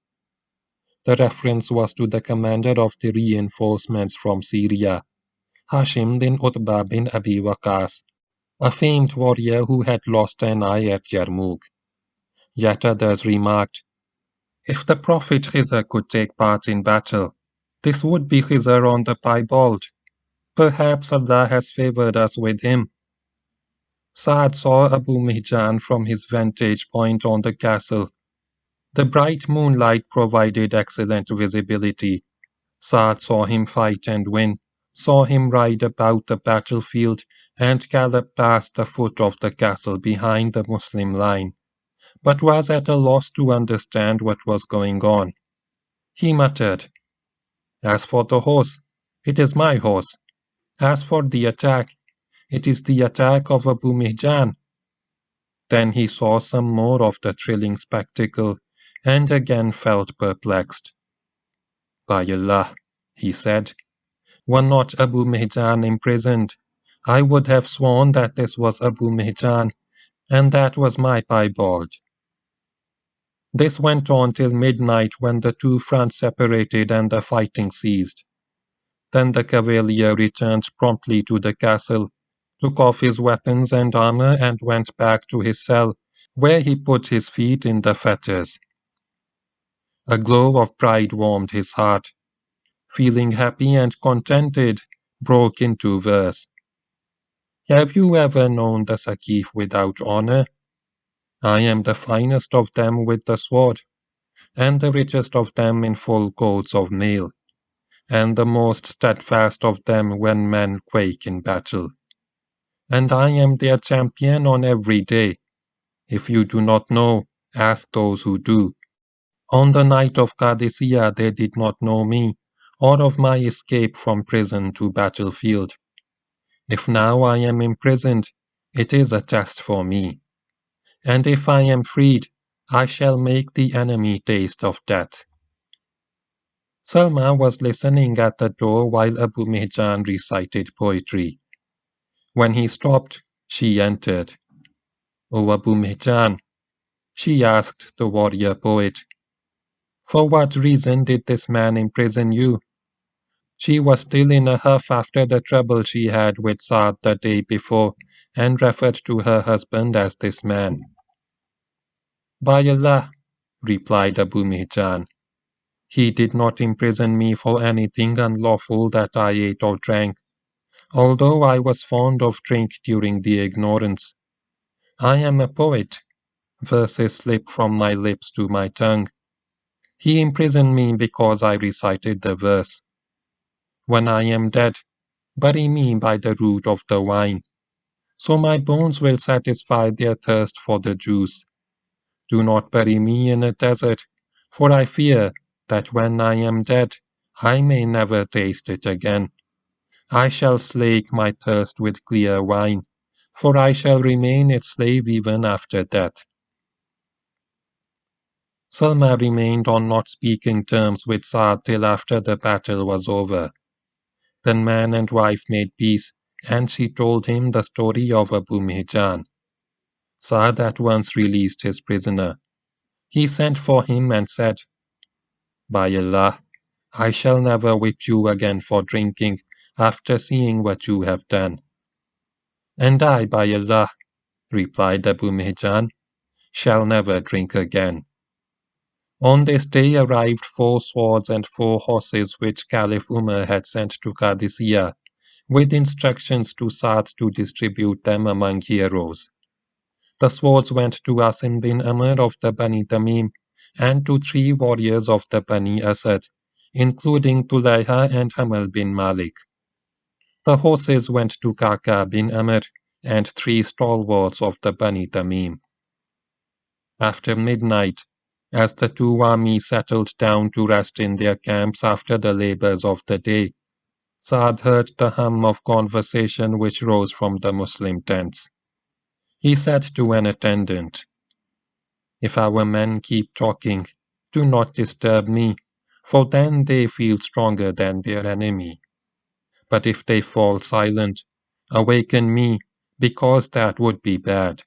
The reference was to the commander of the reinforcements from Syria, Hashim bin Utbah bin Abi Waqas, a famed warrior who had lost an eye at Yarmouk. Yet others remarked, "If the Prophet Khizr could take part in battle, this would be Khizr on the piebald. Perhaps Allah has favored us with him." Saad saw Abu Mihjan from his vantage point on the castle. The bright moonlight provided excellent visibility. Saad saw him fight and win, saw him ride about the battlefield, and gallop past the foot of the castle behind the Muslim line, but was at a loss to understand what was going on. He muttered, "As for the horse, it is my horse. As for the attack, it is the attack of Abu Mihjan." Then he saw some more of the thrilling spectacle, and again felt perplexed. "By Allah," he said, "were not Abu Mihjan imprisoned, I would have sworn that this was Abu Mihjan, and that was my piebald." This went on till midnight, when the two fronts separated and the fighting ceased. Then the cavalier returned promptly to the castle, took off his weapons and armor and went back to his cell, where he put his feet in the fetters. A glow of pride warmed his heart. Feeling happy and contented, broke into verse. "Have you ever known the Sakif without honor? I am the finest of them with the sword, and the richest of them in full coats of mail, and the most steadfast of them when men quake in battle. And I am their champion on every day. If you do not know, ask those who do. On the night of Qadisiyyah they did not know me, or of my escape from prison to battlefield. If now I am imprisoned, it is a test for me. And if I am freed, I shall make the enemy taste of death." Salma was listening at the door while Abu Mihjan recited poetry. When he stopped, she entered. "O Abu Mihjan," she asked the warrior poet, "for what reason did this man imprison you?" She was still in a huff after the trouble she had with Saad the day before, and referred to her husband as this man. "By Allah," replied Abu Mihjan, "he did not imprison me for anything unlawful that I ate or drank, although I was fond of drink during the ignorance. I am a poet. Verses slip from my lips to my tongue. He imprisoned me because I recited the verse. When I am dead, bury me by the root of the vine, so my bones will satisfy their thirst for the juice. Do not bury me in a desert, for I fear that when I am dead, I may never taste it again. I shall slake my thirst with clear wine, for I shall remain its slave even after death. Salma remained on not speaking terms with Saad till after the battle was over. Then man and wife made peace, and she told him the story of Abu Mihjan. Saad at once released his prisoner. He sent for him and said, By Allah, I shall never whip you again for drinking after seeing what you have done. And I, by Allah, replied Abu Mihjan, shall never drink again. On this day arrived 4 swords and 4 horses which Caliph Umar had sent to Qadisiyyah, with instructions to Saad to distribute them among heroes. The swords went to Asim bin Amr of the Bani Tamim and to 3 warriors of the Bani Asad, including Tulayha and Hamal bin Malik. The horses went to Kaka bin Amr and 3 stalwarts of the Bani Tamim. After midnight, as the 2 armies settled down to rest in their camps after the labors of the day, Saad heard the hum of conversation which rose from the Muslim tents. He said to an attendant, If our men keep talking, do not disturb me, for then they feel stronger than their enemy. But if they fall silent, awaken me, because that would be bad.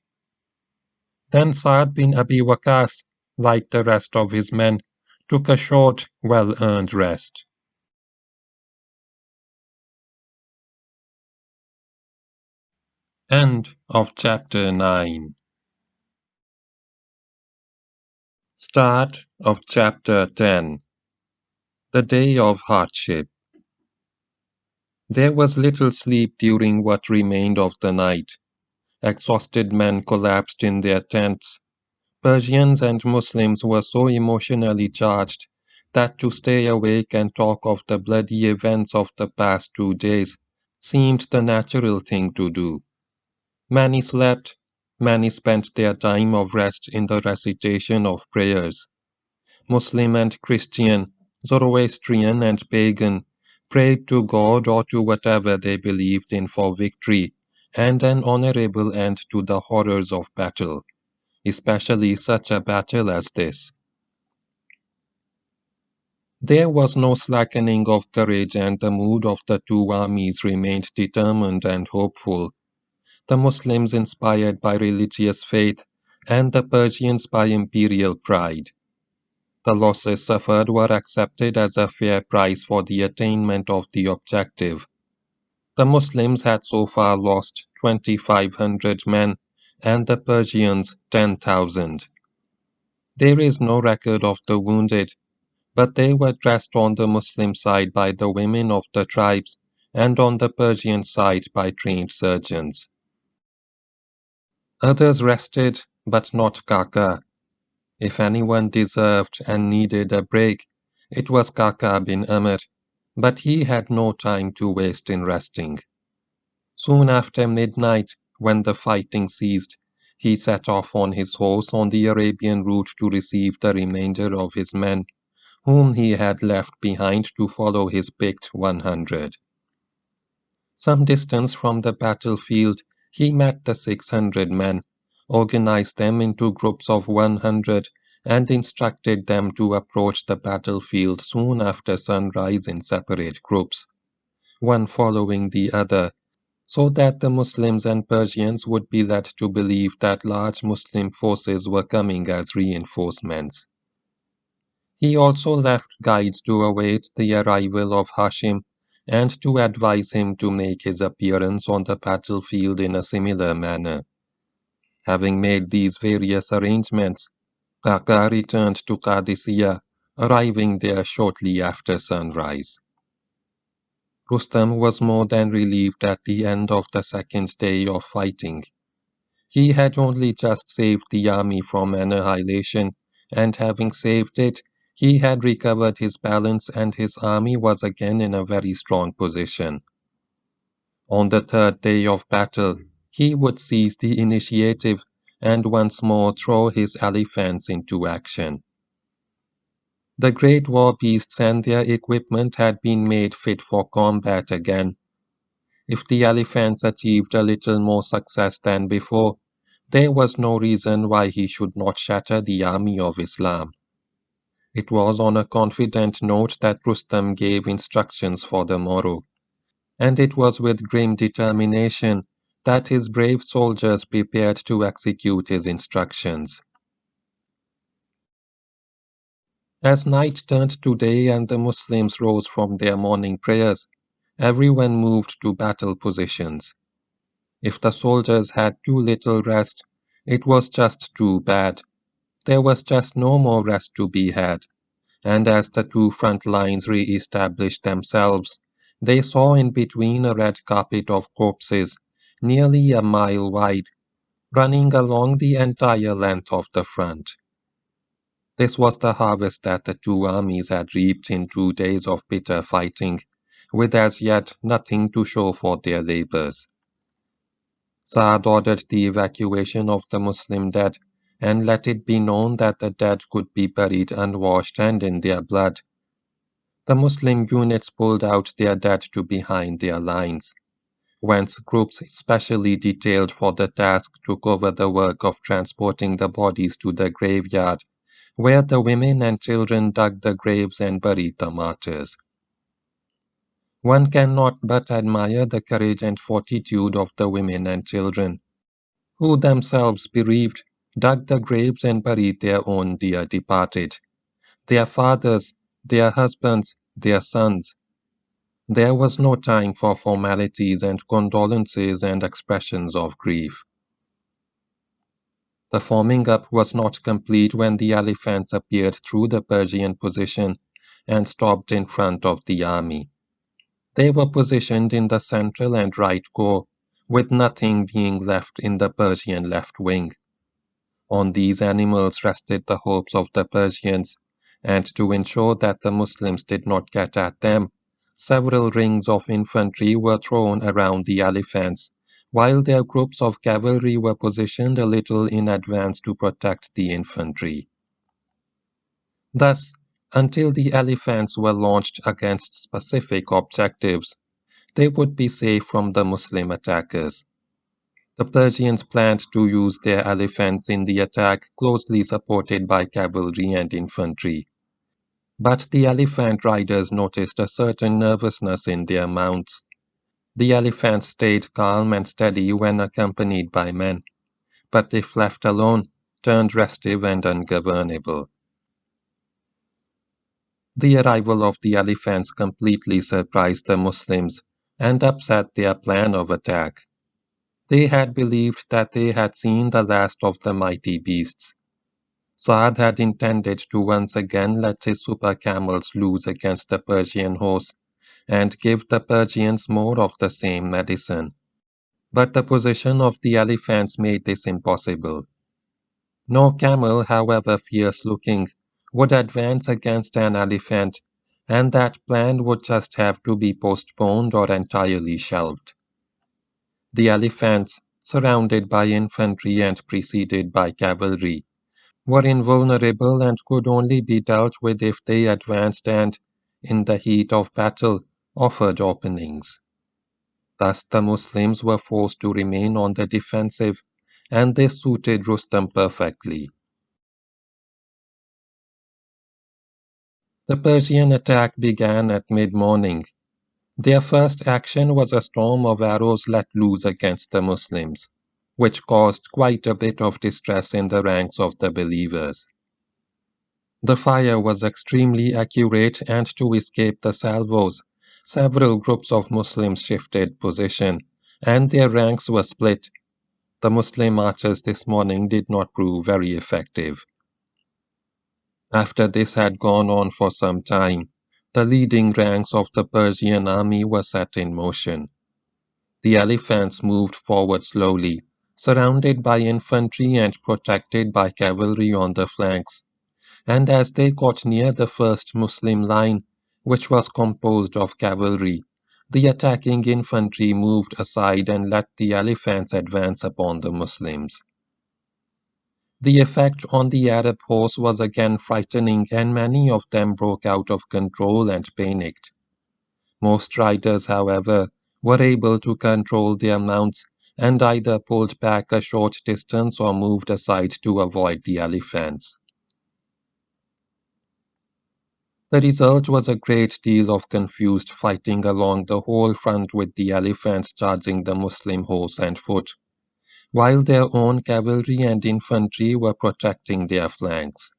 Then Sa'd bin Abi Waqqas, like the rest of his men, took a short, well-earned rest. End of chapter 9. Start of chapter 10. The day of hardship. There was little sleep during what remained of the night. Exhausted men collapsed in their tents. Persians and Muslims were so emotionally charged that to stay awake and talk of the bloody events of the past 2 days seemed the natural thing to do. Many slept, many spent their time of rest in the recitation of prayers. Muslim and Christian, Zoroastrian and pagan prayed to God or to whatever they believed in for victory and an honorable end to the horrors of battle, especially such a battle as this. There was no slackening of courage, and the mood of the 2 armies remained determined and hopeful. The Muslims inspired by religious faith, and the Persians by imperial pride. The losses suffered were accepted as a fair price for the attainment of the objective. The Muslims had so far lost 2,500 men, and the Persians 10,000. There is no record of the wounded, but they were dressed on the Muslim side by the women of the tribes, and on the Persian side by trained surgeons. Others rested, but not Kaka. If anyone deserved and needed a break, it was Kaka bin Amr, but he had no time to waste in resting. Soon after midnight, when the fighting ceased, he set off on his horse on the Arabian route to receive the remainder of his men, whom he had left behind to follow his picked 100. Some distance from the battlefield, he met the 600 men, organized them into groups of 100, and instructed them to approach the battlefield soon after sunrise in separate groups, one following the other, so that the Muslims and Persians would be led to believe that large Muslim forces were coming as reinforcements. He also left guides to await the arrival of Hashim and to advise him to make his appearance on the battlefield in a similar manner. Having made these various arrangements, Kaka returned to Qadisiyyah, arriving there shortly after sunrise. Rustam was more than relieved at the end of the 2nd day of fighting. He had only just saved the army from annihilation, and having saved it, he had recovered his balance and his army was again in a very strong position. On the 3rd day of battle, he would seize the initiative and once more throw his elephants into action. The great war beasts and their equipment had been made fit for combat again. If the elephants achieved a little more success than before, there was no reason why he should not shatter the army of Islam. It was on a confident note that Rustam gave instructions for the morrow, and it was with grim determination that his brave soldiers prepared to execute his instructions. As night turned to day and the Muslims rose from their morning prayers, everyone moved to battle positions. If the soldiers had too little rest, it was just too bad. There was just no more rest to be had, and as the two front lines re-established themselves, they saw in between a red carpet of corpses, nearly a mile wide, running along the entire length of the front. This was the harvest that the two armies had reaped in 2 days of bitter fighting, with as yet nothing to show for their labors. Saad ordered the evacuation of the Muslim dead, and let it be known that the dead could be buried unwashed and in their blood. The Muslim units pulled out their dead to behind their lines, whence groups specially detailed for the task took over the work of transporting the bodies to the graveyard, where the women and children dug the graves and buried the martyrs. One cannot but admire the courage and fortitude of the women and children, who themselves bereaved, dug the graves and buried their own dear departed, their fathers, their husbands, their sons. There was no time for formalities and condolences and expressions of grief. The forming up was not complete when the elephants appeared through the Persian position and stopped in front of the army. They were positioned in the central and right corps, with nothing being left in the Persian left wing. On these animals rested the hopes of the Persians, and to ensure that the Muslims did not get at them, several rings of infantry were thrown around the elephants, while their groups of cavalry were positioned a little in advance to protect the infantry. Thus, until the elephants were launched against specific objectives, they would be safe from the Muslim attackers. The Persians planned to use their elephants in the attack, closely supported by cavalry and infantry. But the elephant riders noticed a certain nervousness in their mounts. The elephants stayed calm and steady when accompanied by men, but if left alone, turned restive and ungovernable. The arrival of the elephants completely surprised the Muslims and upset their plan of attack. They had believed that they had seen the last of the mighty beasts. Saad had intended to once again let his super camels loose against the Persian horse and give the Persians more of the same medicine. But the position of the elephants made this impossible. No camel, however fierce-looking, would advance against an elephant, and that plan would just have to be postponed or entirely shelved. The elephants, surrounded by infantry and preceded by cavalry, were invulnerable and could only be dealt with if they advanced and, in the heat of battle, offered openings. Thus the Muslims were forced to remain on the defensive, and this suited Rustam perfectly. The Persian attack began at mid-morning. Their first action was a storm of arrows let loose against the Muslims, which caused quite a bit of distress in the ranks of the believers. The fire was extremely accurate, and to escape the salvos, several groups of Muslims shifted position, and their ranks were split. The Muslim archers this morning did not prove very effective. After this had gone on for some time, the leading ranks of the Persian army were set in motion. The elephants moved forward slowly, surrounded by infantry and protected by cavalry on the flanks, and as they got near the first Muslim line, which was composed of cavalry, the attacking infantry moved aside and let the elephants advance upon the Muslims. The effect on the Arab horse was again frightening, and many of them broke out of control and panicked. Most riders, however, were able to control their mounts and either pulled back a short distance or moved aside to avoid the elephants. The result was a great deal of confused fighting along the whole front, with the elephants charging the Muslim horse and foot, while their own cavalry and infantry were protecting their flanks.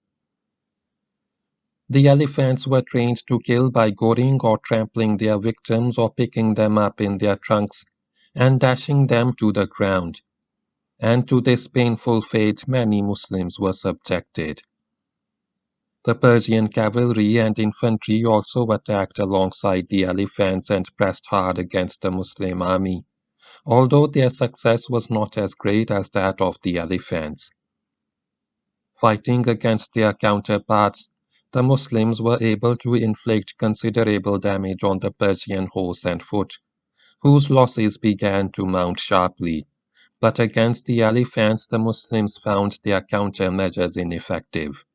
The elephants were trained to kill by goring or trampling their victims or picking them up in their trunks and dashing them to the ground, and to this painful fate many Muslims were subjected. The Persian cavalry and infantry also attacked alongside the elephants and pressed hard against the Muslim army, although their success was not as great as that of the elephants. Fighting against their counterparts, the Muslims were able to inflict considerable damage on the Persian horse and foot, whose losses began to mount sharply. But against the elephants, the Muslims found their countermeasures ineffective.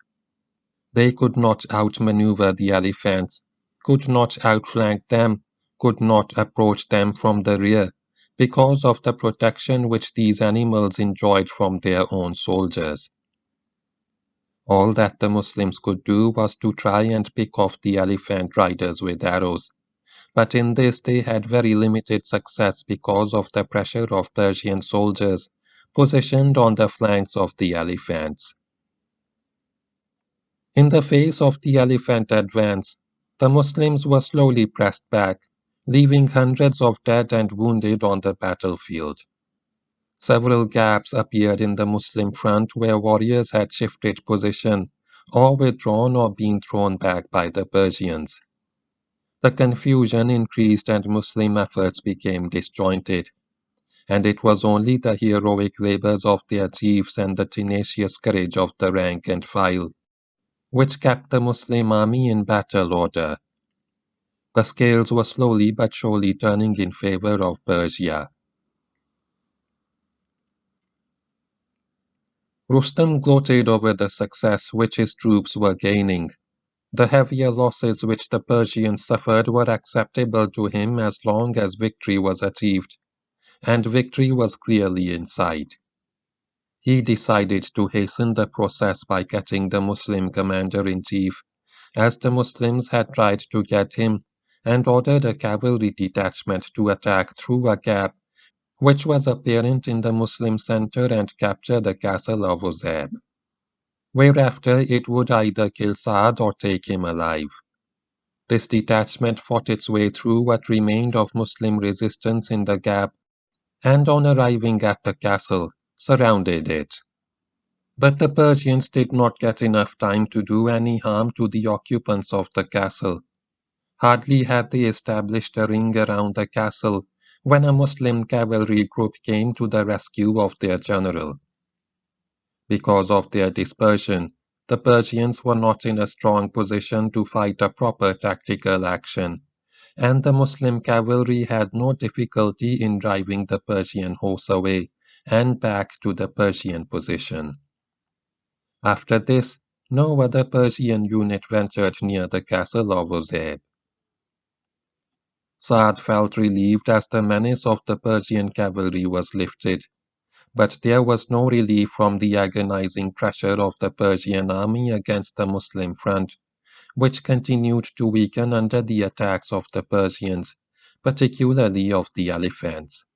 They could not outmaneuver the elephants, could not outflank them, could not approach them from the rear, because of the protection which these animals enjoyed from their own soldiers. All that the Muslims could do was to try and pick off the elephant riders with arrows, but in this they had very limited success because of the pressure of Persian soldiers positioned on the flanks of the elephants. In the face of the elephant advance, the Muslims were slowly pressed back, leaving hundreds of dead and wounded on the battlefield. Several gaps appeared in the Muslim front where warriors had shifted position, or withdrawn or been thrown back by the Persians. The confusion increased and Muslim efforts became disjointed, and it was only the heroic labors of their chiefs and the tenacious courage of the rank and file which kept the Muslim army in battle order. The scales were slowly but surely turning in favor of Persia. Rustam gloated over the success which his troops were gaining. The heavier losses which the Persians suffered were acceptable to him as long as victory was achieved, and victory was clearly in sight. He decided to hasten the process by catching the Muslim commander-in-chief, as the Muslims had tried to get him, and ordered a cavalry detachment to attack through a gap which was apparent in the Muslim center and capture the castle of Uzeb. Whereafter it would either kill Saad or take him alive. This detachment fought its way through what remained of Muslim resistance in the gap, and on arriving at the castle, surrounded it. But the Persians did not get enough time to do any harm to the occupants of the castle. Hardly had they established a ring around the castle when a Muslim cavalry group came to the rescue of their general. Because of their dispersion, the Persians were not in a strong position to fight a proper tactical action, and the Muslim cavalry had no difficulty in driving the Persian horse away and back to the Persian position. After this, no other Persian unit ventured near the castle of Uzeb. Saad felt relieved as the menace of the Persian cavalry was lifted, but there was no relief from the agonizing pressure of the Persian army against the Muslim front, which continued to weaken under the attacks of the Persians, particularly of the elephants.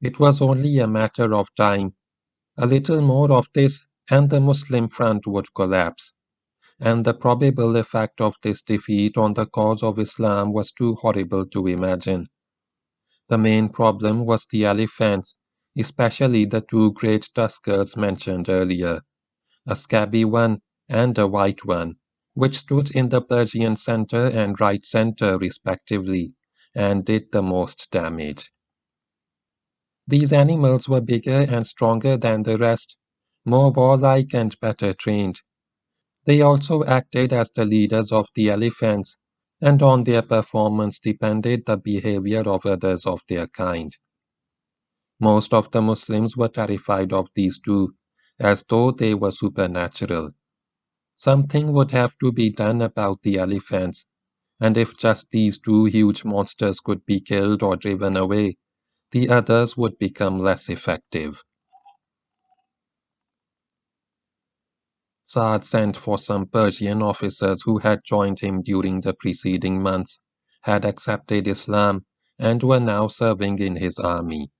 It was only a matter of time. A little more of this, and the Muslim front would collapse, and the probable effect of this defeat on the cause of Islam was too horrible to imagine. The main problem was the elephants, especially the two great tuskers mentioned earlier, a scabby one and a white one, which stood in the Persian center and right center respectively, and did the most damage. These animals were bigger and stronger than the rest, more warlike and better trained. They also acted as the leaders of the elephants, and on their performance depended the behavior of others of their kind. Most of the Muslims were terrified of these two, as though they were supernatural. Something would have to be done about the elephants, and if just these two huge monsters could be killed or driven away, the others would become less effective. Saad sent for some Persian officers who had joined him during the preceding months, had accepted Islam, and were now serving in his army.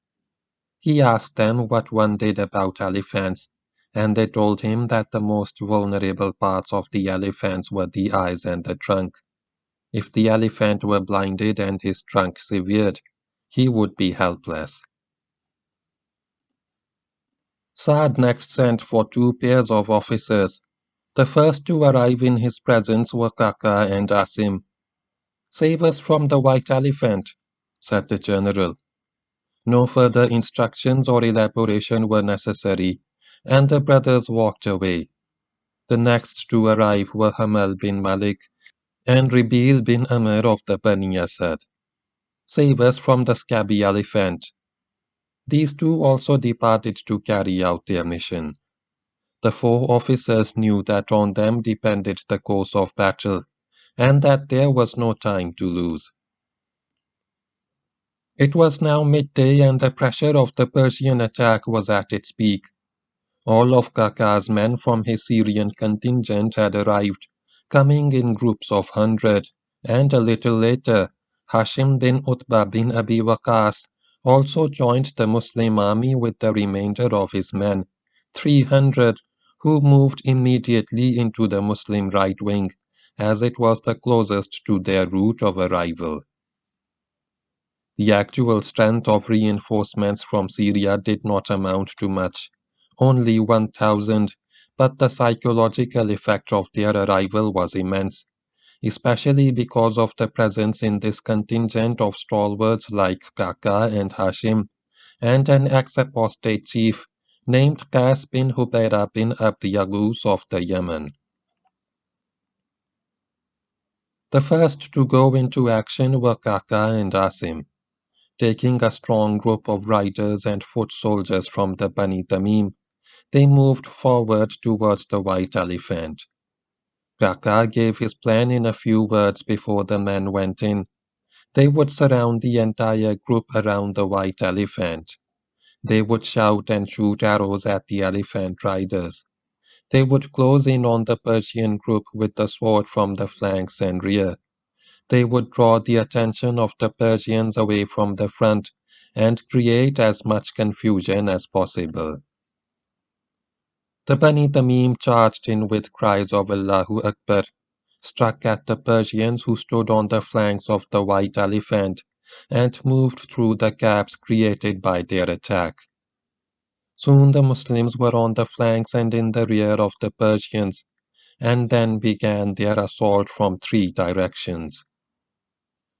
He asked them what one did about elephants, and they told him that the most vulnerable parts of the elephants were the eyes and the trunk. If the elephant were blinded and his trunk severed, he would be helpless. Saad next sent for two pairs of officers. The first to arrive in his presence were Kaka and Asim. "Save us from the white elephant," said the general. No further instructions or elaboration were necessary, and the brothers walked away. The next to arrive were Hamal bin Malik and Ribil bin Amr of the Bani Asad. "Save us from the scabby elephant." These two also departed to carry out their mission. The four officers knew that on them depended the course of battle, and that there was no time to lose. It was now midday, and the pressure of the Persian attack was at its peak. All of Kaka's men from his Syrian contingent had arrived, coming in groups of 100, and a little later, Hashim bin Utbah bin Abi Waqas also joined the Muslim army with the remainder of his men, 300, who moved immediately into the Muslim right wing, as it was the closest to their route of arrival. The actual strength of reinforcements from Syria did not amount to much, only 1,000, but the psychological effect of their arrival was immense, especially because of the presence in this contingent of stalwarts like Kaka and Hashim, and an ex-apostate chief named Qas bin Hubayra bin Abd Yaguz of the Yemen. The first to go into action were Kaka and Asim. Taking a strong group of riders and foot soldiers from the Bani Tamim, they moved forward towards the white elephant. Kaka gave his plan in a few words before the men went in. They would surround the entire group around the white elephant. They would shout and shoot arrows at the elephant riders. They would close in on the Persian group with the sword from the flanks and rear. They would draw the attention of the Persians away from the front and create as much confusion as possible. The Bani Tamim charged in with cries of Allahu Akbar, struck at the Persians who stood on the flanks of the white elephant, and moved through the gaps created by their attack. Soon the Muslims were on the flanks and in the rear of the Persians, and then began their assault from three directions.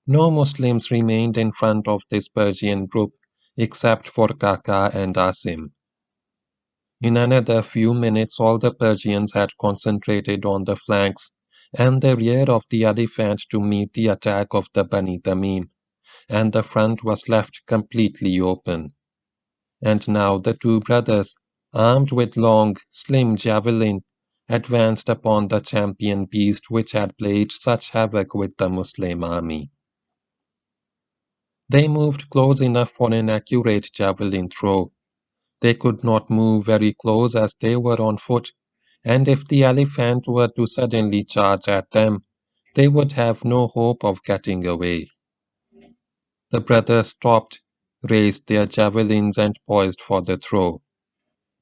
No Muslims remained in front of this Persian group except for Kaka and Asim. In another few minutes all the Persians had concentrated on the flanks and the rear of the elephant to meet the attack of the Bani Tamim, and the front was left completely open. And now the two brothers, armed with long, slim javelin, advanced upon the champion beast which had played such havoc with the Muslim army. They moved close enough for an accurate javelin throw. They could not move very close as they were on foot, and if the elephant were to suddenly charge at them, they would have no hope of getting away. The brothers stopped, raised their javelins, and poised for the throw.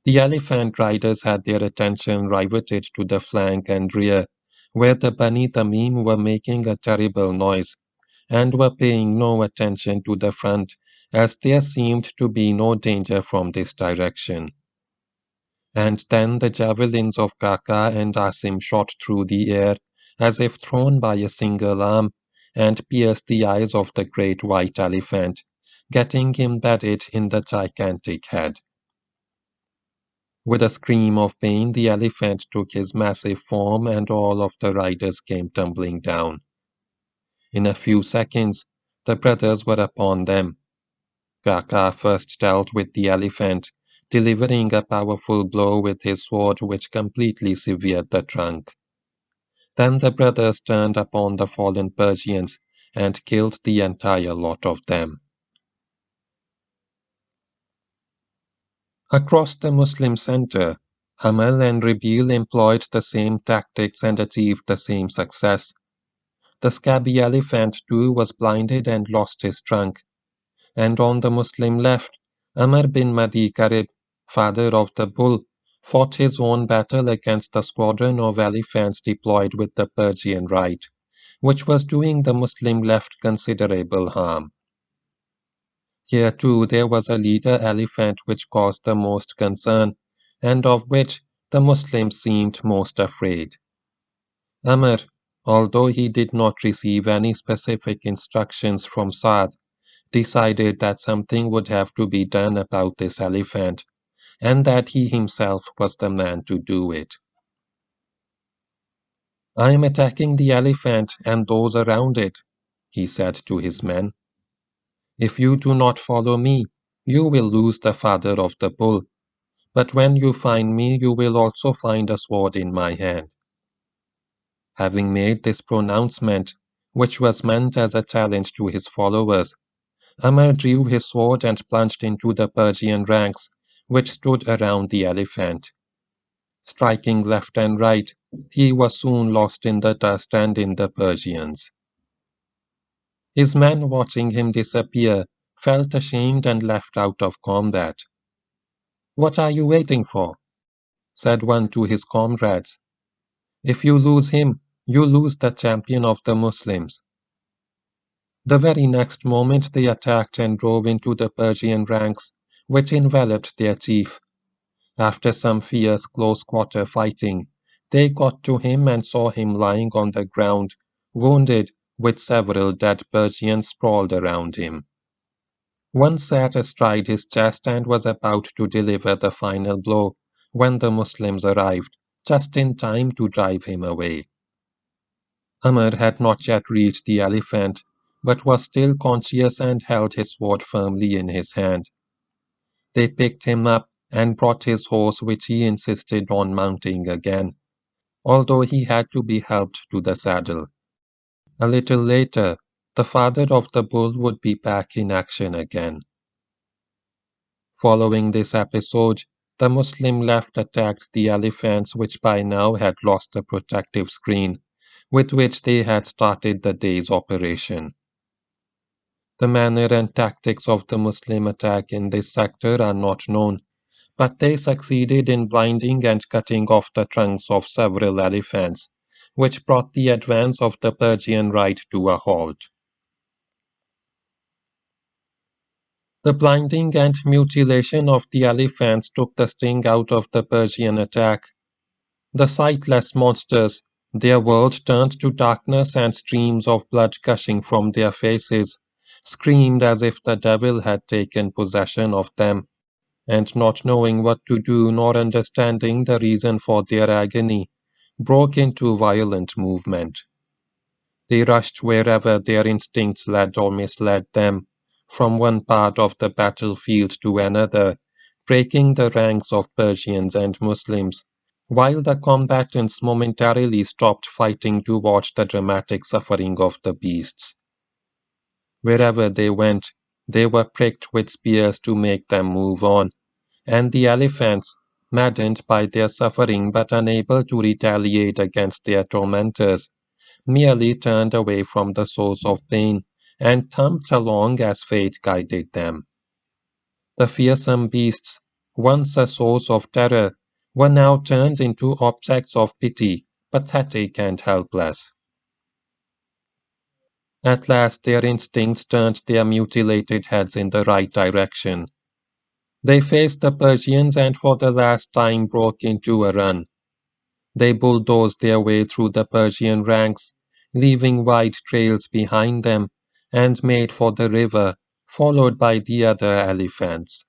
The elephant riders had their attention riveted to the flank and rear, where the Bani Tamim were making a terrible noise, and were paying no attention to the front, as there seemed to be no danger from this direction. And then the javelins of Kaka and Asim shot through the air, as if thrown by a single arm, and pierced the eyes of the great white elephant, getting embedded in the gigantic head. With a scream of pain, the elephant took his massive form, and all of the riders came tumbling down. In a few seconds, the brothers were upon them. Kaka first dealt with the elephant, delivering a powerful blow with his sword which completely severed the trunk. Then the brothers turned upon the fallen Persians and killed the entire lot of them. Across the Muslim center, Hamal and Rabil employed the same tactics and achieved the same success. The scabby elephant too was blinded and lost his trunk, and on the Muslim left, Amr bin Madi Karib, father of the bull, fought his own battle against the squadron of elephants deployed with the Persian right, which was doing the Muslim left considerable harm. Here too there was a leader elephant which caused the most concern, and of which the Muslims seemed most afraid. Amr, although he did not receive any specific instructions from Saad, decided that something would have to be done about this elephant, and that he himself was the man to do it. "I am attacking the elephant and those around it," he said to his men. "If you do not follow me, you will lose the father of the bull, but when you find me you will also find a sword in my hand." Having made this pronouncement, which was meant as a challenge to his followers, Amr drew his sword and plunged into the Persian ranks, which stood around the elephant. Striking left and right, he was soon lost in the dust and in the Persians. His men, watching him disappear, felt ashamed and left out of combat. "What are you waiting for?" said one to his comrades. "If you lose him, you lose the champion of the Muslims." The very next moment they attacked and drove into the Persian ranks, which enveloped their chief. After some fierce close-quarter fighting, they got to him and saw him lying on the ground, wounded, with several dead Persians sprawled around him. One sat astride his chest and was about to deliver the final blow when the Muslims arrived, just in time to drive him away. Amr had not yet reached the elephant, but was still conscious and held his sword firmly in his hand. They picked him up and brought his horse, which he insisted on mounting again, although he had to be helped to the saddle. A little later, the father of the bull would be back in action again. Following this episode, the Muslim left attacked the elephants, which by now had lost the protective screen, with which they had started the day's operation. The manner and tactics of the Muslim attack in this sector are not known, but they succeeded in blinding and cutting off the trunks of several elephants, which brought the advance of the Persian right to a halt. The blinding and mutilation of the elephants took the sting out of the Persian attack. The sightless monsters, their world turned to darkness and streams of blood gushing from their faces, screamed as if the devil had taken possession of them, and not knowing what to do nor understanding the reason for their agony, broke into violent movement. They rushed wherever their instincts led or misled them, from one part of the battlefield to another, breaking the ranks of Persians and Muslims, while the combatants momentarily stopped fighting to watch the dramatic suffering of the beasts. Wherever they went, they were pricked with spears to make them move on, and the elephants, maddened by their suffering but unable to retaliate against their tormentors, merely turned away from the source of pain and thumped along as fate guided them. The fearsome beasts, once a source of terror, were now turned into objects of pity, pathetic and helpless. At last their instincts turned their mutilated heads in the right direction. They faced the Persians and for the last time broke into a run. They bulldozed their way through the Persian ranks, leaving wide trails behind them, and made for the river, followed by the other elephants.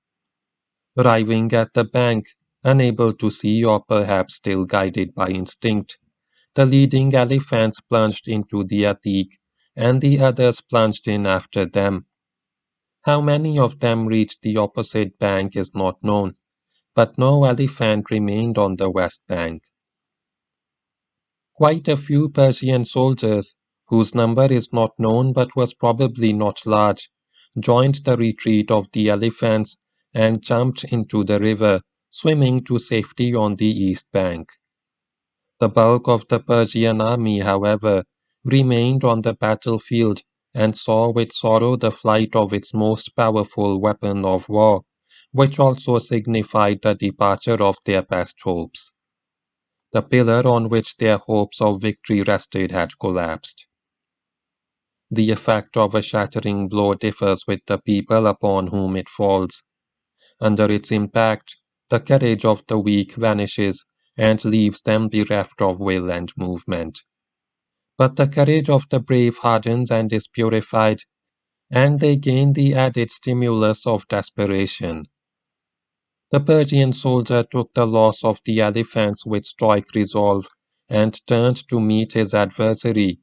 Arriving at the bank, unable to see or perhaps still guided by instinct, the leading elephants plunged into the Atik, and the others plunged in after them. How many of them reached the opposite bank is not known, but no elephant remained on the west bank. Quite a few Persian soldiers, whose number is not known but was probably not large, joined the retreat of the elephants and jumped into the river, swimming to safety on the east bank. The bulk of the Persian army, however, remained on the battlefield and saw with sorrow the flight of its most powerful weapon of war, which also signified the departure of their best hopes. The pillar on which their hopes of victory rested had collapsed. The effect of a shattering blow differs with the people upon whom it falls. Under its impact, the courage of the weak vanishes and leaves them bereft of will and movement. But the courage of the brave hardens and is purified, and they gain the added stimulus of desperation. The Persian soldier took the loss of the elephants with stoic resolve and turned to meet his adversary,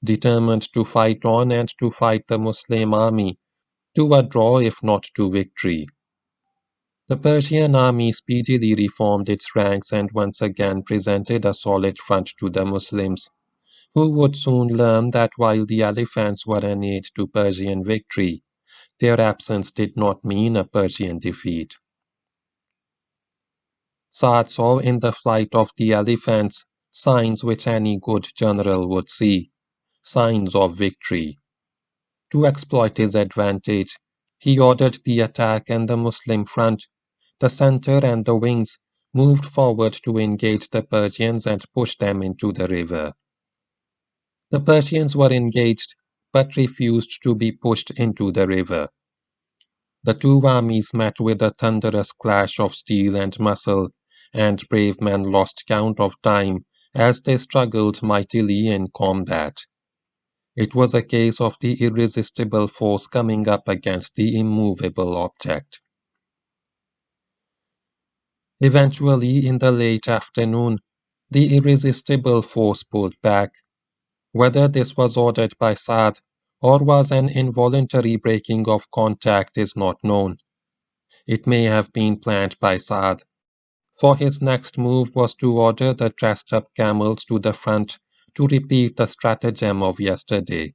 determined to fight on and to fight the Muslim army, to a draw if not to victory. The Persian army speedily reformed its ranks and once again presented a solid front to the Muslims, who would soon learn that while the elephants were an aid to Persian victory, their absence did not mean a Persian defeat. Saad saw in the flight of the elephants signs which any good general would see, signs of victory. To exploit his advantage, he ordered the attack and the Muslim front, the center and the wings, moved forward to engage the Persians and push them into the river. The Persians were engaged, but refused to be pushed into the river. The two armies met with a thunderous clash of steel and muscle, and brave men lost count of time as they struggled mightily in combat. It was a case of the irresistible force coming up against the immovable object. Eventually, in the late afternoon, the irresistible force pulled back. Whether this was ordered by Saad or was an involuntary breaking of contact is not known. It may have been planned by Saad, for his next move was to order the dressed-up camels to the front to repeat the stratagem of yesterday.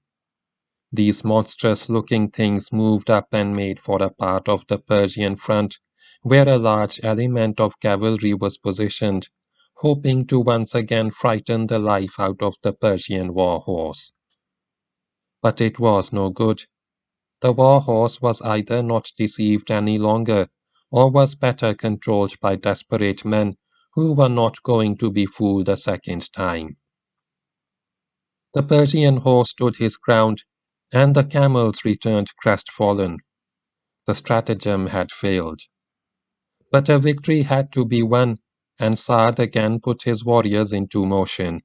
These monstrous-looking things moved up and made for a part of the Persian front, where a large element of cavalry was positioned, hoping to once again frighten the life out of the Persian war horse. But it was no good. The war horse was either not deceived any longer, or was better controlled by desperate men who were not going to be fooled a second time. The Persian horse stood his ground, and the camels returned crestfallen. The stratagem had failed. But a victory had to be won, and Saad again put his warriors into motion,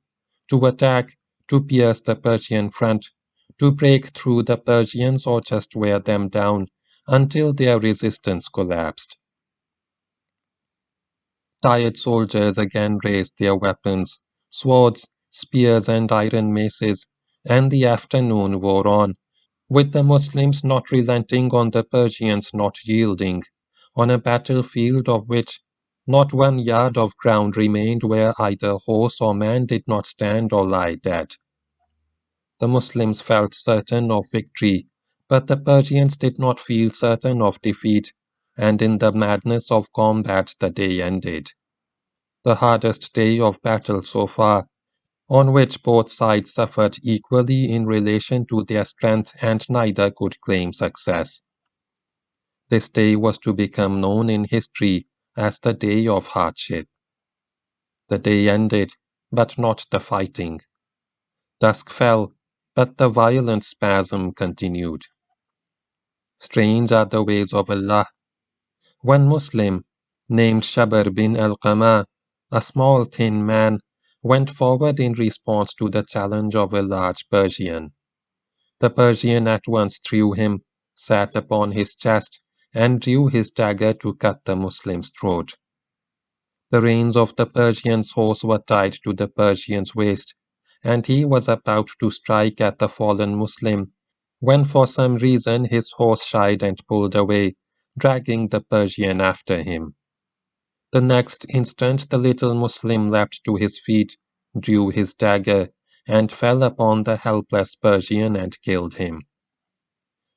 to attack, to pierce the Persian front, to break through the Persians or just wear them down until their resistance collapsed. Tired soldiers again raised their weapons, swords, spears, and iron maces, and the afternoon wore on, with the Muslims not relenting on the Persians not yielding, on a battlefield of which not 1 yard of ground remained where either horse or man did not stand or lie dead. The Muslims felt certain of victory, but the Persians did not feel certain of defeat, and in the madness of combat the day ended. The hardest day of battle so far, on which both sides suffered equally in relation to their strength and neither could claim success. This day was to become known in history as the Day of Hardship. The day ended, but not the fighting. Dusk fell, but the violent spasm continued. Strange are the ways of Allah. One Muslim, named Shabr bin al-Qama, a small thin man, went forward in response to the challenge of a large Persian. The Persian at once threw him, sat upon his chest, and drew his dagger to cut the Muslim's throat. The reins of the Persian's horse were tied to the Persian's waist, and he was about to strike at the fallen Muslim, when for some reason his horse shied and pulled away, dragging the Persian after him. The next instant the little Muslim leapt to his feet, drew his dagger, and fell upon the helpless Persian and killed him.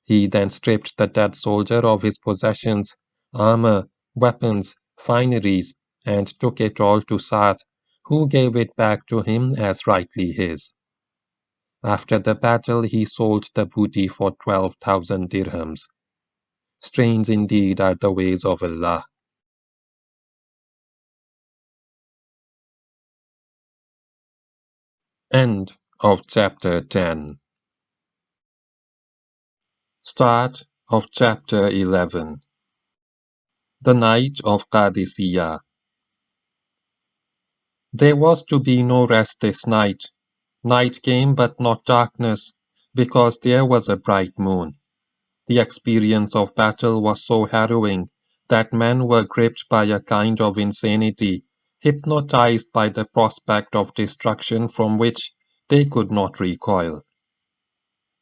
He then stripped the dead soldier of his possessions, armor, weapons, fineries, and took it all to Sa'd, who gave it back to him as rightly his. After the battle he sold the booty for 12,000 dirhams. Strange indeed are the ways of Allah. End of chapter 10. Start of chapter 11. The Night of Qadisiyyah. There was to be no rest this night. Night came but not darkness, because there was a bright moon. The experience of battle was so harrowing that men were gripped by a kind of insanity, hypnotized by the prospect of destruction from which they could not recoil.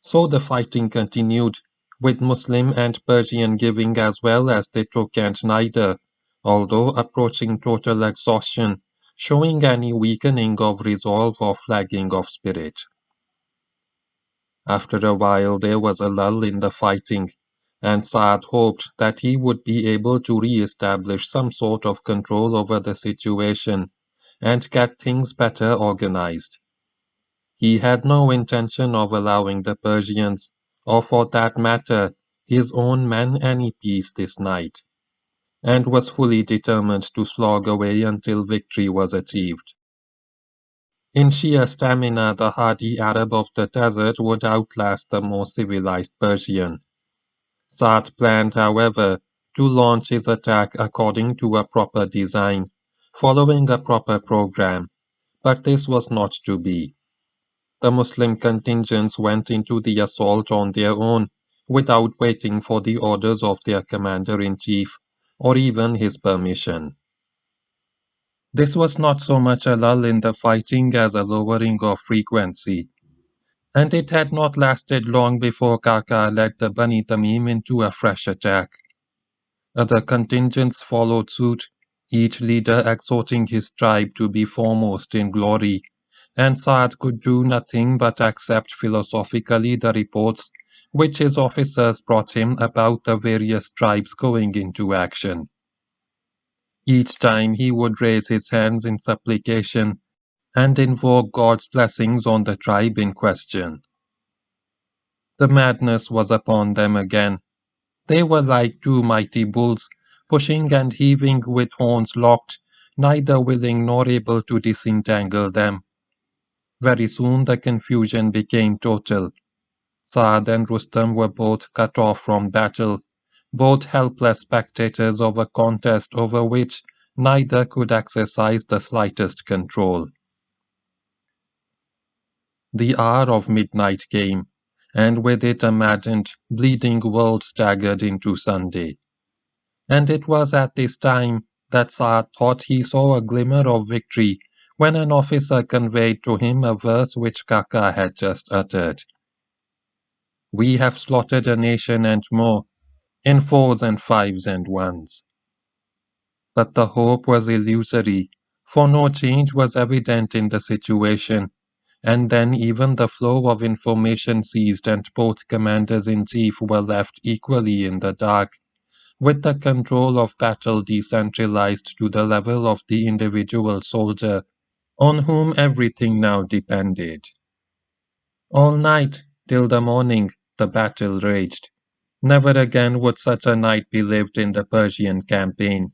So the fighting continued, with Muslim and Persian giving as well as they took and neither, although approaching total exhaustion, showing any weakening of resolve or flagging of spirit. After a while there was a lull in the fighting, and Saad hoped that he would be able to re-establish some sort of control over the situation and get things better organized. He had no intention of allowing the Persians, or for that matter, his own men any peace this night, and was fully determined to slog away until victory was achieved. In sheer stamina, the hardy Arab of the desert would outlast the more civilized Persian. Saad planned, however, to launch his attack according to a proper design, following a proper program, but this was not to be. The Muslim contingents went into the assault on their own, without waiting for the orders of their commander-in-chief, or even his permission. This was not so much a lull in the fighting as a lowering of frequency, and it had not lasted long before Kaka led the Bani Tamim into a fresh attack. Other contingents followed suit, each leader exhorting his tribe to be foremost in glory, and Saad could do nothing but accept philosophically the reports which his officers brought him about the various tribes going into action. Each time he would raise his hands in supplication and invoke God's blessings on the tribe in question. The madness was upon them again. They were like two mighty bulls, pushing and heaving with horns locked, neither willing nor able to disentangle them. Very soon the confusion became total. Saad and Rustam were both cut off from battle, both helpless spectators of a contest over which neither could exercise the slightest control. The hour of midnight came, and with it a maddened, bleeding world staggered into Sunday. And it was at this time that Saad thought he saw a glimmer of victory when an officer conveyed to him a verse which Kaka had just uttered. We have slaughtered a nation and more, in fours and fives and ones. But the hope was illusory, for no change was evident in the situation, and then even the flow of information ceased and both commanders-in-chief were left equally in the dark, with the control of battle decentralized to the level of the individual soldier, on whom everything now depended. All night, till the morning, the battle raged. Never again would such a night be lived in the Persian campaign.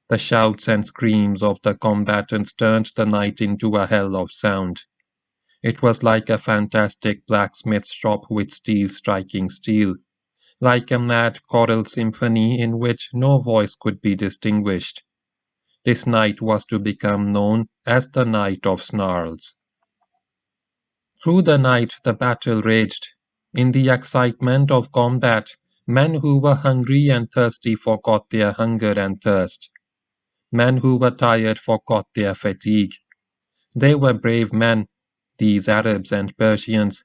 The shouts and screams of the combatants turned the night into a hell of sound. It was like a fantastic blacksmith's shop with steel striking steel, like a mad choral symphony in which no voice could be distinguished. This night was to become known as the Night of Snarls. Through the night the battle raged. In the excitement of combat, men who were hungry and thirsty forgot their hunger and thirst. Men who were tired forgot their fatigue. They were brave men, these Arabs and Persians,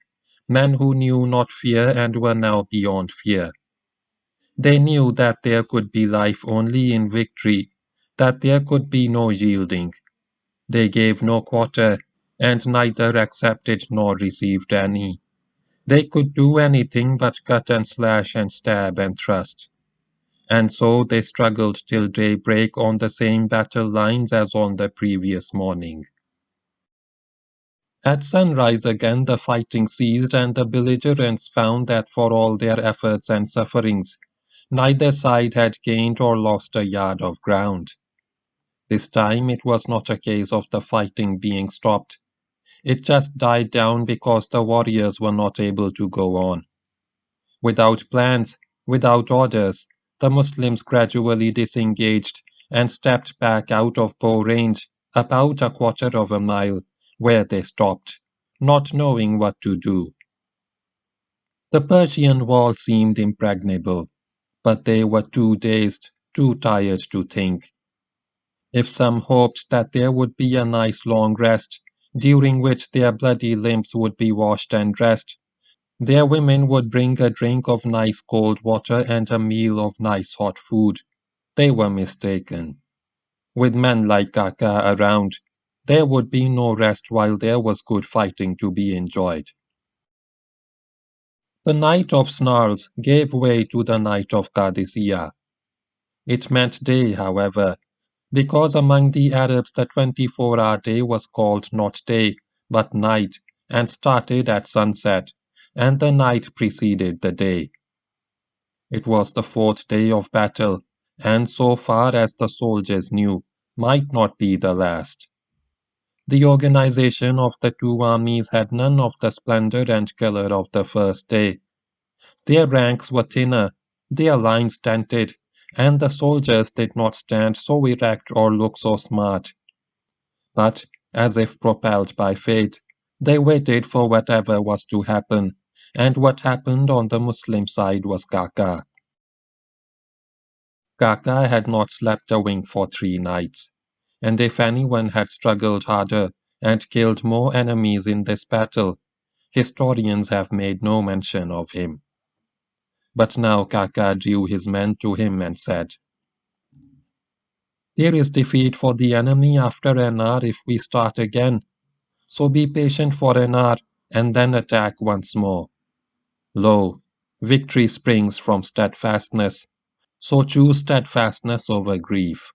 men who knew not fear and were now beyond fear. They knew that there could be life only in victory, that there could be no yielding. They gave no quarter, and neither accepted nor received any. They could do anything but cut and slash and stab and thrust. And so they struggled till daybreak on the same battle lines as on the previous morning. At sunrise again the fighting ceased, and the belligerents found that for all their efforts and sufferings, neither side had gained or lost a yard of ground. This time it was not a case of the fighting being stopped. It just died down because the warriors were not able to go on. Without plans, without orders, the Muslims gradually disengaged and stepped back out of bow range about a quarter of a mile, where they stopped, not knowing what to do. The Persian wall seemed impregnable, but they were too dazed, too tired to think. If some hoped that there would be a nice long rest, during which their bloody limbs would be washed and dressed, their women would bring a drink of nice cold water and a meal of nice hot food, they were mistaken. With men like Kaka around, there would be no rest while there was good fighting to be enjoyed. The night of snarls gave way to the night of Qadisiyyah. It meant day, however, because among the Arabs the 24-hour day was called not day, but night, and started at sunset, and the night preceded the day. It was the fourth day of battle, and so far as the soldiers knew, might not be the last. The organization of the two armies had none of the splendor and color of the first day. Their ranks were thinner, their lines dented, and the soldiers did not stand so erect or look so smart. But, as if propelled by fate, they waited for whatever was to happen, and what happened on the Muslim side was Kaka. Kaka had not slept a wink for 3 nights, and if anyone had struggled harder and killed more enemies in this battle, historians have made no mention of him. But now Kaka drew his men to him and said, "There is defeat for the enemy after an hour if we start again, so be patient for an hour and then attack once more. Lo, victory springs from steadfastness, so choose steadfastness over grief."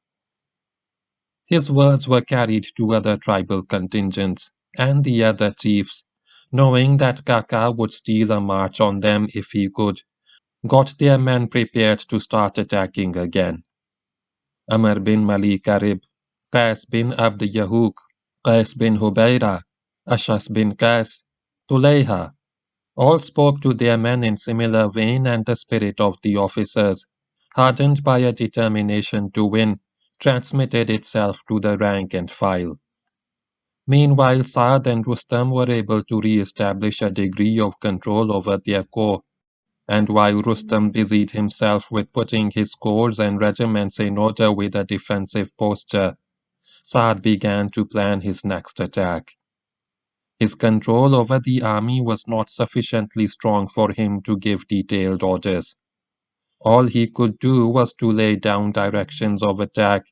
His words were carried to other tribal contingents and the other chiefs, knowing that Kaka would steal a march on them if he could, got their men prepared to start attacking again. Amr bin Malik Arib, Qais bin Abd Yahuk, Qais bin Hubayra, Ashas bin Qais, Tulayha, all spoke to their men in similar vein, and the spirit of the officers, hardened by a determination to win, transmitted itself to the rank and file. Meanwhile, Saad and Rustam were able to re-establish a degree of control over their corps, and while Rustam busied himself with putting his corps and regiments in order with a defensive posture, Saad began to plan his next attack. His control over the army was not sufficiently strong for him to give detailed orders. All he could do was to lay down directions of attack,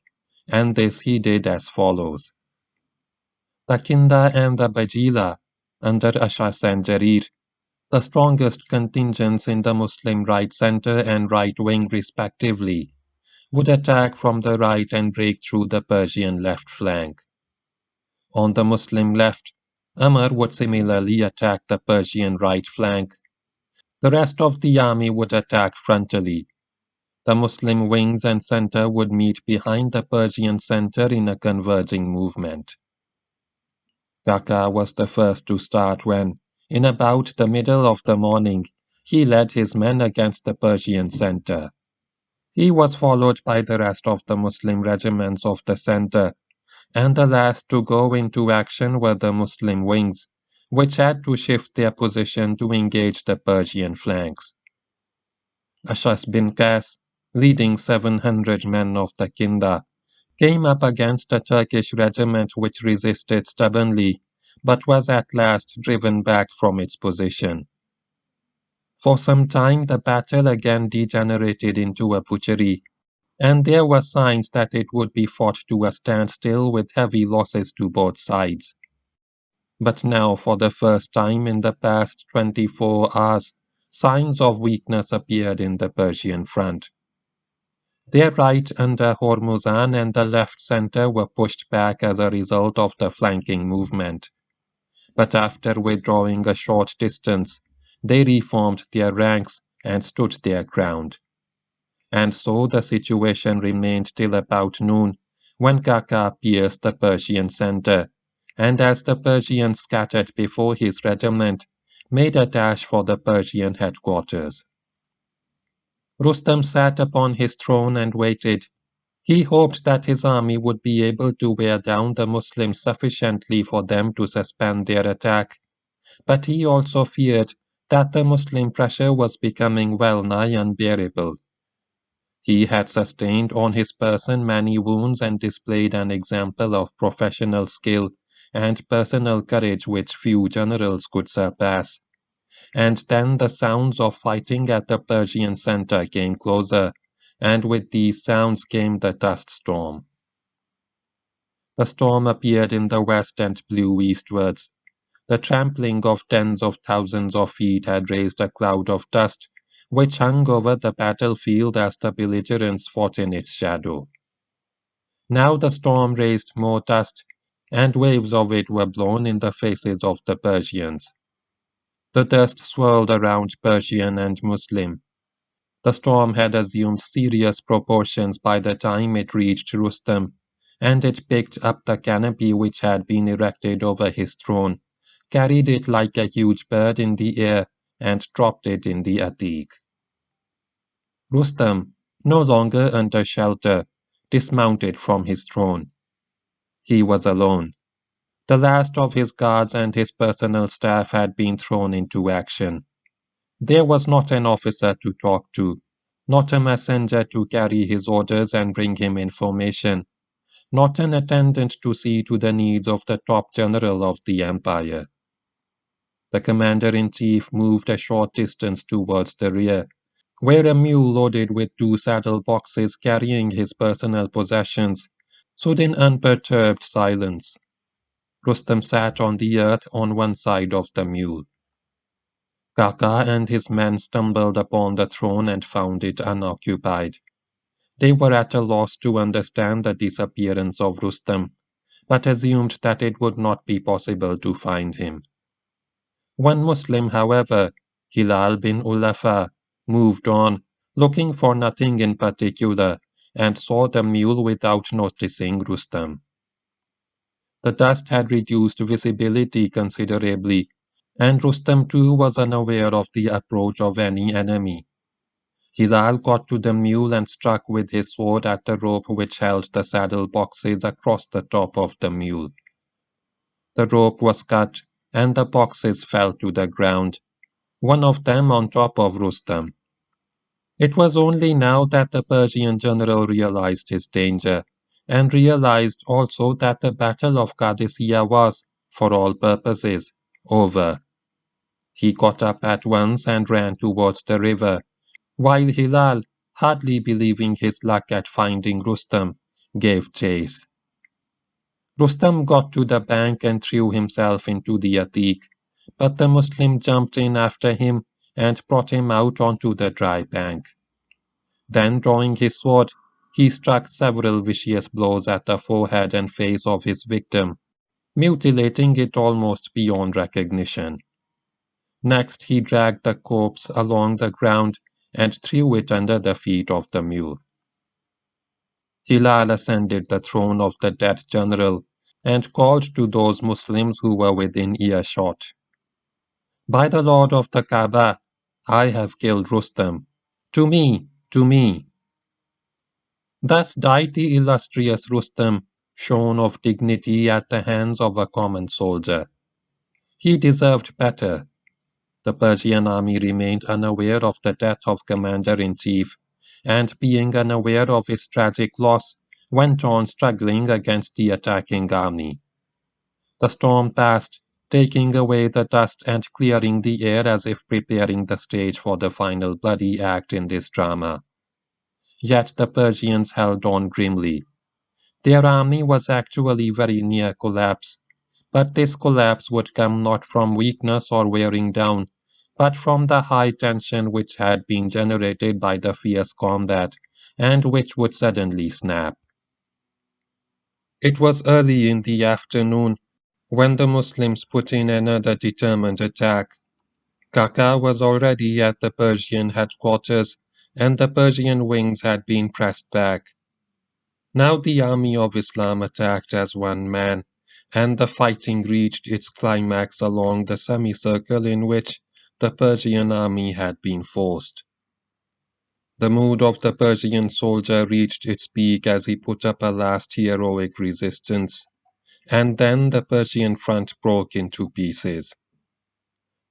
and this he did as follows. The Kinda and the Bajila, under Ashas and Jarir, the strongest contingents in the Muslim right center and right wing respectively, would attack from the right and break through the Persian left flank. On the Muslim left, Amr would similarly attack the Persian right flank. The rest of the army would attack frontally. The Muslim wings and center would meet behind the Persian center in a converging movement. Kaka was the first to start when, in about the middle of the morning, he led his men against the Persian center. He was followed by the rest of the Muslim regiments of the center, and the last to go into action were the Muslim wings, which had to shift their position to engage the Persian flanks. Ashas bin Qais, leading 700 men of the Kinda, came up against a Turkish regiment which resisted stubbornly, but was at last driven back from its position. For some time the battle again degenerated into a butchery, and there were signs that it would be fought to a standstill with heavy losses to both sides. But now, for the first time in the past 24 hours, signs of weakness appeared in the Persian front. Their right under Hormuzan and the left center were pushed back as a result of the flanking movement. But after withdrawing a short distance, they reformed their ranks and stood their ground. And so the situation remained till about noon, when Kaka pierced the Persian center, and as the Persians scattered before his regiment, made a dash for the Persian headquarters. Rustam sat upon his throne and waited. He hoped that his army would be able to wear down the Muslims sufficiently for them to suspend their attack, but he also feared that the Muslim pressure was becoming well nigh unbearable. He had sustained on his person many wounds and displayed an example of professional skill and personal courage which few generals could surpass. And then the sounds of fighting at the Persian center came closer, and with these sounds came the dust storm. The storm appeared in the west and blew eastwards. The trampling of tens of thousands of feet had raised a cloud of dust, which hung over the battlefield as the belligerents fought in its shadow. Now the storm raised more dust, and waves of it were blown in the faces of the Persians. The dust swirled around Persian and Muslim. The storm had assumed serious proportions by the time it reached Rustam, and it picked up the canopy which had been erected over his throne, carried it like a huge bird in the air, and dropped it in the Atik. Rustam, no longer under shelter, dismounted from his throne. He was alone. The last of his guards and his personal staff had been thrown into action. There was not an officer to talk to, not a messenger to carry his orders and bring him information, not an attendant to see to the needs of the top general of the empire. The commander-in-chief moved a short distance towards the rear, where a mule loaded with 2 saddle boxes carrying his personal possessions stood in unperturbed silence. Rustam sat on the earth on one side of the mule. Kaka and his men stumbled upon the throne and found it unoccupied. They were at a loss to understand the disappearance of Rustam, but assumed that it would not be possible to find him. One Muslim, however, Hilal bin Ulafa, moved on, looking for nothing in particular, and saw the mule without noticing Rustam. The dust had reduced visibility considerably, and Rustam too was unaware of the approach of any enemy. Hilal got to the mule and struck with his sword at the rope which held the saddle boxes across the top of the mule. The rope was cut, and the boxes fell to the ground, one of them on top of Rustam. It was only now that the Persian general realized his danger, and realized also that the Battle of Qadisiyyah was, for all purposes, over. He got up at once and ran towards the river, while Hilal, hardly believing his luck at finding Rustam, gave chase. Rustam got to the bank and threw himself into the Atik, but the Muslim jumped in after him and brought him out onto the dry bank. Then, drawing his sword, he struck several vicious blows at the forehead and face of his victim, mutilating it almost beyond recognition. Next, he dragged the corpse along the ground and threw it under the feet of the mule. Hilal ascended the throne of the dead general and called to those Muslims who were within earshot. By the Lord of the Kaaba, I have killed Rustam. To me, to me. Thus died the illustrious Rustam, shorn of dignity at the hands of a common soldier. He deserved better. The Persian army remained unaware of the death of commander-in-chief, and being unaware of its tragic loss, went on struggling against the attacking army. The storm passed, taking away the dust and clearing the air as if preparing the stage for the final bloody act in this drama. Yet the Persians held on grimly. Their army was actually very near collapse, but this collapse would come not from weakness or wearing down, but from the high tension which had been generated by the fierce combat, and which would suddenly snap. It was early in the afternoon when the Muslims put in another determined attack. Kaka was already at the Persian headquarters, and the Persian wings had been pressed back. Now the army of Islam attacked as one man, and the fighting reached its climax along the semicircle in which the Persian army had been forced. The mood of the Persian soldier reached its peak as he put up a last heroic resistance, and then the Persian front broke into pieces.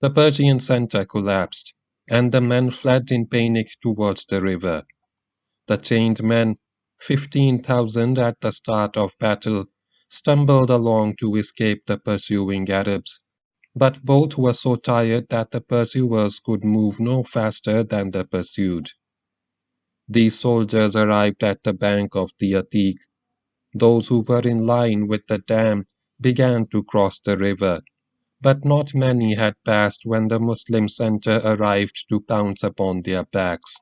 The Persian center collapsed, and the men fled in panic towards the river. The chained men, 15,000 at the start of battle, stumbled along to escape the pursuing Arabs, but both were so tired that the pursuers could move no faster than the pursued. These soldiers arrived at the bank of the Atik. Those who were in line with the dam began to cross the river, but not many had passed when the Muslim center arrived to pounce upon their backs.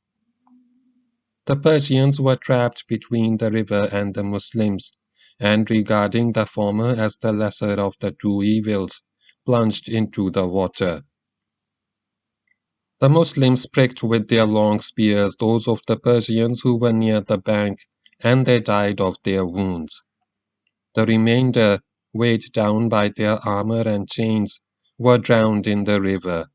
The Persians were trapped between the river and the Muslims, and regarding the former as the lesser of the two evils, plunged into the water. The Muslims pricked with their long spears those of the Persians who were near the bank, and they died of their wounds. The remainder, weighed down by their armor and chains, were drowned in the river.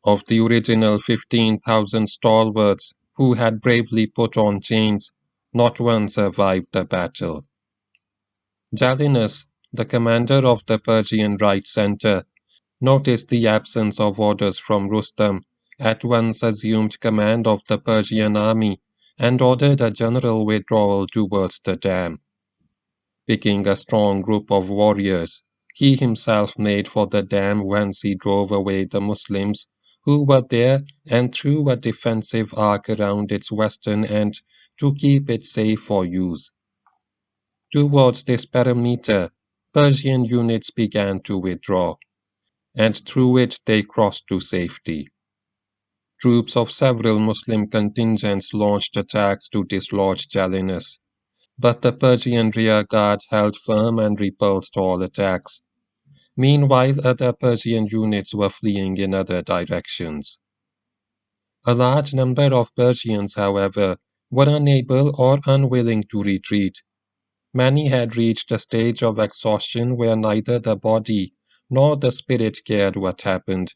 Of the original 15,000 stalwarts who had bravely put on chains, not one survived the battle. Jalinus, the commander of the Persian right center, noticed the absence of orders from Rustam, at once assumed command of the Persian army, and ordered a general withdrawal towards the dam. Picking a strong group of warriors, he himself made for the dam whence he drove away the Muslims who were there and threw a defensive arc around its western end to keep it safe for use. Towards this perimeter, Persian units began to withdraw, and through it they crossed to safety. Troops of several Muslim contingents launched attacks to dislodge Jalinus, but the Persian rear guard held firm and repulsed all attacks. Meanwhile, other Persian units were fleeing in other directions. A large number of Persians, however, were unable or unwilling to retreat. Many had reached a stage of exhaustion where neither the body nor the spirit cared what happened,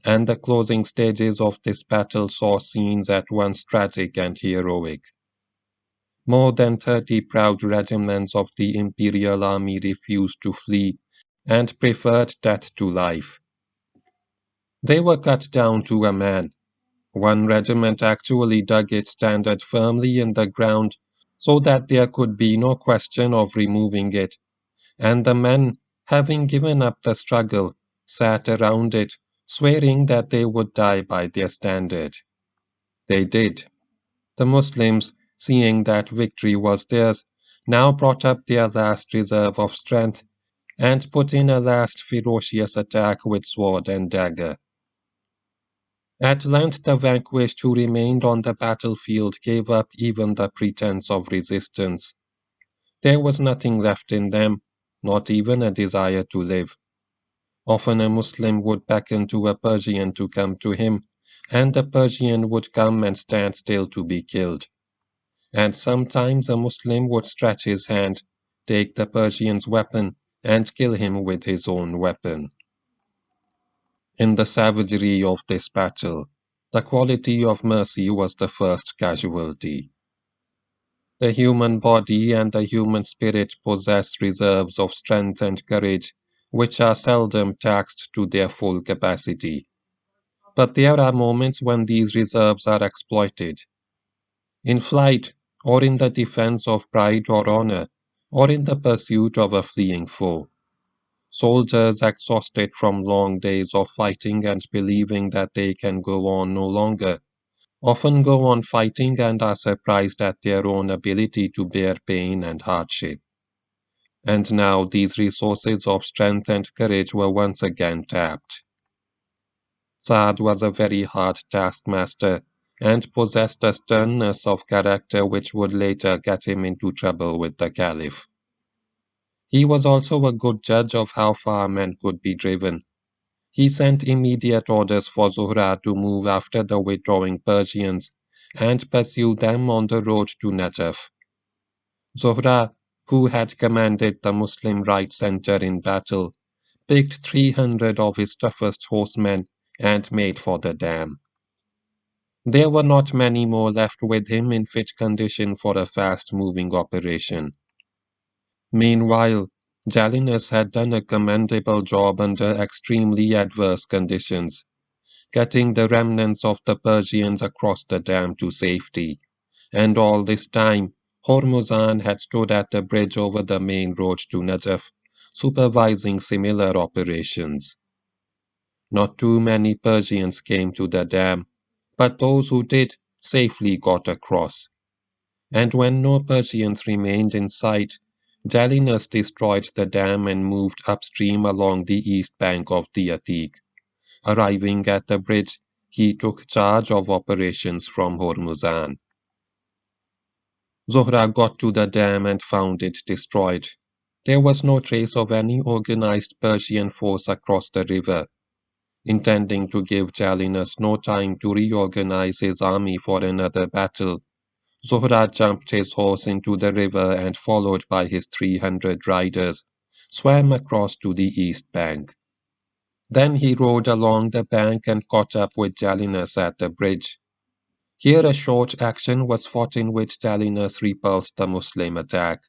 and the closing stages of this battle saw scenes at once tragic and heroic. More than 30 proud regiments of the imperial army refused to flee and preferred death to life. They were cut down to a man. One regiment actually dug its standard firmly in the ground so that there could be no question of removing it, and the men, having given up the struggle, sat around it, swearing that they would die by their standard. They did. The Muslims, seeing that victory was theirs, now brought up their last reserve of strength and put in a last ferocious attack with sword and dagger. At length the vanquished who remained on the battlefield gave up even the pretense of resistance. There was nothing left in them, not even a desire to live. Often a Muslim would beckon to a Persian to come to him, and the Persian would come and stand still to be killed. And sometimes a Muslim would stretch his hand, take the Persian's weapon, and kill him with his own weapon. In the savagery of this battle, the quality of mercy was the first casualty. The human body and the human spirit possess reserves of strength and courage which are seldom taxed to their full capacity. But there are moments when these reserves are exploited. In flight, or in the defense of pride or honor, or in the pursuit of a fleeing foe. Soldiers exhausted from long days of fighting and believing that they can go on no longer, often go on fighting and are surprised at their own ability to bear pain and hardship. And now these resources of strength and courage were once again tapped. Saad was a very hard taskmaster and possessed a sternness of character which would later get him into trouble with the Caliph. He was also a good judge of how far men could be driven. He sent immediate orders for Zuhra to move after the withdrawing Persians and pursue them on the road to Najaf. Zuhra, who had commanded the Muslim right center in battle, picked 300 of his toughest horsemen and made for the dam. There were not many more left with him in fit condition for a fast-moving operation. Meanwhile, Jalinus had done a commendable job under extremely adverse conditions, getting the remnants of the Persians across the dam to safety, and all this time Hormuzan had stood at the bridge over the main road to Najaf, supervising similar operations. Not too many Persians came to the dam, but those who did safely got across. And when no Persians remained in sight, Jalinus destroyed the dam and moved upstream along the east bank of the Atik. Arriving at the bridge, he took charge of operations from Hormuzan. Zohra got to the dam and found it destroyed. There was no trace of any organized Persian force across the river. Intending to give Jalinus no time to reorganize his army for another battle, Zohra jumped his horse into the river and, followed by his 300 riders, swam across to the east bank. Then he rode along the bank and caught up with Jalinus at the bridge. Here a short action was fought in which Jalinus repulsed the Muslim attack.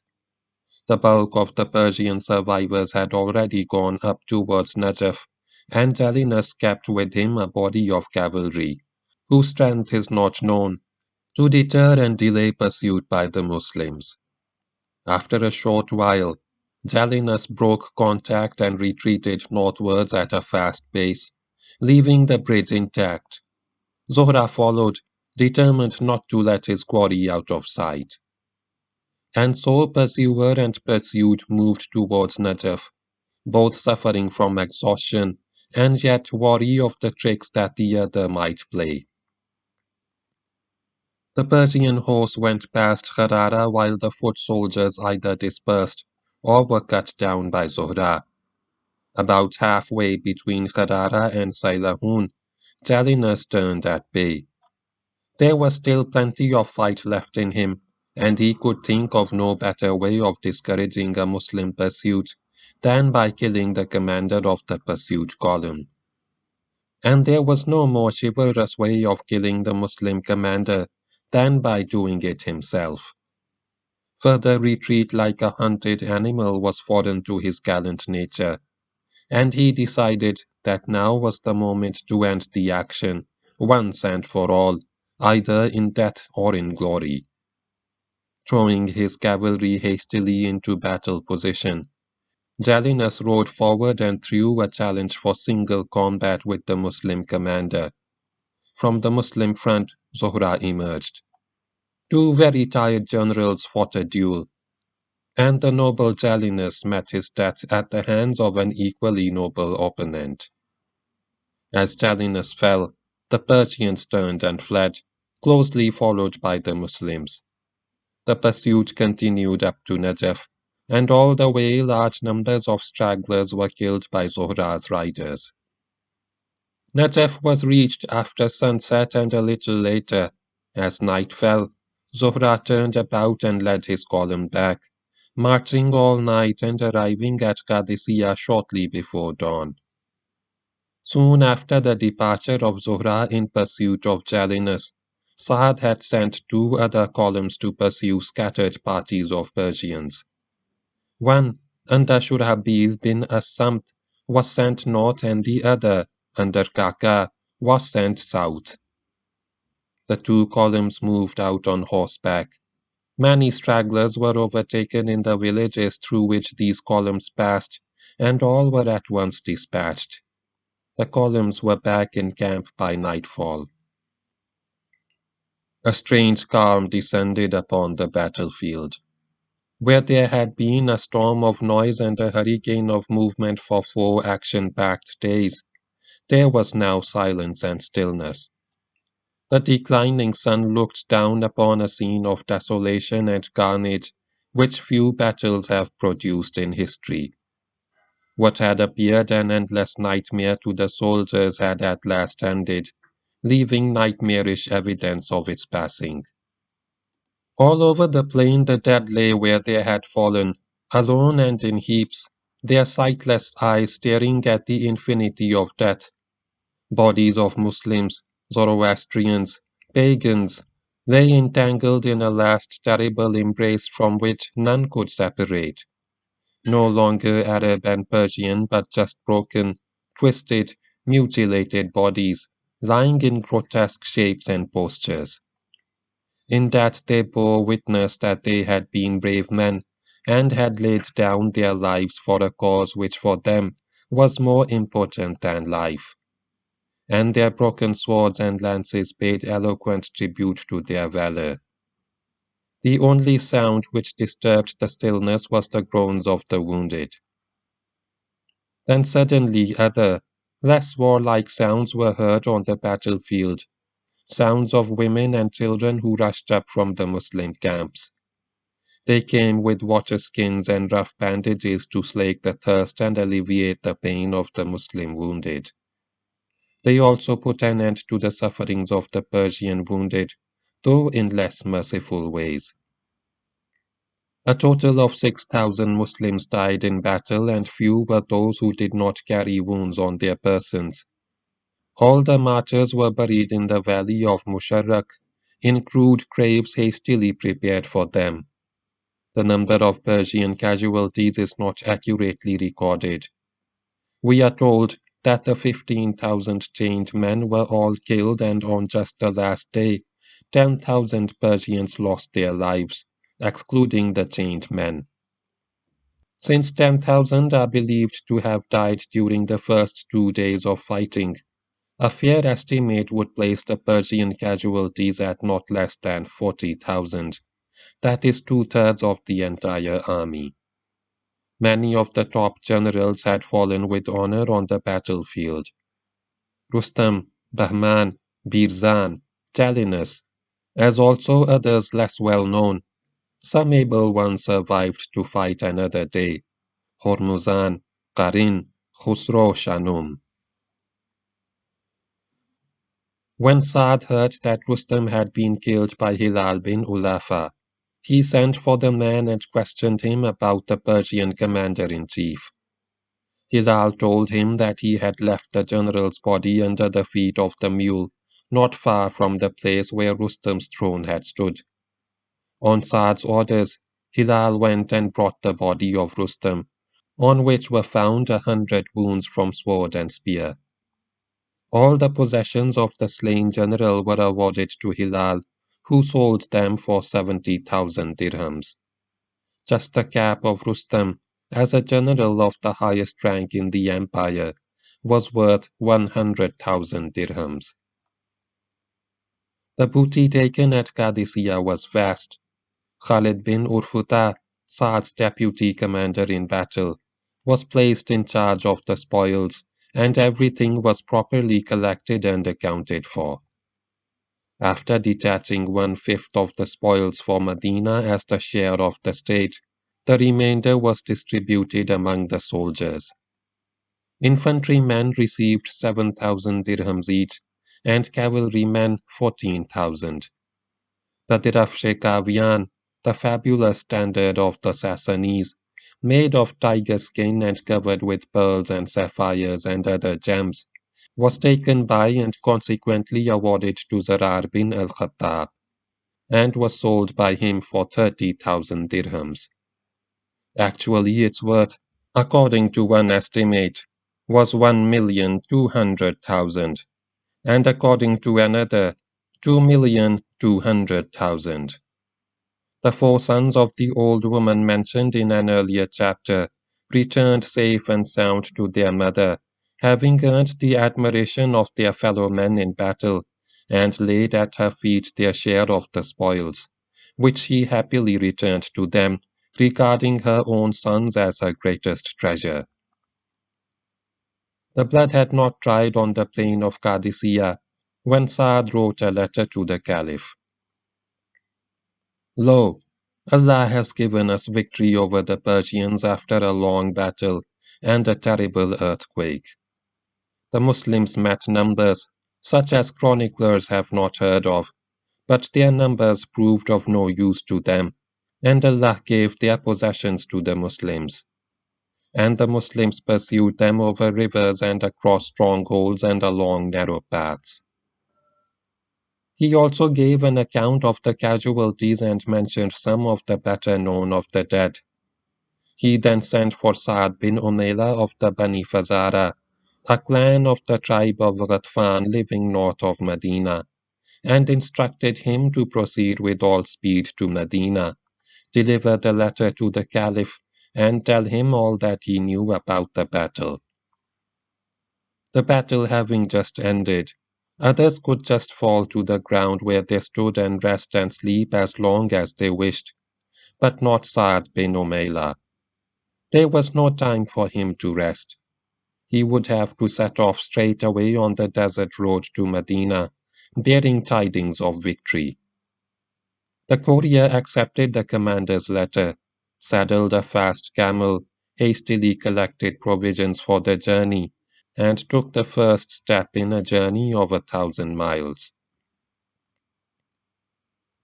The bulk of the Persian survivors had already gone up towards Najaf, and Jalinus kept with him a body of cavalry, whose strength is not known, to deter and delay pursuit by the Muslims. After a short while, Jalinus broke contact and retreated northwards at a fast pace, leaving the bridge intact. Zohra followed, determined not to let his quarry out of sight. And so pursuer and pursued moved towards Najaf, both suffering from exhaustion and yet wary of the tricks that the other might play. The Persian horse went past Kharara while the foot soldiers either dispersed or were cut down by Zohra. About halfway between Kharara and Sailahun, Jalinus turned at bay. There was still plenty of fight left in him, and he could think of no better way of discouraging a Muslim pursuit than by killing the commander of the pursuit column. And there was no more chivalrous way of killing the Muslim commander than by doing it himself. Further retreat like a hunted animal was foreign to his gallant nature, and he decided that now was the moment to end the action, once and for all, either in death or in glory. Throwing his cavalry hastily into battle position, Jalinus rode forward and threw a challenge for single combat with the Muslim commander. From the Muslim front, Zohra emerged. Two very tired generals fought a duel, and the noble Jalinus met his death at the hands of an equally noble opponent. As Jalinus fell, the Persians turned and fled, closely followed by the Muslims. The pursuit continued up to Najaf, and all the way large numbers of stragglers were killed by Zohra's riders. Najaf was reached after sunset, and a little later, as night fell, Zohra turned about and led his column back, marching all night and arriving at Qadisiyyah shortly before dawn. Soon after the departure of Zohra in pursuit of Jalinus, Saad had sent two other columns to pursue scattered parties of Persians. One, under Shurahbil bin As-Samt, was sent north, and the other, under Kaka, was sent south. The two columns moved out on horseback. Many stragglers were overtaken in the villages through which these columns passed, and all were at once dispatched. The columns were back in camp by nightfall. A strange calm descended upon the battlefield. Where there had been a storm of noise and a hurricane of movement for 4 action-packed days, there was now silence and stillness. The declining sun looked down upon a scene of desolation and carnage which few battles have produced in history. What had appeared an endless nightmare to the soldiers had at last ended, leaving nightmarish evidence of its passing. All over the plain the dead lay where they had fallen, alone and in heaps, their sightless eyes staring at the infinity of death. Bodies of Muslims, Zoroastrians, pagans, lay entangled in a last terrible embrace from which none could separate. No longer Arab and Persian, but just broken, twisted, mutilated bodies, lying in grotesque shapes and postures. In that they bore witness that they had been brave men, and had laid down their lives for a cause which for them was more important than life. And their broken swords and lances paid eloquent tribute to their valor. The only sound which disturbed the stillness was the groans of the wounded. Then suddenly other, less warlike sounds were heard on the battlefield, sounds of women and children who rushed up from the Muslim camps. They came with waterskins and rough bandages to slake the thirst and alleviate the pain of the Muslim wounded. They also put an end to the sufferings of the Persian wounded, though in less merciful ways. A total of 6,000 Muslims died in battle, and few were those who did not carry wounds on their persons. All the martyrs were buried in the valley of Musharraq, in crude graves hastily prepared for them. The number of Persian casualties is not accurately recorded. We are told that the 15,000 chained men were all killed, and on just the last day, 10,000 Persians lost their lives, excluding the chained men. Since 10,000 are believed to have died during the first 2 days of fighting, a fair estimate would place the Persian casualties at not less than 40,000. That is 2/3 of the entire army. Many of the top generals had fallen with honor on the battlefield. Rustam, Bahman, Birzan, Jalinus, as also others less well known. Some able ones survived to fight another day. Hormuzan, Qarin, Khusro Shanum. When Saad heard that Rustam had been killed by Hilal bin Ulafa, he sent for the man and questioned him about the Persian commander-in-chief. Hilal told him that he had left the general's body under the feet of the mule, not far from the place where Rustam's throne had stood. On Saad's orders, Hilal went and brought the body of Rustam, on which were found 100 wounds from sword and spear. All the possessions of the slain general were awarded to Hilal, who sold them for 70,000 dirhams. Just the cap of Rustam, as a general of the highest rank in the empire, was worth 100,000 dirhams. The booty taken at Qadisiyyah was vast. Khalid bin Urfuta, Saad's deputy commander in battle, was placed in charge of the spoils, and everything was properly collected and accounted for. After detaching 1/5 of the spoils for Medina as the share of the state, the remainder was distributed among the soldiers. Infantrymen received 7,000 dirhams each, and cavalrymen 14,000. The Dirafshe-Kavian, the fabulous standard of the Sassanese, made of tiger skin and covered with pearls and sapphires and other gems, was taken by and consequently awarded to Zarar bin al-Khattab, and was sold by him for 30,000 dirhams. Actually, its worth, according to one estimate, was 1,200,000, and according to another, 2,200,000. The 4 sons of the old woman mentioned in an earlier chapter returned safe and sound to their mother, having earned the admiration of their fellow men in battle, and laid at her feet their share of the spoils, which she happily returned to them, regarding her own sons as her greatest treasure. The blood had not dried on the plain of Qadisiyyah when Saad wrote a letter to the Caliph. Lo, Allah has given us victory over the Persians after a long battle and a terrible earthquake. The Muslims met numbers such as chroniclers have not heard of, but their numbers proved of no use to them, and Allah gave their possessions to the Muslims. And the Muslims pursued them over rivers and across strongholds and along narrow paths. He also gave an account of the casualties and mentioned some of the better known of the dead. He then sent for Sa'd bin Umayla of the Bani Fazara, a clan of the tribe of Ghatfan living north of Medina, and instructed him to proceed with all speed to Medina, deliver the letter to the Caliph, and tell him all that he knew about the battle. The battle having just ended, others could just fall to the ground where they stood and rest and sleep as long as they wished, but not Sa'd bin Umayla. There was no time for him to rest. He would have to set off straight away on the desert road to Medina, bearing tidings of victory. The courier accepted the commander's letter, saddled a fast camel, hastily collected provisions for the journey, and took the first step in a journey of 1,000 miles.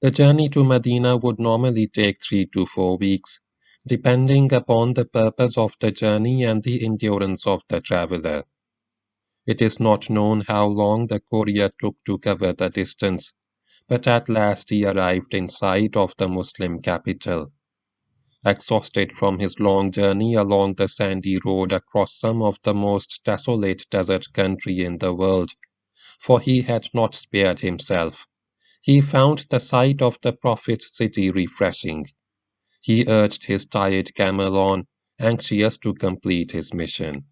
The journey to Medina would normally take 3 to 4 weeks, depending upon the purpose of the journey and the endurance of the traveler. It is not known how long the courier took to cover the distance, but at last he arrived in sight of the Muslim capital. Exhausted from his long journey along the sandy road across some of the most desolate desert country in the world, for he had not spared himself, he found the sight of the Prophet's city refreshing. He urged his tired camel on, anxious to complete his mission.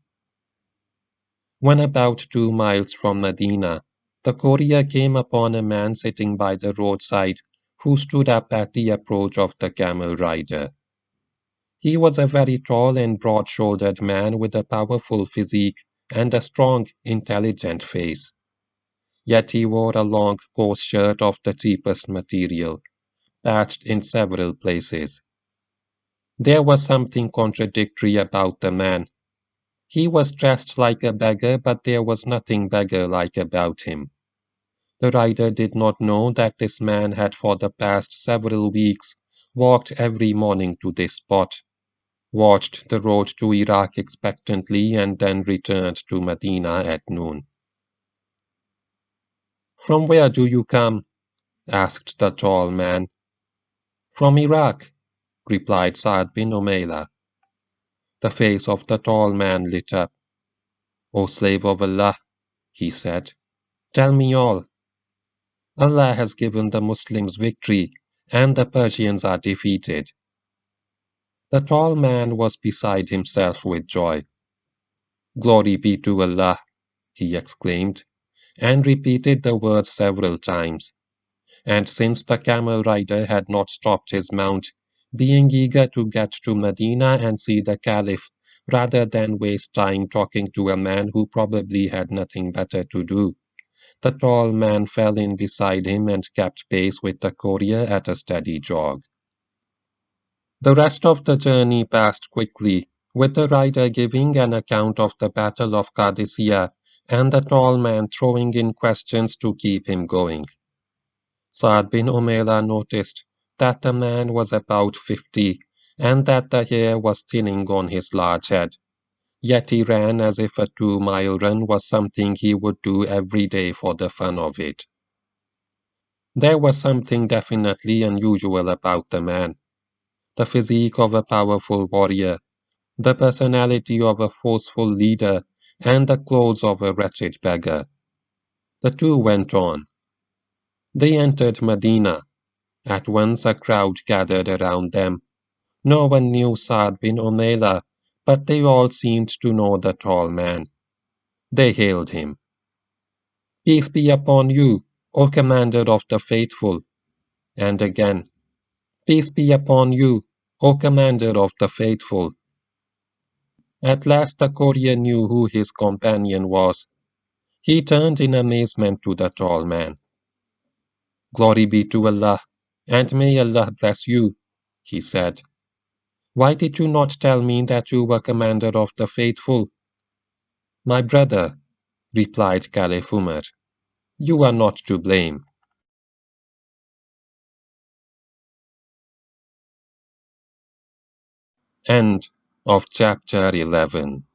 When about 2 miles from Medina, the courier came upon a man sitting by the roadside who stood up at the approach of the camel rider. He was a very tall and broad-shouldered man with a powerful physique and a strong, intelligent face. Yet he wore a long, coarse shirt of the cheapest material, patched in several places. There was something contradictory about the man. He was dressed like a beggar, but there was nothing beggar-like about him. The rider did not know that this man had for the past several weeks walked every morning to this spot, watched the road to Iraq expectantly, and then returned to Medina at noon. "From where do you come?" asked the tall man. "From Iraq," replied Sa'd bin Umayla. The face of the tall man lit up. "O slave of Allah," he said, "tell me all." "Allah has given the Muslims victory, and the Persians are defeated." The tall man was beside himself with joy. "Glory be to Allah," he exclaimed, and repeated the words several times. And since the camel rider had not stopped his mount, being eager to get to Medina and see the Caliph, rather than waste time talking to a man who probably had nothing better to do, the tall man fell in beside him and kept pace with the courier at a steady jog. The rest of the journey passed quickly, with the rider giving an account of the Battle of Qadisiyyah and the tall man throwing in questions to keep him going. Sa'd bin Umayla noticed that the man was about 50 and that the hair was thinning on his large head. Yet he ran as if a 2-mile run was something he would do every day for the fun of it. There was something definitely unusual about the man. The physique of a powerful warrior, the personality of a forceful leader, and the clothes of a wretched beggar. The two went on. They entered Medina. At once a crowd gathered around them. No one knew Sa'd bin Umayla, but they all seemed to know the tall man. They hailed him. "Peace be upon you. "O Commander of the Faithful," and again, "Peace be upon you, O Commander of the Faithful." At last the courier knew who his companion was. He turned in amazement to the tall man. "Glory be to Allah, and may Allah bless you," he said. "Why did you not tell me that you were Commander of the Faithful?" "My brother," replied Caliph Umar, "you are not to blame." End of chapter 11.